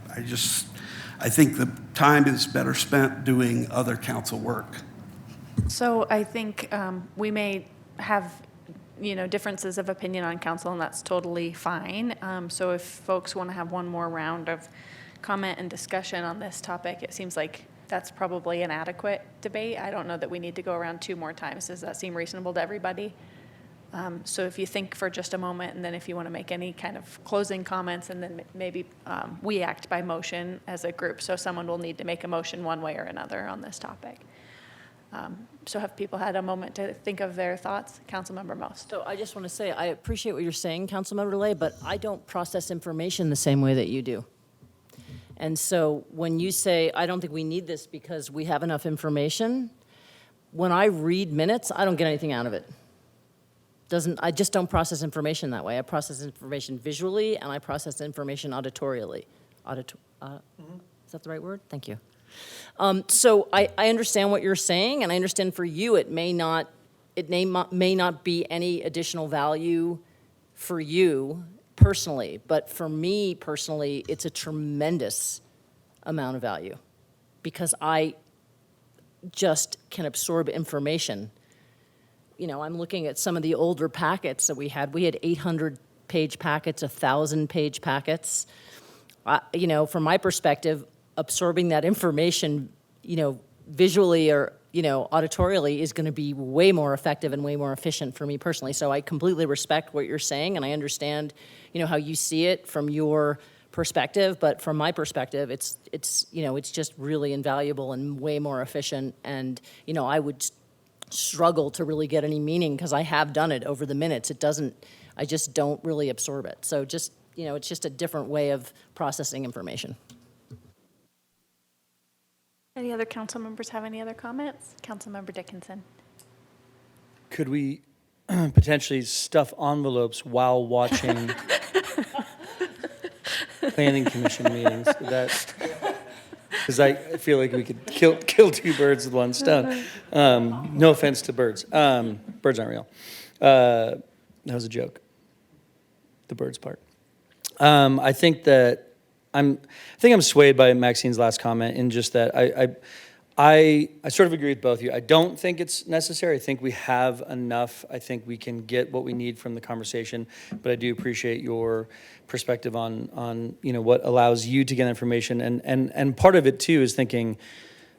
I think the time is better spent doing other council work. So I think we may have, differences of opinion on council, and that's totally fine. So if folks want to have one more round of comment and discussion on this topic, it seems like that's probably an adequate debate. I don't know that we need to go around 2 more times. Does that seem reasonable to everybody? So if you think for just a moment, and then if you want to make any kind of closing comments, and then maybe we act by motion as a group. So someone will need to make a motion one way or another on this topic. So have people had a moment to think of their thoughts? Councilmember Most. So I just want to say, I appreciate what you're saying, Councilmember Lay, but I don't process information the same way that you do. And so when you say, I don't think we need this because we have enough information, when I read minutes, I don't get anything out of it. I just don't process information that way. I process information visually, and I process information auditorially. Is that the right word? Thank you. So I understand what you're saying, and I understand for you it may not be any additional value for you personally, but for me personally, it's a tremendous amount of value because I just can absorb information. You know, I'm looking at some of the older packets that we had. We had 800-page packets, 1,000-page packets. You know, from my perspective, absorbing that information, you know, visually or, you know, auditorially is going to be way more effective and way more efficient for me personally. So I completely respect what you're saying, and I understand, you know, how you see it from your perspective. But from my perspective, it's you know, it's just really invaluable and way more efficient. And, you know, I would struggle to really get any meaning because I have done it over the minutes. I just don't really absorb it. So just, you know, it's just a different way of processing information. Any other council members have any other comments? Councilmember Dickinson. Could we potentially stuff envelopes while watching planning commission meetings? Because I feel like we could kill two birds with one stone. No offense to birds. Birds aren't real. That was a joke. The birds part. I think I'm swayed by Maxine's last comment in just that I sort of agree with both of you. I don't think it's necessary. I think we have enough. I think we can get what we need from the conversation. But I do appreciate your perspective on you know, what allows you to get information. And part of it too is thinking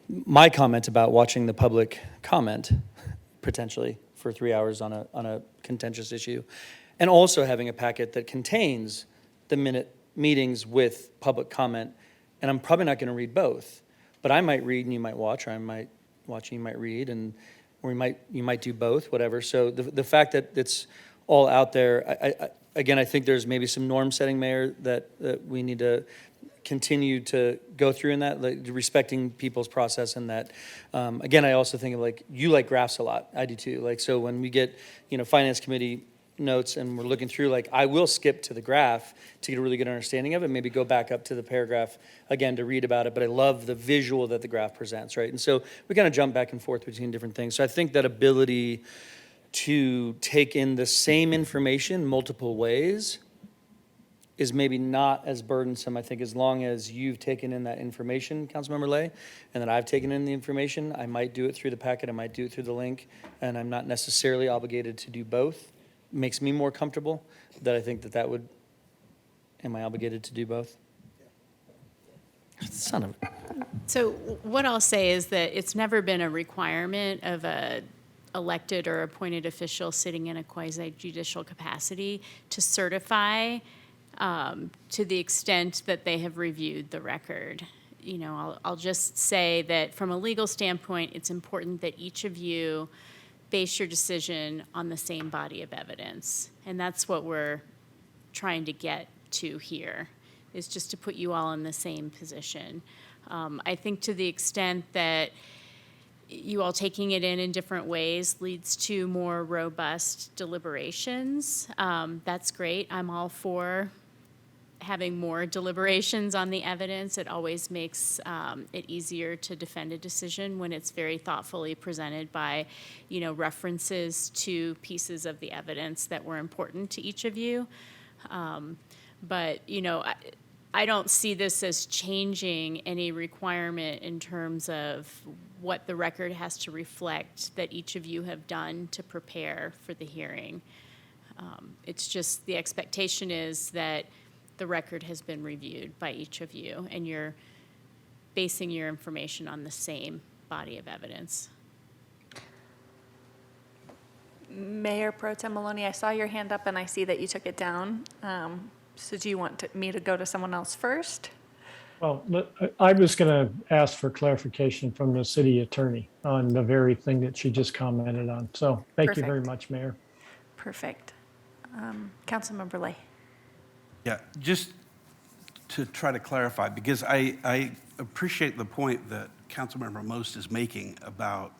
my comment about watching the public comment potentially for 3 hours on a contentious issue, and also having a packet that contains the minute meetings with public comment. And I'm probably not going to read both. But I might read and you might watch, or I might watch and you might read, or you might do both, whatever. So the fact that it's all out there, I think there's maybe some norm setting, Mayor, that we need to continue to go through in that, like respecting people's process, and that, again, I also think of like, you like graphs a lot. I do too. Like, so when we get, you know, Finance Committee notes and we're looking through, like, I will skip to the graph to get a really good understanding of it, maybe go back up to the paragraph again to read about it, but I love the visual that the graph presents, right? And so we kind of jump back and forth between different things. So I think that ability to take in the same information multiple ways is maybe not as burdensome, I think, as long as you've taken in that information, Councilmember Lay, and that I've taken in the information. I might do it through the packet, I might do it through the link, and I'm not necessarily obligated to do both. Makes me more comfortable that I think that would, am I obligated to do both? Son of. So what I'll say is that it's never been a requirement of a elected or appointed official sitting in a quasi-judicial capacity to certify to the extent that they have reviewed the record. You know, I'll just say that from a legal standpoint, it's important that each of you base your decision on the same body of evidence. And that's what we're trying to get to here, is just to put you all in the same position. I think to the extent that you all taking it in different ways leads to more robust deliberations, that's great. I'm all for having more deliberations on the evidence. It always makes it easier to defend a decision when it's very thoughtfully presented by, you know, references to pieces of the evidence that were important to each of you. But, you know, I don't see this as changing any requirement in terms of what the record has to reflect that each of you have done to prepare for the hearing. It's just the expectation is that the record has been reviewed by each of you, and you're basing your information on the same body of evidence. Mayor Pro Tem Maloney, I saw your hand up and I see that you took it down. So do you want me to go to someone else first? Well, I was going to ask for clarification from the city attorney on the very thing that she just commented on. So thank you very Perfect. much, Mayor. Perfect. Councilmember Lay. Yeah, just to try to clarify, because I appreciate the point that Councilmember Most is making about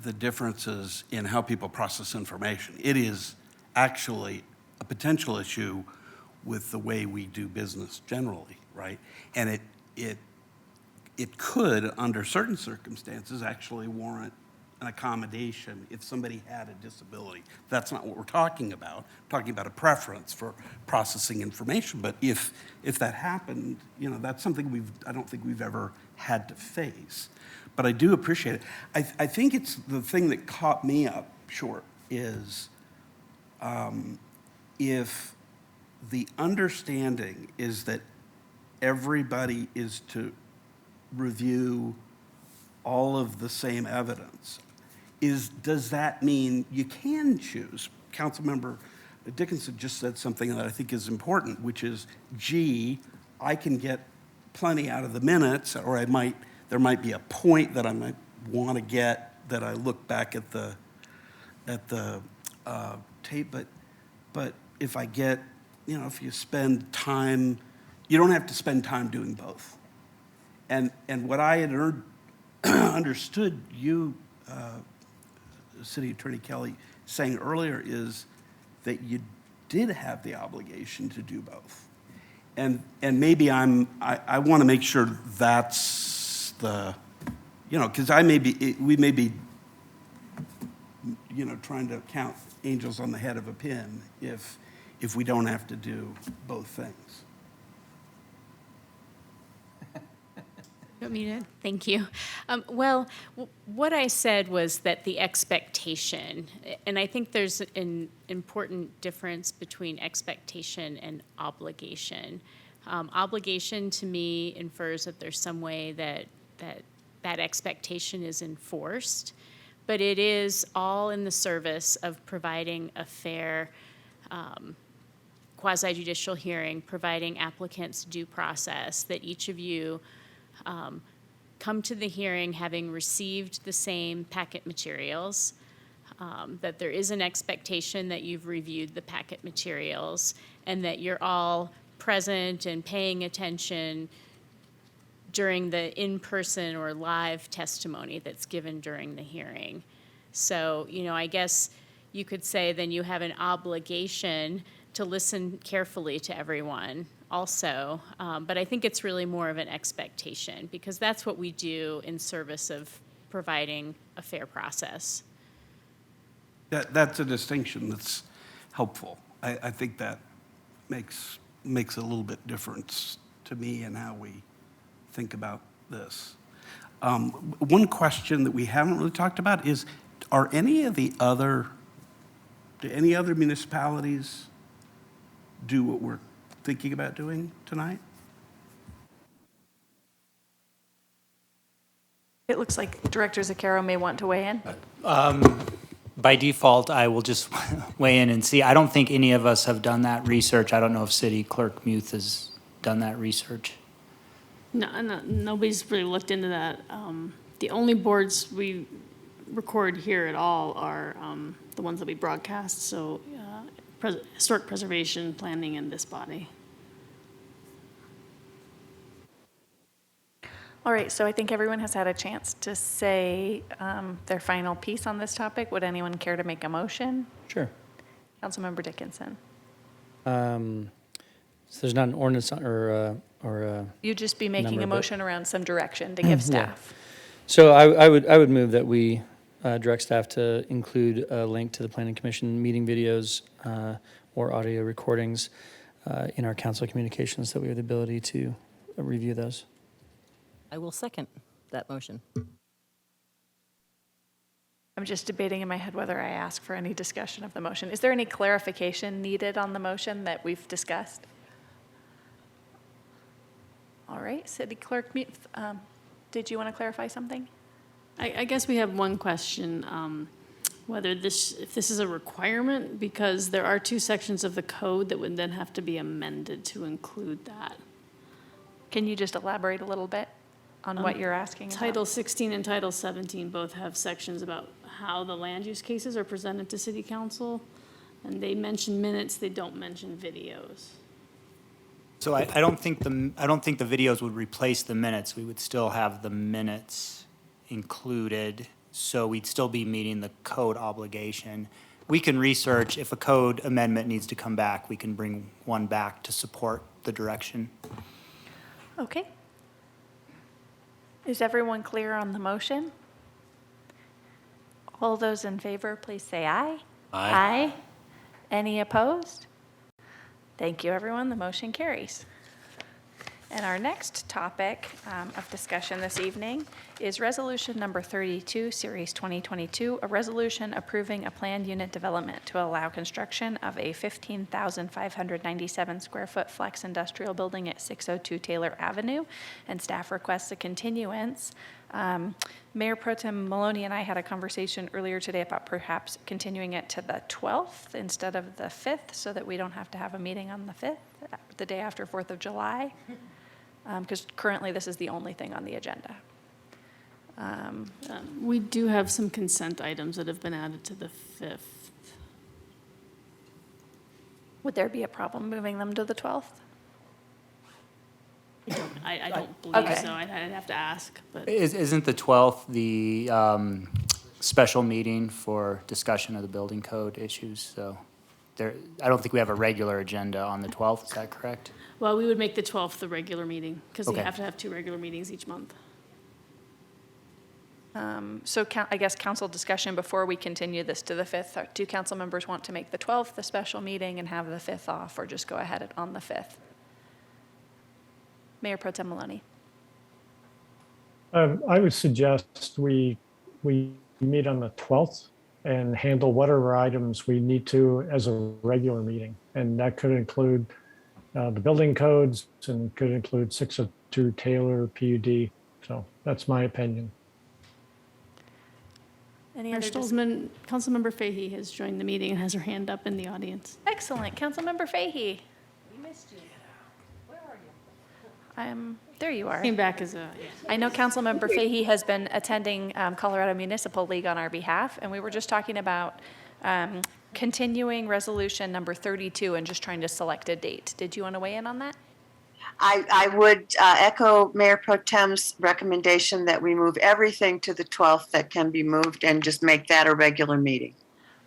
the differences in how people process information. It is actually a potential issue with the way we do business generally, right? And it could, under certain circumstances, actually warrant an accommodation if somebody had a disability. That's not what we're talking about. We're talking about a preference for processing information. But if that happened, you know, that's something I don't think we've ever had to face. But I do appreciate it. I think it's the thing that caught me up short is if the understanding is that everybody is to review all of the same evidence, does that mean you can choose? Councilmember Dickinson just said something that I think is important, which is, gee, I can get plenty out of the minutes, or there might be a point that I might want to get that I look back at the tape, but if I get, you know, if you spend time, you don't have to spend time doing both. And what I had understood you, City Attorney Kelly, saying earlier is that you did have the obligation to do both. And maybe I want to make sure that's the, you know, because we may be, you know, trying to count angels on the head of a pin if we don't have to do both things. Thank you. Well, what I said was that the expectation, and I think there's an important difference between expectation and obligation. Obligation to me infers that there's some way that expectation is enforced, but it is all in the service of providing a fair quasi-judicial hearing, providing applicants due process, that each of you come to the hearing having received the same packet materials, that there is an expectation that you've reviewed the packet materials, and that you're all present and paying attention during the in-person or live testimony that's given during the hearing. So, you know, I guess you could say then you have an obligation to listen carefully to everyone also, but I think it's really more of an expectation, because that's what we do in service of providing a fair process. That's a distinction that's helpful. I think that makes a little bit difference to me in how we think about this. One question that we haven't really talked about is, do any other municipalities do what we're thinking about doing tonight? It looks like Director Zaccaro may want to weigh in. By default, I will just weigh in and see. I don't think any of us have done that research. I don't know if City Clerk Muth has done that research. No, nobody's really looked into that. The only boards we record here at all are the ones that we broadcast, so historic preservation, planning, and this body. All right, so I think everyone has had a chance to say their final piece on this topic. Would anyone care to make a motion? Sure. Councilmember Dickinson. So there's not an ordinance or You'd just be making number, a but- motion around some direction to give staff. So I would move that we direct staff to include a link to the Planning Commission meeting videos or audio recordings in our council communications, that we have the ability to review those. I will second that motion. I'm just debating in my head whether I ask for any discussion of the motion. Is there any clarification needed on the motion that we've discussed? All right, City Clerk Muth, did you want to clarify something? I guess we have one question. whether if this is a requirement, because there are two sections of the code that would then have to be amended to include that. Can you just elaborate a little bit on what you're asking about? Title 16 and Title 17 both have sections about how the land use cases are presented to city council, and they mention minutes, they don't mention videos. So I don't think the videos would replace the minutes. We would still have the minutes included, so we'd still be meeting the code obligation. We can research, if a code amendment needs to come back, we can bring one back to support the direction. Okay. Is everyone clear on the motion? All those in favor, please say aye. Aye. Any opposed? Thank you, everyone. The motion carries. And our next topic of discussion this evening is Resolution Number 32, Series 2022, a resolution approving a planned unit development to allow construction of a 15,597 square foot flex industrial building at 602 Taylor Avenue, and staff requests a continuance. Mayor Pro Tem Maloney and I had a conversation earlier today about perhaps continuing it to the 12th instead of the 5th, so that we don't have to have a meeting on the 5th, the day after 4th of July. Because currently this is the only thing on the agenda. We do have some consent items that have been added to the 5th. Would there be a problem moving them to the 12th? I don't believe Okay. so. I'd have to ask, but. Isn't the 12th the special meeting for discussion of the building code issues? So I don't think we have a regular agenda on the 12th, is that correct? Well, we would make the 12th the regular meeting, because we Okay. have to have 2 regular meetings each month. So I guess council discussion before we continue this to the 5th. Do council members want to make the 12th the special meeting and have the 5th off, or just go ahead on the 5th? Mayor Pro Tem Maloney. I would suggest we meet on the 12th and handle whatever items we need to as a regular meeting. And that could include the building codes and could include 602 Taylor PUD. So that's my opinion. Any Mayor other Stolzman, Councilmember Fahey has joined the meeting and has her hand up in the audience. Excellent. Councilmember Fahey. We missed you. Where are you? There you are. Came back as a, I know Councilmember Fahey has been attending Colorado Municipal League on our behalf, and we were just talking about continuing resolution number 32 and just trying to select a date. Did you want to weigh in on that? I would echo Mayor Pro Tem's recommendation that we move everything to the 12th that can be moved and just make that a regular meeting.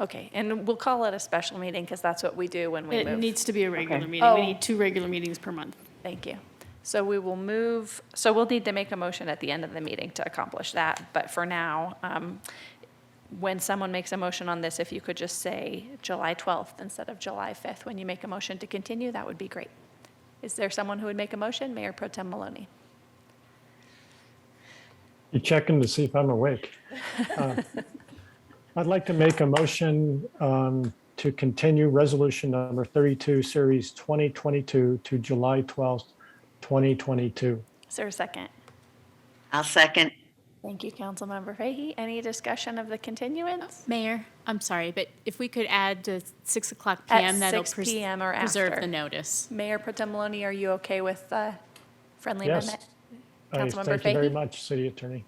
Okay, and we'll call it a special meeting because that's what we do when we it move. needs to be a regular Okay. meeting. Oh. We need 2 regular meetings per month. Thank you. So we will move, so we'll need to make a motion at the end of the meeting to accomplish that. But for now, when someone makes a motion on this, if you could just say July 12th instead of July 5th when you make a motion to continue, that would be great. Is there someone who would make a motion? Mayor Pro Tem Maloney. You checking to see if I'm awake. I'd like to make a motion to continue resolution number 32, series 2022 to July 12th, 2022. Is there a second? I'll second. Thank you, Councilmember Fahey. Any discussion of the continuance? Mayor, I'm sorry, but if we could add to 6 o'clock At PM, that'll 6 p.m. or preserve after. the notice. Mayor Pro Tem Maloney, are you okay with the friendly Yes. amendment? Thank Councilmember you very Fahey? much, City Attorney.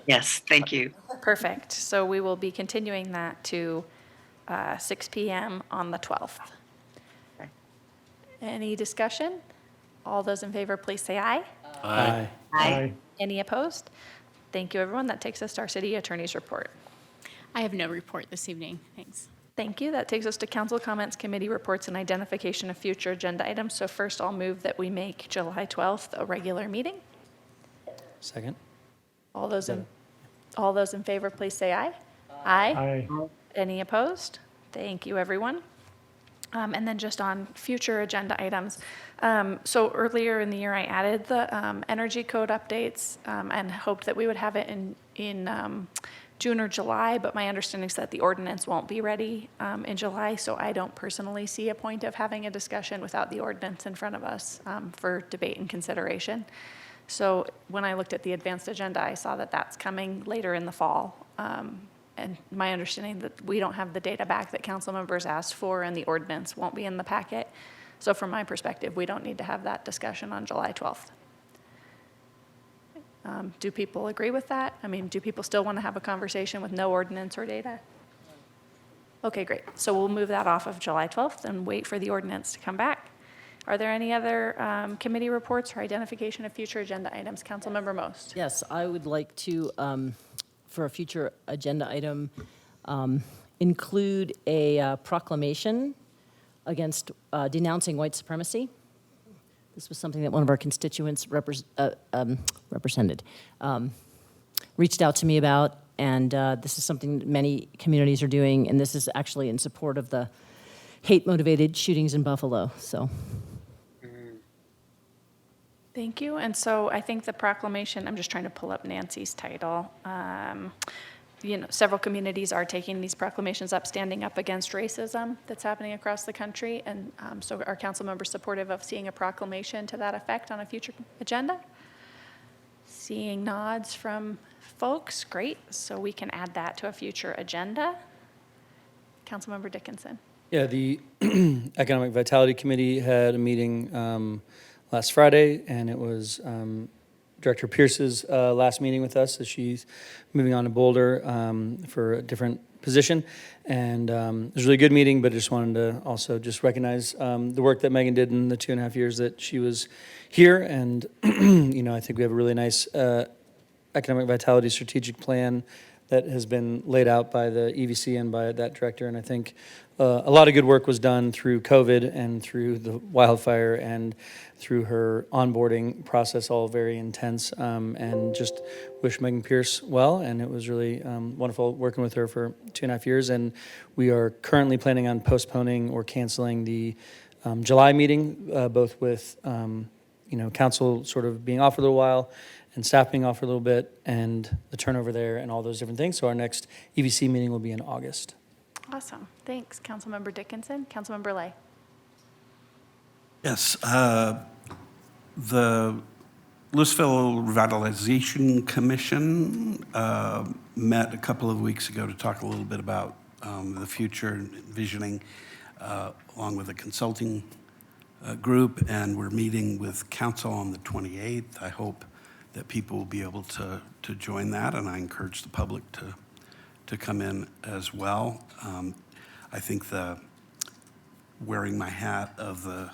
Yes, thank you. Perfect. So we will be continuing that to 6 p.m. on the 12th. Okay. Any discussion? All those in favor, please say aye. Aye. Aye. Any opposed? Thank you, everyone. That takes us to our city attorney's report. I have no report this evening. Thanks. Thank you. That takes us to council comments, committee reports, and identification of future agenda items. So first, I'll move that we make July 12th a regular meeting. Second? All those in favor, please say aye. Aye. Aye. Any opposed? Thank you, everyone. And then just on future agenda items. So earlier in the year, I added the energy code updates and hoped that we would have it in June or July, but my understanding is that the ordinance won't be ready in July, so I don't personally see a point of having a discussion without the ordinance in front of us for debate and consideration. So when I looked at the advanced agenda, I saw that that's coming later in the fall. and my understanding that we don't have the data back that council members asked for, and the ordinance won't be in the packet. So from my perspective, we don't need to have that discussion on July 12th. Do people agree with that? I mean, do people still want to have a conversation with no ordinance or data? Okay, great. So we'll move that off of July 12th and wait for the ordinance to come back. Are there any other committee reports or identification of future agenda items? Councilmember Most. Yes, I would like to, for a future agenda item, include a proclamation against denouncing white supremacy. This was something that one of our constituents represented, reached out to me about, and this is something that many communities are doing, and this is actually in support of the hate-motivated shootings in Buffalo, so. Thank you. And so I think the proclamation, I'm just trying to pull up Nancy's title. Several communities are taking these proclamations up, standing up against racism that's happening across the country. And so are council members supportive of seeing a proclamation to that effect on a future agenda? Seeing nods from folks, great. So we can add that to a future agenda. Councilmember Dickinson. Yeah, the Economic Vitality Committee had a meeting last Friday, and it was Director Pierce's last meeting with us as she's moving on to Boulder for a different position. And it was a really good meeting, but I just wanted to also just recognize the work that Megan did in the 2.5 years that she was here. And, I think we have a really nice Economic Vitality Strategic Plan that has been laid out by the EVC and by that director. And I think a lot of good work was done through COVID and through the wildfire and through her onboarding process, all very intense. And just wish Megan Pierce well. And it was really wonderful working with her for 2.5 years. And we are currently planning on postponing or canceling the July meeting, both with council sort of being off for a little while and staff being off for a little bit and the turnover there and all those different things. So our next EVC meeting will be in August. Awesome. Thanks, Councilmember Dickinson. Councilmember Lay. Yes, the Louisville Revitalization Commission met a couple of weeks ago to talk a little bit about the future and envisioning, along with a consulting group, and we're meeting with council on the 28th. I hope that people will be able to join that, and I encourage the public to come in as well. I think the wearing my hat of the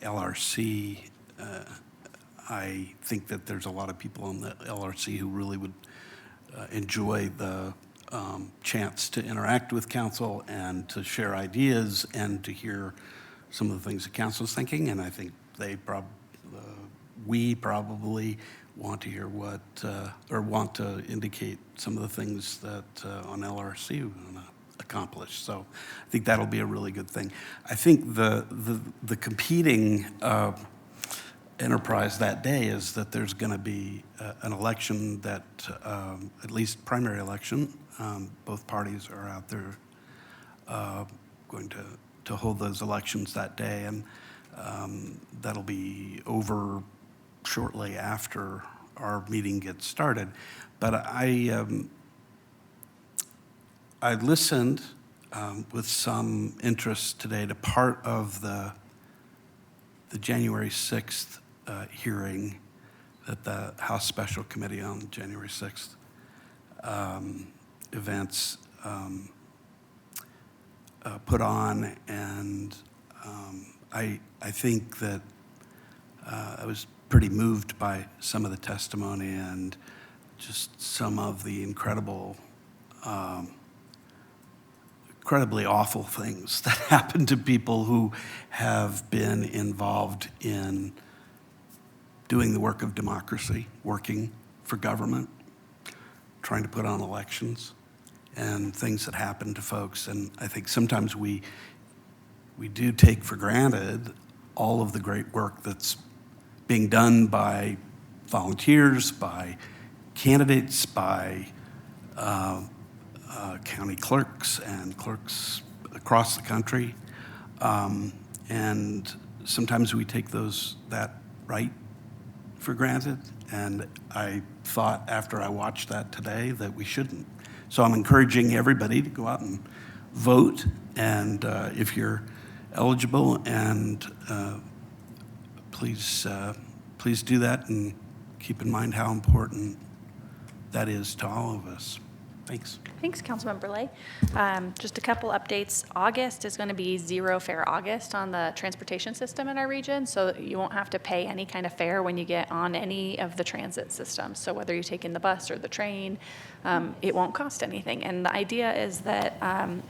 LRC, I think that there's a lot of people on the LRC who really would enjoy the chance to interact with council and to share ideas and to hear some of the things the council is thinking. And I think we probably want to hear what, or want to indicate some of the things that on LRC we want to accomplish. So I think that'll be a really good thing. I think the competing enterprise that day is that there's going to be an election that, at least primary election, both parties are out there going to hold those elections that day, and that'll be over shortly after our meeting gets started. But I listened with some interest today to part of the January 6th hearing that the House Special Committee on January 6th events put on, and I think that I was pretty moved by some of the testimony and just some of the incredibly awful things that happen to people who have been involved in doing the work of democracy, working for government, trying to put on elections, and things that happen to folks. And I think sometimes we do take for granted all of the great work that's being done by volunteers, by candidates, by county clerks and clerks across the country. And sometimes we take that right for granted. And I thought after I watched that today that we shouldn't So I'm encouraging everybody to go out and vote, and if you're eligible, and please do that, and keep in mind how important that is to all of us. Thanks. Thanks, Councilmember Lay. Just a couple updates. August is going to be zero fare August on the transportation system in our region, so you won't have to pay any kind of fare when you get on any of the transit systems. So whether you're taking the bus or the train, it won't cost anything. And the idea is that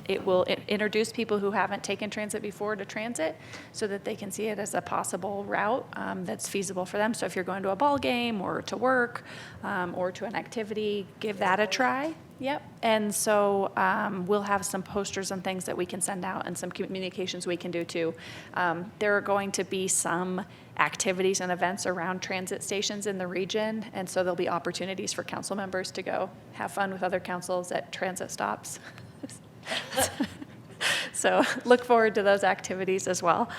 it will introduce people who haven't taken transit before to transit so that they can see it as a possible route that's feasible for them. So if you're going to a ball game or to work or to an activity, give that a try. Yep. And so we'll have some posters and things that we can send out and some communications we can do too. There are going to be some activities and events around transit stations in the region. And so there'll be opportunities for council members to go have fun with other councils at transit stops. So look forward to those activities as well.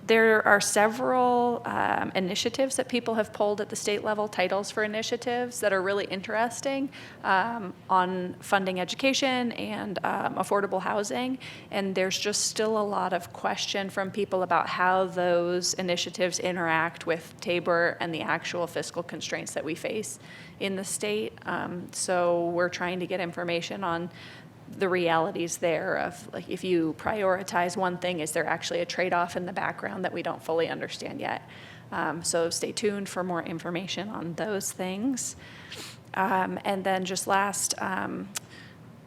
There are several initiatives that people have pulled at the state level, titles for initiatives that are really interesting on funding education and affordable housing. And there's just still a lot of question from people about how those initiatives interact with Tabor and the actual fiscal constraints that we face in the state. So we're trying to get information on the realities there of, like, if you prioritize one thing, is there actually a trade-off in the background that we don't fully understand yet? So stay tuned for more information on those things. And then just last,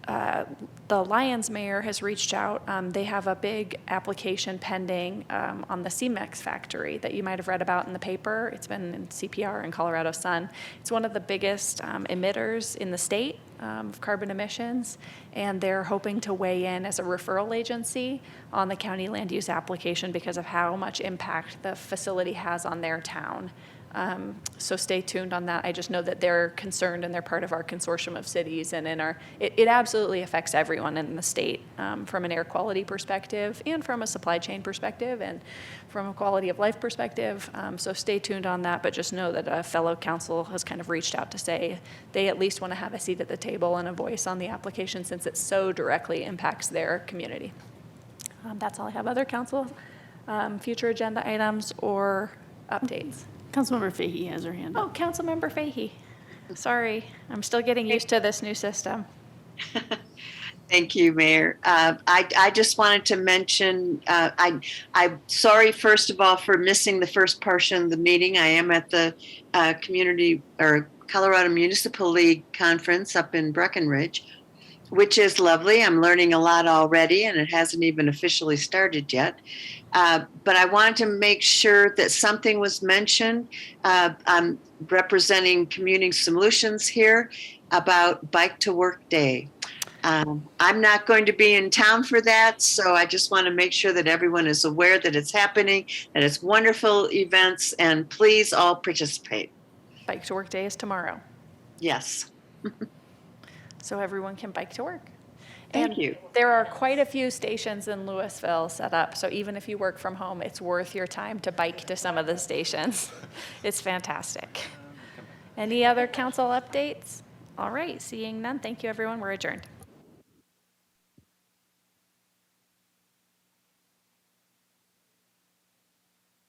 the Lions mayor has reached out. They have a big application pending on the CEMEX factory that you might have read about in the paper. It's been in CPR and Colorado Sun. It's one of the biggest emitters in the state of carbon emissions, and they're hoping to weigh in as a referral agency on the county land use application because of how much impact the facility has on their town. So stay tuned on that. I just know that they're concerned and they're part of our consortium of cities, and it absolutely affects everyone in the state from an air quality perspective and from a supply chain perspective and from a quality of life perspective. So stay tuned on that, but just know that a fellow council has kind of reached out to say they at least want to have a seat at the table and a voice on the application since it so directly impacts their community. That's all I have. Other council, future agenda items or updates? Councilmember Fahey has her hand up. Oh, Councilmember Fahey. Sorry, I'm still getting used to this new system. Thank you, Mayor. I just wanted to mention, I'm sorry, first of all, for missing the first portion of the meeting. I am at the community or Colorado Municipal League conference up in Breckenridge, which is lovely. I'm learning a lot already, and it hasn't even officially started yet. But I wanted to make sure that something was mentioned. I'm representing Commuting Solutions here about Bike to Work Day. I'm not going to be in town for that, so I just want to make sure that everyone is aware that it's happening, that it's wonderful events, and please all participate. Bike to Work Day is tomorrow. Yes. So everyone can bike to work. Thank you. There are quite a few stations in Louisville set up, so even if you work from home, it's worth your time to bike to some of the stations. It's fantastic. Any other council updates? All right, seeing none, thank you, everyone. We're adjourned.